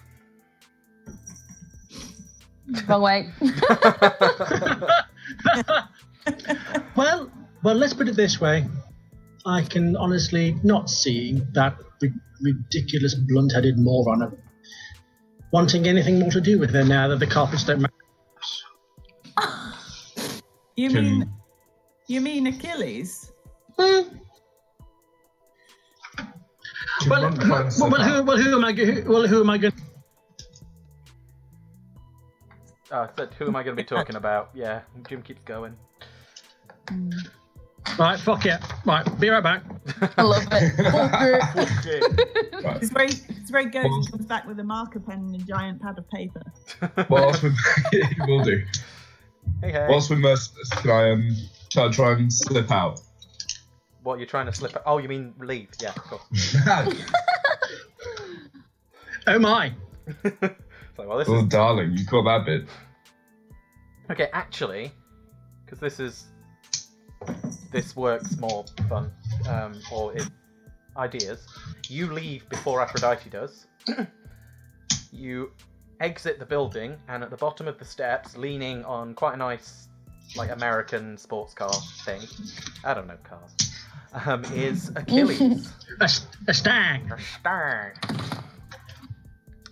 [SPEAKER 3] Wrong way.
[SPEAKER 5] Well, let's put it this way. I can honestly not see that ridiculous blunt-headed moron of wanting anything more to do with her now that the carpets don't matter.
[SPEAKER 4] You mean Achilles?
[SPEAKER 5] Well, who am I going?
[SPEAKER 1] Oh, I said, who am I going to be talking about? Yeah, Jim keeps going.
[SPEAKER 5] Right, fuck it. Right, be right back.
[SPEAKER 3] I love it.
[SPEAKER 1] Okay.
[SPEAKER 4] It's very good. He comes back with a marker pen and a giant pad of paper.
[SPEAKER 2] Whilst we're will do.
[SPEAKER 1] Hey.
[SPEAKER 2] Whilst we're merciless, can I try and slip out?
[SPEAKER 1] What, you're trying to slip it? Oh, you mean leave? Yeah, cool.
[SPEAKER 5] Oh my.
[SPEAKER 1] So, well, this
[SPEAKER 2] Oh,
[SPEAKER 1] is...
[SPEAKER 2] darling, you got that bit.
[SPEAKER 1] Okay, actually, because this works more fun, or ideas. You leave before Aphrodite does. You exit the building, and at the bottom of the steps, leaning on quite a nice, like, American sports car thing. I don't know cars. Is Achilles.
[SPEAKER 5] A stag.
[SPEAKER 1] A stag.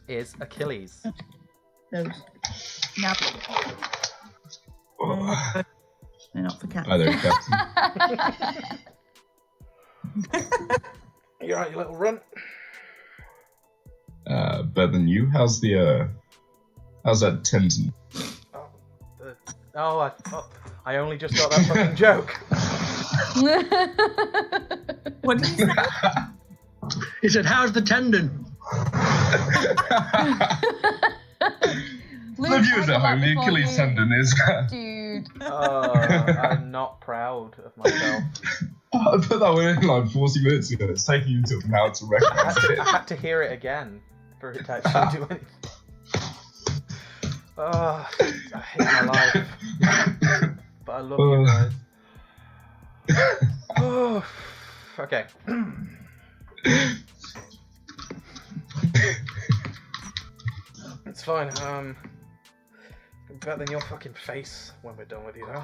[SPEAKER 1] Is Achilles.
[SPEAKER 4] Those. No.
[SPEAKER 2] Oh,
[SPEAKER 4] They're not for cats.
[SPEAKER 2] hi there, Captain.
[SPEAKER 1] You're right, you little runt.
[SPEAKER 2] Better than you. How's that tendon?
[SPEAKER 1] I only just got that fucking joke.
[SPEAKER 4] What did you say?
[SPEAKER 5] He said, "How's the tendon?"
[SPEAKER 2] For viewers at home, the Achilles tendon is.
[SPEAKER 3] Dude.
[SPEAKER 1] I'm not proud of myself.
[SPEAKER 2] I put that one in like 40 minutes ago. It's taking you until now to recognise it.
[SPEAKER 1] I had to hear it again for it to actually do anything. Oh, I hate my life. But I love you guys. Oh, okay. It's fine. Better than your fucking face when we're done with you, though.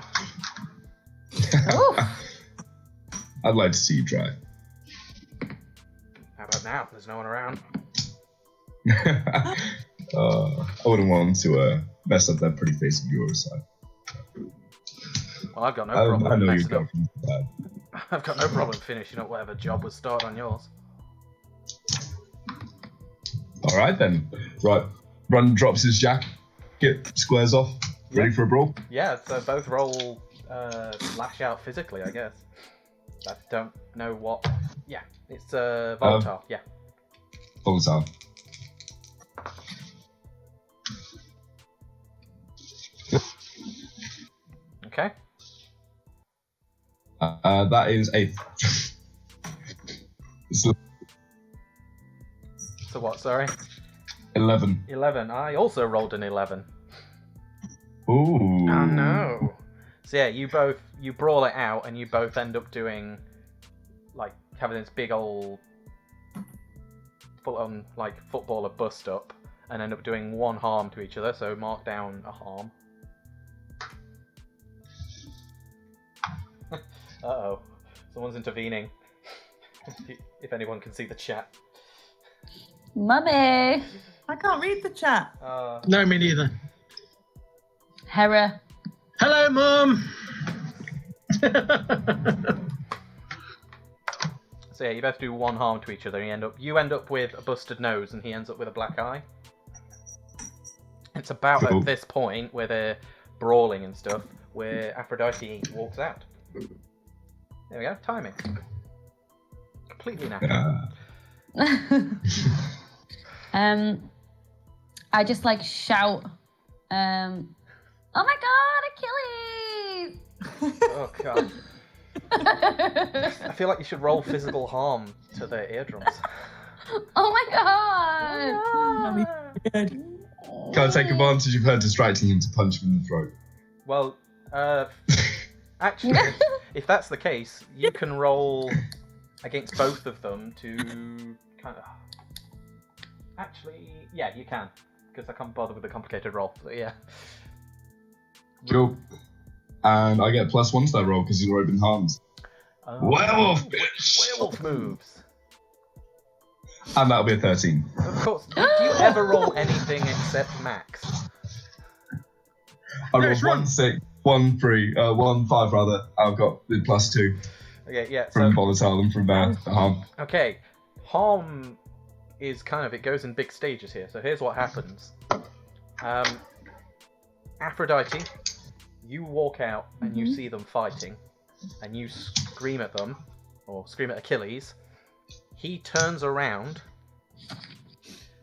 [SPEAKER 2] I'd like to see you try.
[SPEAKER 1] How about now? There's no one around.
[SPEAKER 2] I wouldn't want to mess up that pretty face of yours.
[SPEAKER 1] Well, I've got no problem.
[SPEAKER 2] I know
[SPEAKER 1] messing
[SPEAKER 2] your
[SPEAKER 1] up.
[SPEAKER 2] girlfriend's bad.
[SPEAKER 1] I've got no problem finishing up whatever job was started on yours.
[SPEAKER 2] All right then. Right. Run drops his jacket, squares off, ready for a brawl.
[SPEAKER 1] Yeah, so both roll lash out physically, I guess. I don't know what. Yeah, it's volatile. Yeah.
[SPEAKER 2] Volatile.
[SPEAKER 1] Okay.
[SPEAKER 2] That is a. So
[SPEAKER 1] So what? Sorry.
[SPEAKER 2] 11.
[SPEAKER 1] 11. I also rolled an 11.
[SPEAKER 2] Ooh.
[SPEAKER 1] Oh no. So yeah, you brawl it out, and you both end up doing, like, having this big old, full-on, like, footballer bust up, and end up doing one harm to each other. So mark down a harm. Uh-oh. Someone's intervening. If anyone can see the chat.
[SPEAKER 3] Mummy.
[SPEAKER 4] I can't read the chat.
[SPEAKER 5] No, me neither.
[SPEAKER 3] Hera.
[SPEAKER 5] Hello, Mum.
[SPEAKER 1] So yeah, you both do one harm to each other. You end up with a busted nose, and he ends up with a black eye. It's about
[SPEAKER 2] Cool.
[SPEAKER 1] at this point where they're brawling and stuff, where Aphrodite walks out. There we go, timing. Completely natural.
[SPEAKER 3] I just like shout, oh my god, Achilles!
[SPEAKER 1] Oh god. I feel like you should roll physical harm to their eardrums.
[SPEAKER 3] Oh my god!
[SPEAKER 4] Good.
[SPEAKER 2] Can I take advantage of her distracting him to punch him in the throat?
[SPEAKER 1] Well, actually, if that's the case, you can roll against both of them to kind of... Actually, yeah, you can, because I can't bother with the complicated roll. So yeah.
[SPEAKER 2] Cool. And I get +1 to that roll because he's already been harmed. Werewolf, bitch!
[SPEAKER 1] Werewolf moves.
[SPEAKER 2] And that'll be a 13.
[SPEAKER 1] Of course. Do you ever roll anything except max?
[SPEAKER 2] I rolled
[SPEAKER 5] it's
[SPEAKER 2] 1 6, 1 3, 1 5 rather. I've got the +2
[SPEAKER 1] Okay, yeah.
[SPEAKER 2] from
[SPEAKER 1] So
[SPEAKER 2] volatile and from harm.
[SPEAKER 1] okay, harm is kind of, it goes in big stages here. So here's what happens. Aphrodite, you walk out and you see them fighting, and you scream at them, or scream at Achilles. He turns around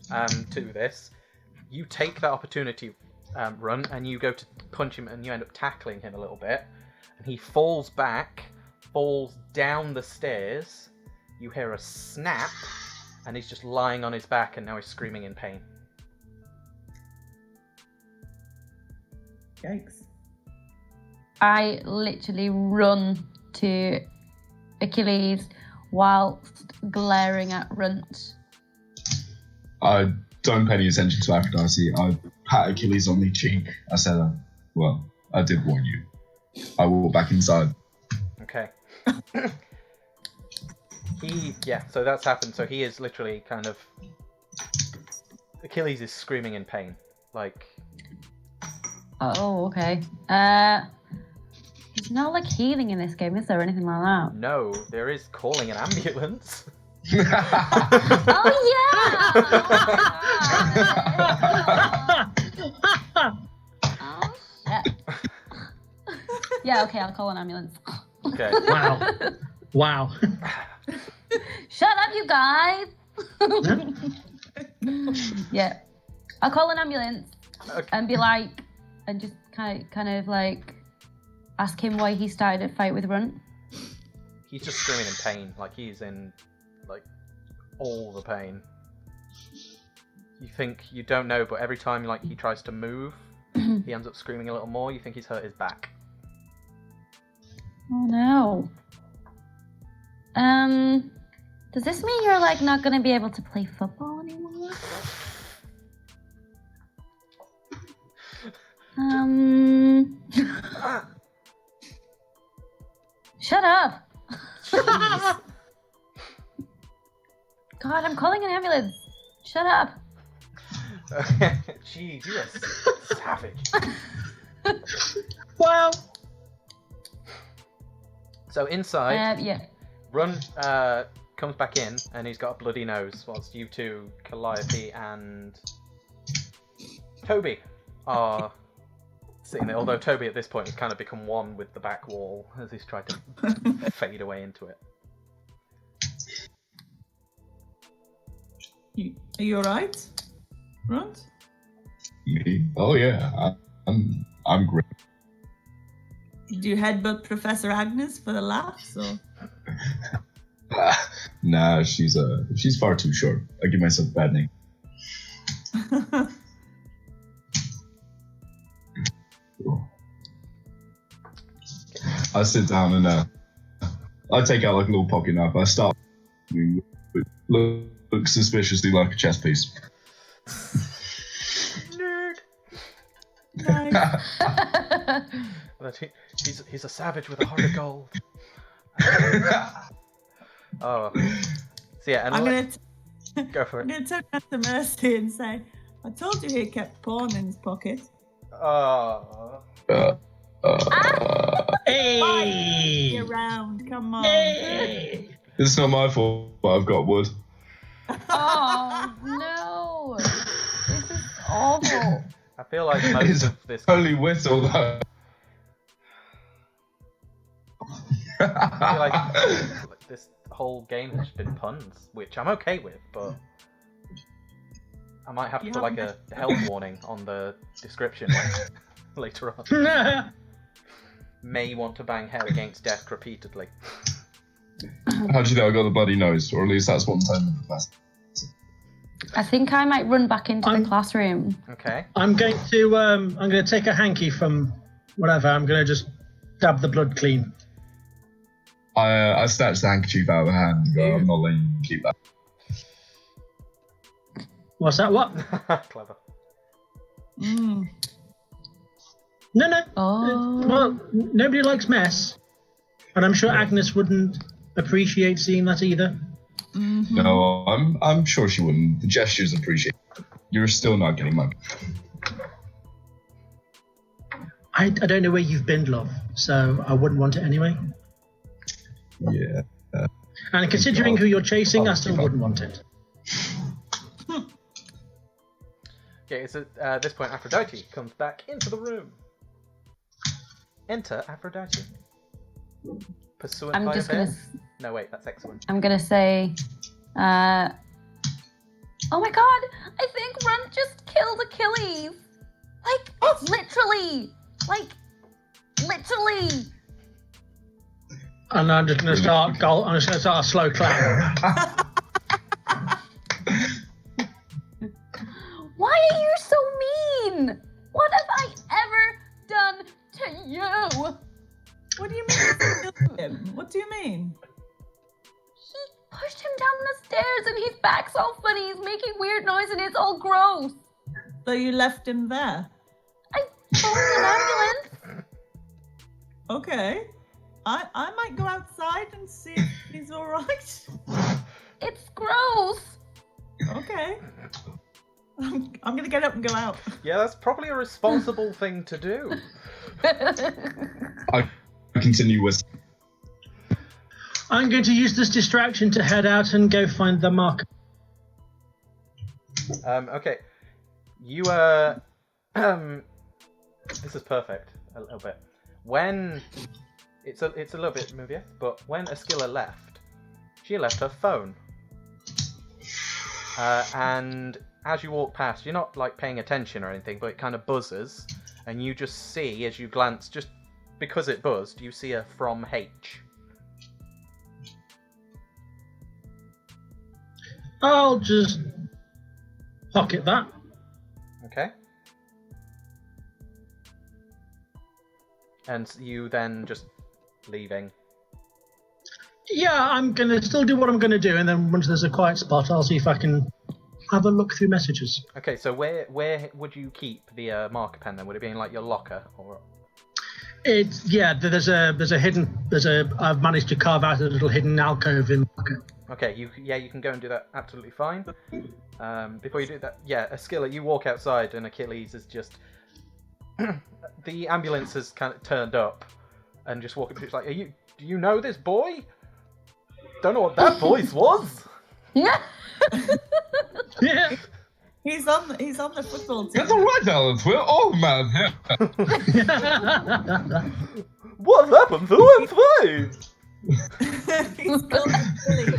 [SPEAKER 1] to this. You take that opportunity run, and you go to punch him, and you end up tackling him a little bit, and he falls back, falls down the stairs. You hear a snap, and he's just lying on his back, and now he's screaming in pain.
[SPEAKER 4] Yikes.
[SPEAKER 3] I literally run to Achilles whilst glaring at Runt.
[SPEAKER 2] I don't pay any attention to Aphrodite. I pat Achilles on the cheek. I said, well, I did warn you. I walk back inside.
[SPEAKER 1] Okay. So that's happened. So he is literally kind of... Achilles is screaming in pain. Like...
[SPEAKER 3] Oh, okay. There's no like healing in this game, is there, or anything like that?
[SPEAKER 1] No, there is calling an ambulance.
[SPEAKER 3] Oh yeah! Oh shit. Yeah, okay, I'll call an ambulance.
[SPEAKER 1] Okay.
[SPEAKER 5] Wow. Wow.
[SPEAKER 3] Shut up, you guys! Yeah. I'll call an ambulance
[SPEAKER 1] Okay.
[SPEAKER 3] and be like, and just kind of like ask him why he started a fight with Runt.
[SPEAKER 1] he's just screaming in pain. Like he's in like all the pain. You think you don't know, but every time like he tries to move, he ends up screaming a little more. You think he's hurt his back.
[SPEAKER 3] Oh no. Does this mean you're like not gonna be able to play football anymore? Shut up.
[SPEAKER 1] Jeez.
[SPEAKER 3] God, I'm calling an ambulance. Shut up.
[SPEAKER 1] Jeez, you're a savage.
[SPEAKER 5] Well,
[SPEAKER 1] So inside,
[SPEAKER 3] Yeah.
[SPEAKER 1] Run comes back in, and he's got a bloody nose, whilst you two, Calliope and Toby, are sitting there. Although Toby at this point has kind of become one with the back wall as he's tried to fade away into it.
[SPEAKER 4] Are you alright, Runt?
[SPEAKER 2] Oh yeah, I'm great.
[SPEAKER 4] Did you headbutt Professor Agnes for the laughs, or?
[SPEAKER 2] Nah, she's far too short. I give myself a bad name. I sit down and I take out like a little pocket knife. I start look suspiciously like a chess piece.
[SPEAKER 1] Nerd.
[SPEAKER 4] Nice.
[SPEAKER 1] But he's a savage with a heart of gold. Oh. So yeah, and
[SPEAKER 4] I'm
[SPEAKER 1] go for
[SPEAKER 4] I'm
[SPEAKER 1] it.
[SPEAKER 4] gonna turn around to Mercy and say, "I told you he kept porn in his pocket."
[SPEAKER 1] Oh.
[SPEAKER 5] hey,
[SPEAKER 4] Be around, come on.
[SPEAKER 5] hey.
[SPEAKER 2] It's not my fault, but I've got wood.
[SPEAKER 3] Oh no. This is awful.
[SPEAKER 1] I feel like most
[SPEAKER 2] It's
[SPEAKER 1] of this.
[SPEAKER 2] only whistle though.
[SPEAKER 1] I feel like this whole game has been puns, which I'm okay with, but I might have to put like a health warning on the description later on. May want to bang head against desk repeatedly.
[SPEAKER 2] How do you know I got the bloody nose? Or at least that's what I'm telling the professor.
[SPEAKER 3] I think I might run back into the
[SPEAKER 5] I'm-
[SPEAKER 3] classroom.
[SPEAKER 1] Okay.
[SPEAKER 5] I'm going to take a hanky from whatever. I'm going to just dab the blood clean.
[SPEAKER 2] I snatched the handkerchief out of her hand and go, I'm not letting you keep that.
[SPEAKER 5] What's that? What?
[SPEAKER 1] Clever.
[SPEAKER 4] Mm.
[SPEAKER 5] No.
[SPEAKER 3] Oh.
[SPEAKER 5] Well, nobody likes mess, and I'm sure Agnes wouldn't appreciate seeing that either.
[SPEAKER 4] Mm-hmm.
[SPEAKER 2] No, I'm sure she wouldn't. The gestures appreciate. You're still not getting my.
[SPEAKER 5] I don't know where you've been, love, so I wouldn't want it anyway.
[SPEAKER 2] Yeah.
[SPEAKER 5] And considering who you're chasing, I still
[SPEAKER 2] Oh,
[SPEAKER 5] wouldn't want it.
[SPEAKER 1] Okay, so at this point, Aphrodite comes back into the room. Enter Aphrodite. Pursuant
[SPEAKER 3] I'm
[SPEAKER 1] by
[SPEAKER 3] just
[SPEAKER 1] affair?
[SPEAKER 3] gonna.
[SPEAKER 1] No, wait, that's excellent.
[SPEAKER 3] I'm gonna say. Oh my god! I think Run just killed Achilles. Like literally. Like literally.
[SPEAKER 5] And I'm just going to start. I'm just going to start a slow clap.
[SPEAKER 3] Why are you so mean? What have I ever done to you?
[SPEAKER 4] What do you mean? You killed him? What do you mean?
[SPEAKER 3] He pushed him down the stairs and his back's all funny. He's making weird noise and it's all gross.
[SPEAKER 4] So you left him there?
[SPEAKER 3] I phoned an ambulance.
[SPEAKER 4] Okay. I might go outside and see if he's alright.
[SPEAKER 3] It's gross.
[SPEAKER 4] Okay. I'm gonna get up and go out.
[SPEAKER 1] Yeah, that's probably a responsible thing to do.
[SPEAKER 2] I continue with.
[SPEAKER 5] I'm going to use this distraction to head out and go find the marker.
[SPEAKER 1] Okay. You, this is perfect, a little bit. When, it's a little bit movier, but when Askilla left, she left her phone. And as you walk past, you're not, like, paying attention or anything, but it kind of buzzes, and you just see, as you glance, just because it buzzed, you see a from H.
[SPEAKER 5] I'll just pocket that.
[SPEAKER 1] Okay. And you then just leaving.
[SPEAKER 5] Yeah, I'm gonna still do what I'm gonna do, and then once there's a quiet spot, I'll see if I can have a look through messages.
[SPEAKER 1] Okay, so where would you keep the marker pen then? Would it be in like your locker or?
[SPEAKER 5] It's I've managed to carve out a little hidden alcove in.
[SPEAKER 1] Okay, you can go and do that absolutely fine. Before you do that, Ascilla, you walk outside and Achilles is just the ambulance has kind of turned up and just walking through. It's like, do you know this boy? Don't know what that voice was.
[SPEAKER 3] Yeah.
[SPEAKER 5] Yeah.
[SPEAKER 4] He's on the football team.
[SPEAKER 2] That's all right, Alice. We're old man here.
[SPEAKER 1] What happened to that face?
[SPEAKER 4] He's called Billy.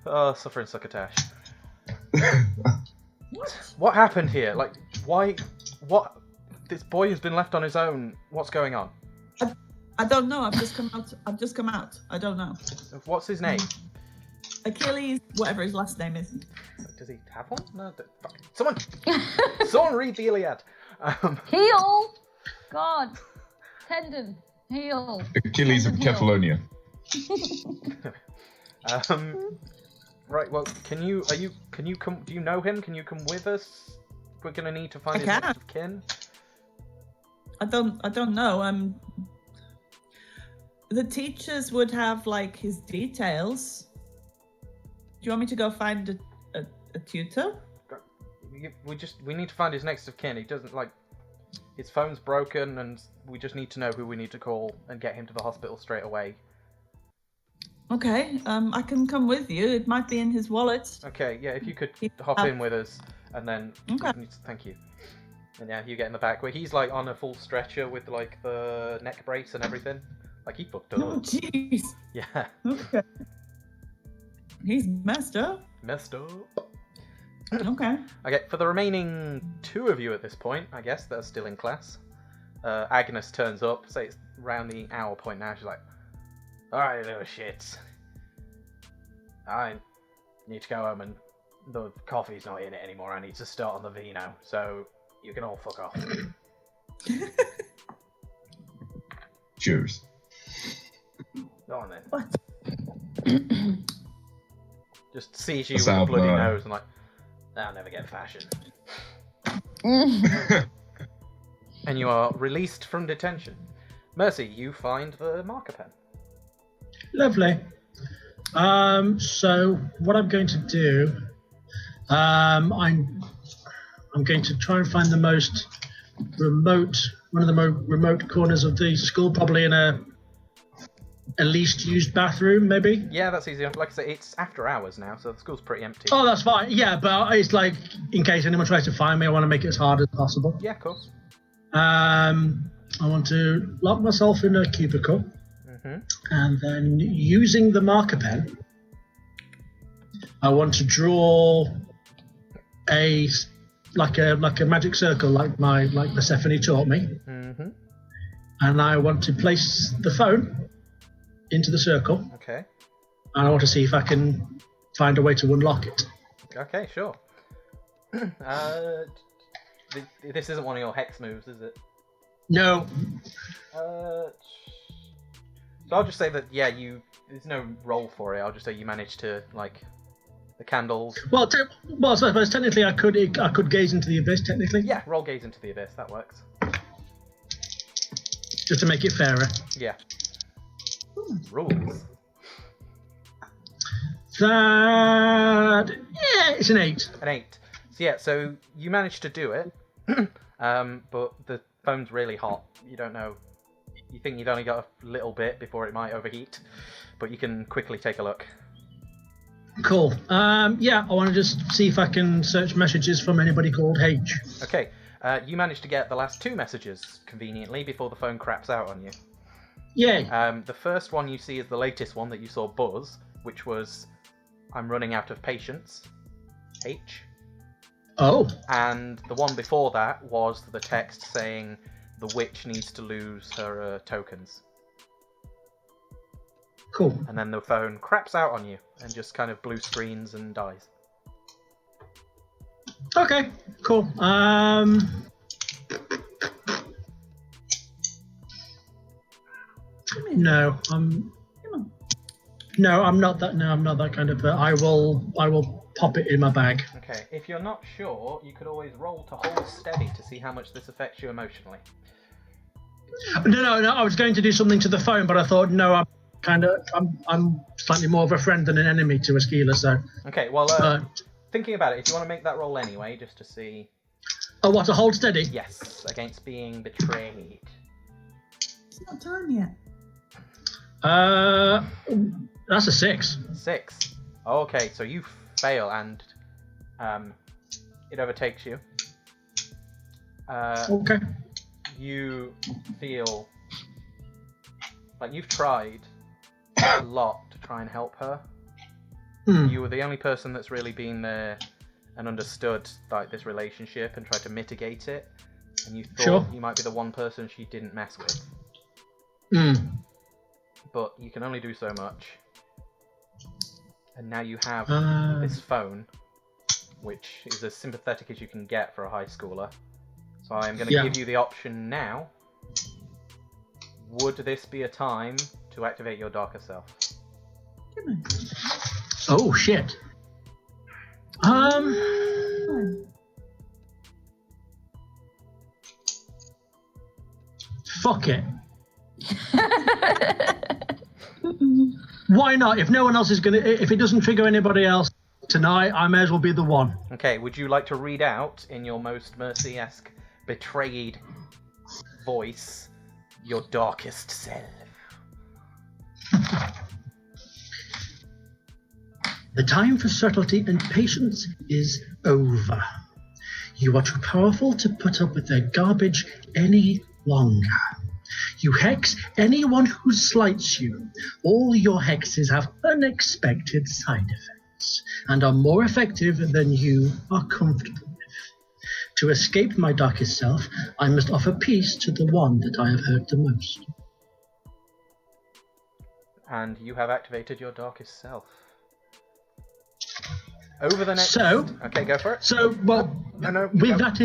[SPEAKER 1] Oh, suffering succotash. What happened here? Like, why? What? This boy has been left on his own. What's going on?
[SPEAKER 4] I don't know. I've just come out. I don't know.
[SPEAKER 1] What's his name?
[SPEAKER 4] Achilles, whatever his last name is.
[SPEAKER 1] Does he have one? No. Someone read the Iliad.
[SPEAKER 3] Heel. God. Tendon. Heel.
[SPEAKER 2] Achilles of
[SPEAKER 3] Tendon heel.
[SPEAKER 2] Kefalonia.
[SPEAKER 1] Right. Well, can you come? Do you know him? Can you come with us? We're gonna need to find his next of kin.
[SPEAKER 4] I don't know. The teachers would have like his details. Do you want me to go find a tutor?
[SPEAKER 1] We need to find his next of kin. He doesn't like. His phone's broken, and we just need to know who we need to call and get him to the hospital straight away.
[SPEAKER 4] Okay. I can come with you. It might be in his wallet.
[SPEAKER 1] Okay. Yeah. If you could hop in with us, and then.
[SPEAKER 4] Okay.
[SPEAKER 1] Thank you. And yeah, you get in the back where he's like on a full stretcher with like the neck brace and everything. Like he fucked up.
[SPEAKER 4] Oh jeez.
[SPEAKER 1] Yeah.
[SPEAKER 4] Okay. He's messed up.
[SPEAKER 1] Messed up.
[SPEAKER 4] Okay.
[SPEAKER 1] Okay, for the remaining two of you at this point, I guess, that are still in class, Agnes turns up, say it's around the hour point now, she's like, alright, little shits. I need to go home and the coffee's not in it anymore, I need to start on the vino, so you can all fuck off.
[SPEAKER 2] Cheers.
[SPEAKER 1] Go on then.
[SPEAKER 4] What?
[SPEAKER 1] Just sees you with a bloody nose and like, I'll never get fashion. And you are released from detention. Mercy, you find the marker pen.
[SPEAKER 5] Lovely. So what I'm going to do, I'm going to try and find the most remote, one of the most remote corners of the school, probably in a least used bathroom, maybe.
[SPEAKER 1] Yeah, that's easy enough. Like I say, it's after hours now, so the school's pretty empty.
[SPEAKER 5] Oh, that's fine. Yeah, but it's like, in case anyone tries to find me, I want to make it as hard as possible.
[SPEAKER 1] Yeah, of course.
[SPEAKER 5] I want to lock myself in a cubicle, and then using the marker pen, I want to draw a magic circle, like Persephone taught me, and I want to place the phone into the circle.
[SPEAKER 1] Okay.
[SPEAKER 5] And I want to see if I can find a way to unlock it.
[SPEAKER 1] Okay, sure. This isn't one of your hex moves, is it?
[SPEAKER 5] No.
[SPEAKER 1] So I'll just say that, yeah, there's no roll for it. I'll just say you managed to, like, the candles.
[SPEAKER 5] Well, I suppose technically I could gaze into the abyss, technically.
[SPEAKER 1] Yeah, roll gaze into the abyss. That works.
[SPEAKER 5] Just to make it fairer.
[SPEAKER 1] Yeah. Rules.
[SPEAKER 5] It's an 8.
[SPEAKER 1] An 8. So yeah, so you managed to do it, but the phone's really hot. You don't know. You think you've only got a little bit before it might overheat, but you can quickly take a look.
[SPEAKER 5] Cool. Yeah, I want to just see if I can search messages from anybody called H.
[SPEAKER 1] Okay. You managed to get the last 2 messages conveniently before the phone craps out on you.
[SPEAKER 5] Yay.
[SPEAKER 1] The first one you see is the latest one that you saw buzz, which was, I'm running out of patience, H.
[SPEAKER 5] Oh.
[SPEAKER 1] And the one before that was the text saying the witch needs to lose her tokens.
[SPEAKER 5] Cool.
[SPEAKER 1] And then the phone craps out on you and just kind of blue screens and dies.
[SPEAKER 5] Okay, cool. No, I'm not that. No, I'm not that kind of. I will pop it in my bag.
[SPEAKER 1] Okay, if you're not sure, you could always roll to hold steady to see how much this affects you emotionally.
[SPEAKER 5] No. I was going to do something to the phone, but I thought no. I'm slightly more of a friend than an enemy to Esquila. So.
[SPEAKER 1] Okay, well, thinking about it, if you want to make that roll anyway, just to see.
[SPEAKER 5] Oh, what, to hold steady?
[SPEAKER 1] Yes, against being betrayed.
[SPEAKER 4] It's not time yet.
[SPEAKER 5] That's a 6.
[SPEAKER 1] 6. Okay, so you fail and it overtakes you.
[SPEAKER 5] Okay.
[SPEAKER 1] You feel like you've tried a lot to try and help her. You were the only person that's really been there and understood like this relationship and tried to mitigate it. And you thought you might be the one person she didn't mess with. But you can only do so much. And now you have this phone, which is as sympathetic as you can get for a high schooler. So I am going to give you the option now. Would this be a time to activate your darker self?
[SPEAKER 5] Oh shit. Fuck it. Why not? If no one else is gonna, if it doesn't trigger anybody else tonight, I may as well be the one.
[SPEAKER 1] Okay, would you like to read out in your most Mercy-esque, betrayed voice your darkest self?
[SPEAKER 5] The time for subtlety and patience is over. You are too powerful to put up with their garbage any longer. You hex anyone who slights you. All your hexes have unexpected side effects and are more effective than you are comfortable with. To escape my darkest self, I must offer peace to the one that I have hurt the most.
[SPEAKER 1] And you have activated your darkest self. Over the next... Okay, go for it.
[SPEAKER 5] So, well, with that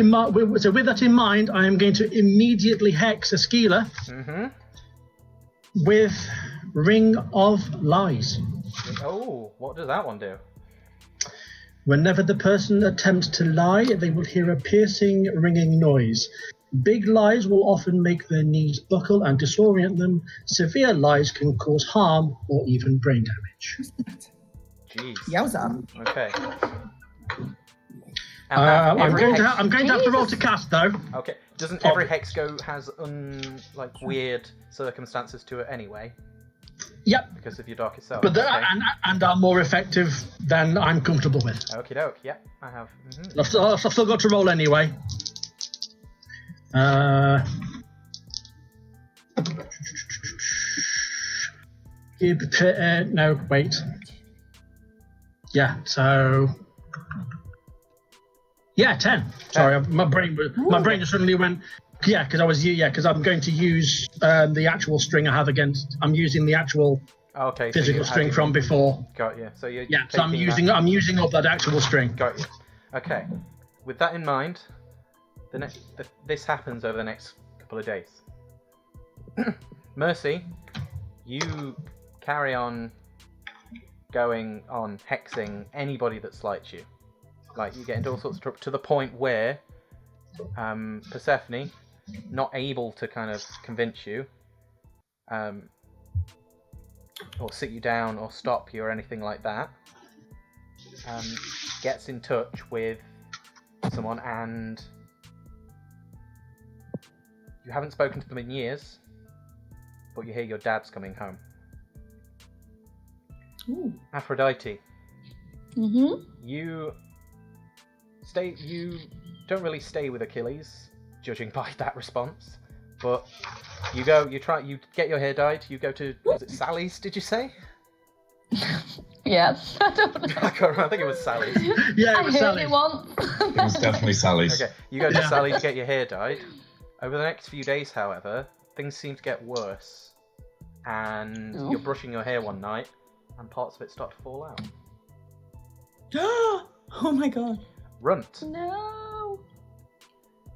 [SPEAKER 5] in mind, I am going to immediately hex Esquila with Ring of Lies.
[SPEAKER 1] Oh, what does that one do?
[SPEAKER 5] Whenever the person attempts to lie, they will hear a piercing, ringing noise. Big lies will often make their knees buckle and disorient them. Severe lies can cause harm or even brain damage.
[SPEAKER 1] Jeez.
[SPEAKER 4] Yowza.
[SPEAKER 1] Okay.
[SPEAKER 5] I'm going to have to roll to cast though.
[SPEAKER 1] Okay. Doesn't every hex has weird circumstances to it anyway?
[SPEAKER 5] Yep.
[SPEAKER 1] Because of your darkest self.
[SPEAKER 5] But and are more effective than I'm comfortable with.
[SPEAKER 1] Okie doke. Yep, I have.
[SPEAKER 5] I've still got to roll anyway. No, wait. Yeah, so... Yeah, 10. Sorry, my brain just suddenly went... Yeah, because I'm going to use the actual string I have against... I'm using the actual physical string from before.
[SPEAKER 1] Got you. So
[SPEAKER 5] so I'm using up that actual string.
[SPEAKER 1] Got you. Okay. With that in mind, this happens over the next couple of days. Mercy, you carry on going on hexing anybody that slights you. Like, you get into all sorts of trouble to the point where Persephone, not able to kind of convince you, or sit you down or stop you or anything like that, gets in touch with someone, and you haven't spoken to them in years, but you hear your dad's coming home.
[SPEAKER 4] Ooh.
[SPEAKER 1] Aphrodite. You don't really stay with Achilles, judging by that response. But you get your hair dyed, you go to, was it Sally's, did you say?
[SPEAKER 3] Yes. I don't know.
[SPEAKER 1] I can't remember, I think it was Sally's.
[SPEAKER 5] Yeah, it was
[SPEAKER 3] I heard
[SPEAKER 5] Sally.
[SPEAKER 3] it once.
[SPEAKER 2] It was definitely Sally's.
[SPEAKER 1] Okay, you go to Sally's to get your hair dyed. Over the next few days, however, things seem to get worse. and
[SPEAKER 3] Oh.
[SPEAKER 1] you're brushing your hair one night, and parts of it start to fall out.
[SPEAKER 4] Oh my god.
[SPEAKER 1] Runt.
[SPEAKER 3] No.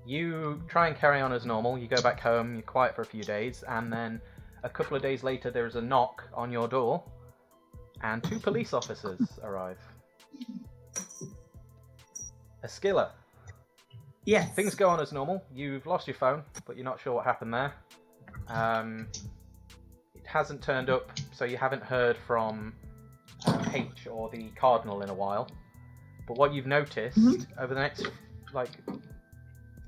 [SPEAKER 1] You try and carry on as normal. You go back home, you're quiet for a few days, and then a couple of days later there's a knock on your door, and 2 police officers arrive. Askilla,
[SPEAKER 4] Yes.
[SPEAKER 1] things go on as normal. You've lost your phone, but you're not sure what happened there. It hasn't turned up, so you haven't heard from H or the Cardinal in a while. But what you've noticed over the next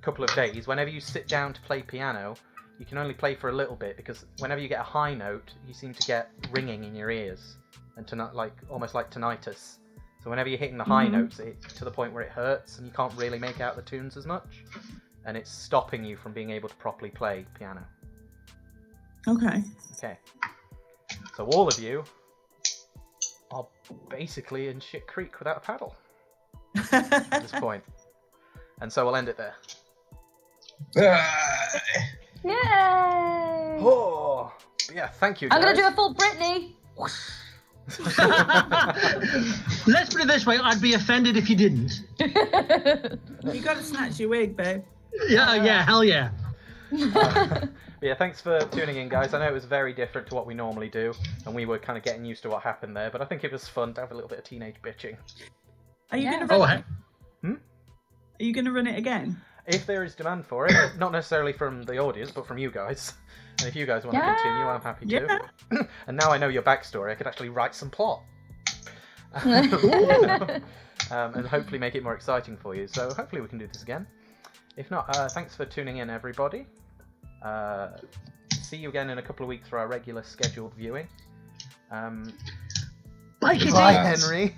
[SPEAKER 1] couple of days, whenever you sit down to play piano, you can only play for a little bit, because whenever you get a high note, you seem to get ringing in your ears, and almost like tinnitus. So whenever you're hitting the high notes, it's to the point where it hurts, and you can't really make out the tunes as much, and it's stopping you from being able to properly play piano.
[SPEAKER 4] Okay.
[SPEAKER 1] Okay. So all of you are basically in Shit Creek without a paddle at this point. And so we'll end it there.
[SPEAKER 3] Yay!
[SPEAKER 1] Oh, yeah, thank you, guys.
[SPEAKER 3] I'm gonna do a full Britney.
[SPEAKER 5] Let's put it this way, I'd be offended if you didn't.
[SPEAKER 4] You gotta snatch your wig, babe.
[SPEAKER 5] Yeah, hell yeah.
[SPEAKER 1] Yeah, thanks for tuning in, guys. I know it was very different to what we normally do, and we were kind of getting used to what happened there, but I think it was fun to have a little bit of teenage bitching.
[SPEAKER 4] Are you
[SPEAKER 3] Yeah.
[SPEAKER 4] gonna run
[SPEAKER 5] Oh, hey.
[SPEAKER 4] Are you gonna run it again?
[SPEAKER 1] If there is demand for it, not necessarily from the audience, but from you guys. And if you guys want to
[SPEAKER 3] Yeah.
[SPEAKER 1] continue, I'm happy to.
[SPEAKER 4] Yeah.
[SPEAKER 1] And now I know your backstory, I could actually write some plot. And hopefully make it more exciting for you. So hopefully we can do this again. If not, thanks for tuning in, everybody. See you again in a couple of weeks for our regular scheduled viewing.
[SPEAKER 5] Bye, Kitty.
[SPEAKER 1] Bye,
[SPEAKER 2] Yes.
[SPEAKER 1] Henry.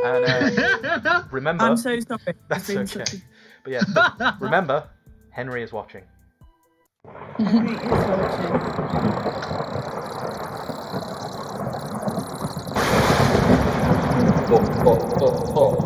[SPEAKER 1] And remember,
[SPEAKER 4] I'm so sorry.
[SPEAKER 1] that's
[SPEAKER 4] It's been
[SPEAKER 1] okay.
[SPEAKER 4] such a-
[SPEAKER 1] But yeah, remember, Henry is watching.
[SPEAKER 4] Henry is watching.
[SPEAKER 2] Oh, oh, oh, oh.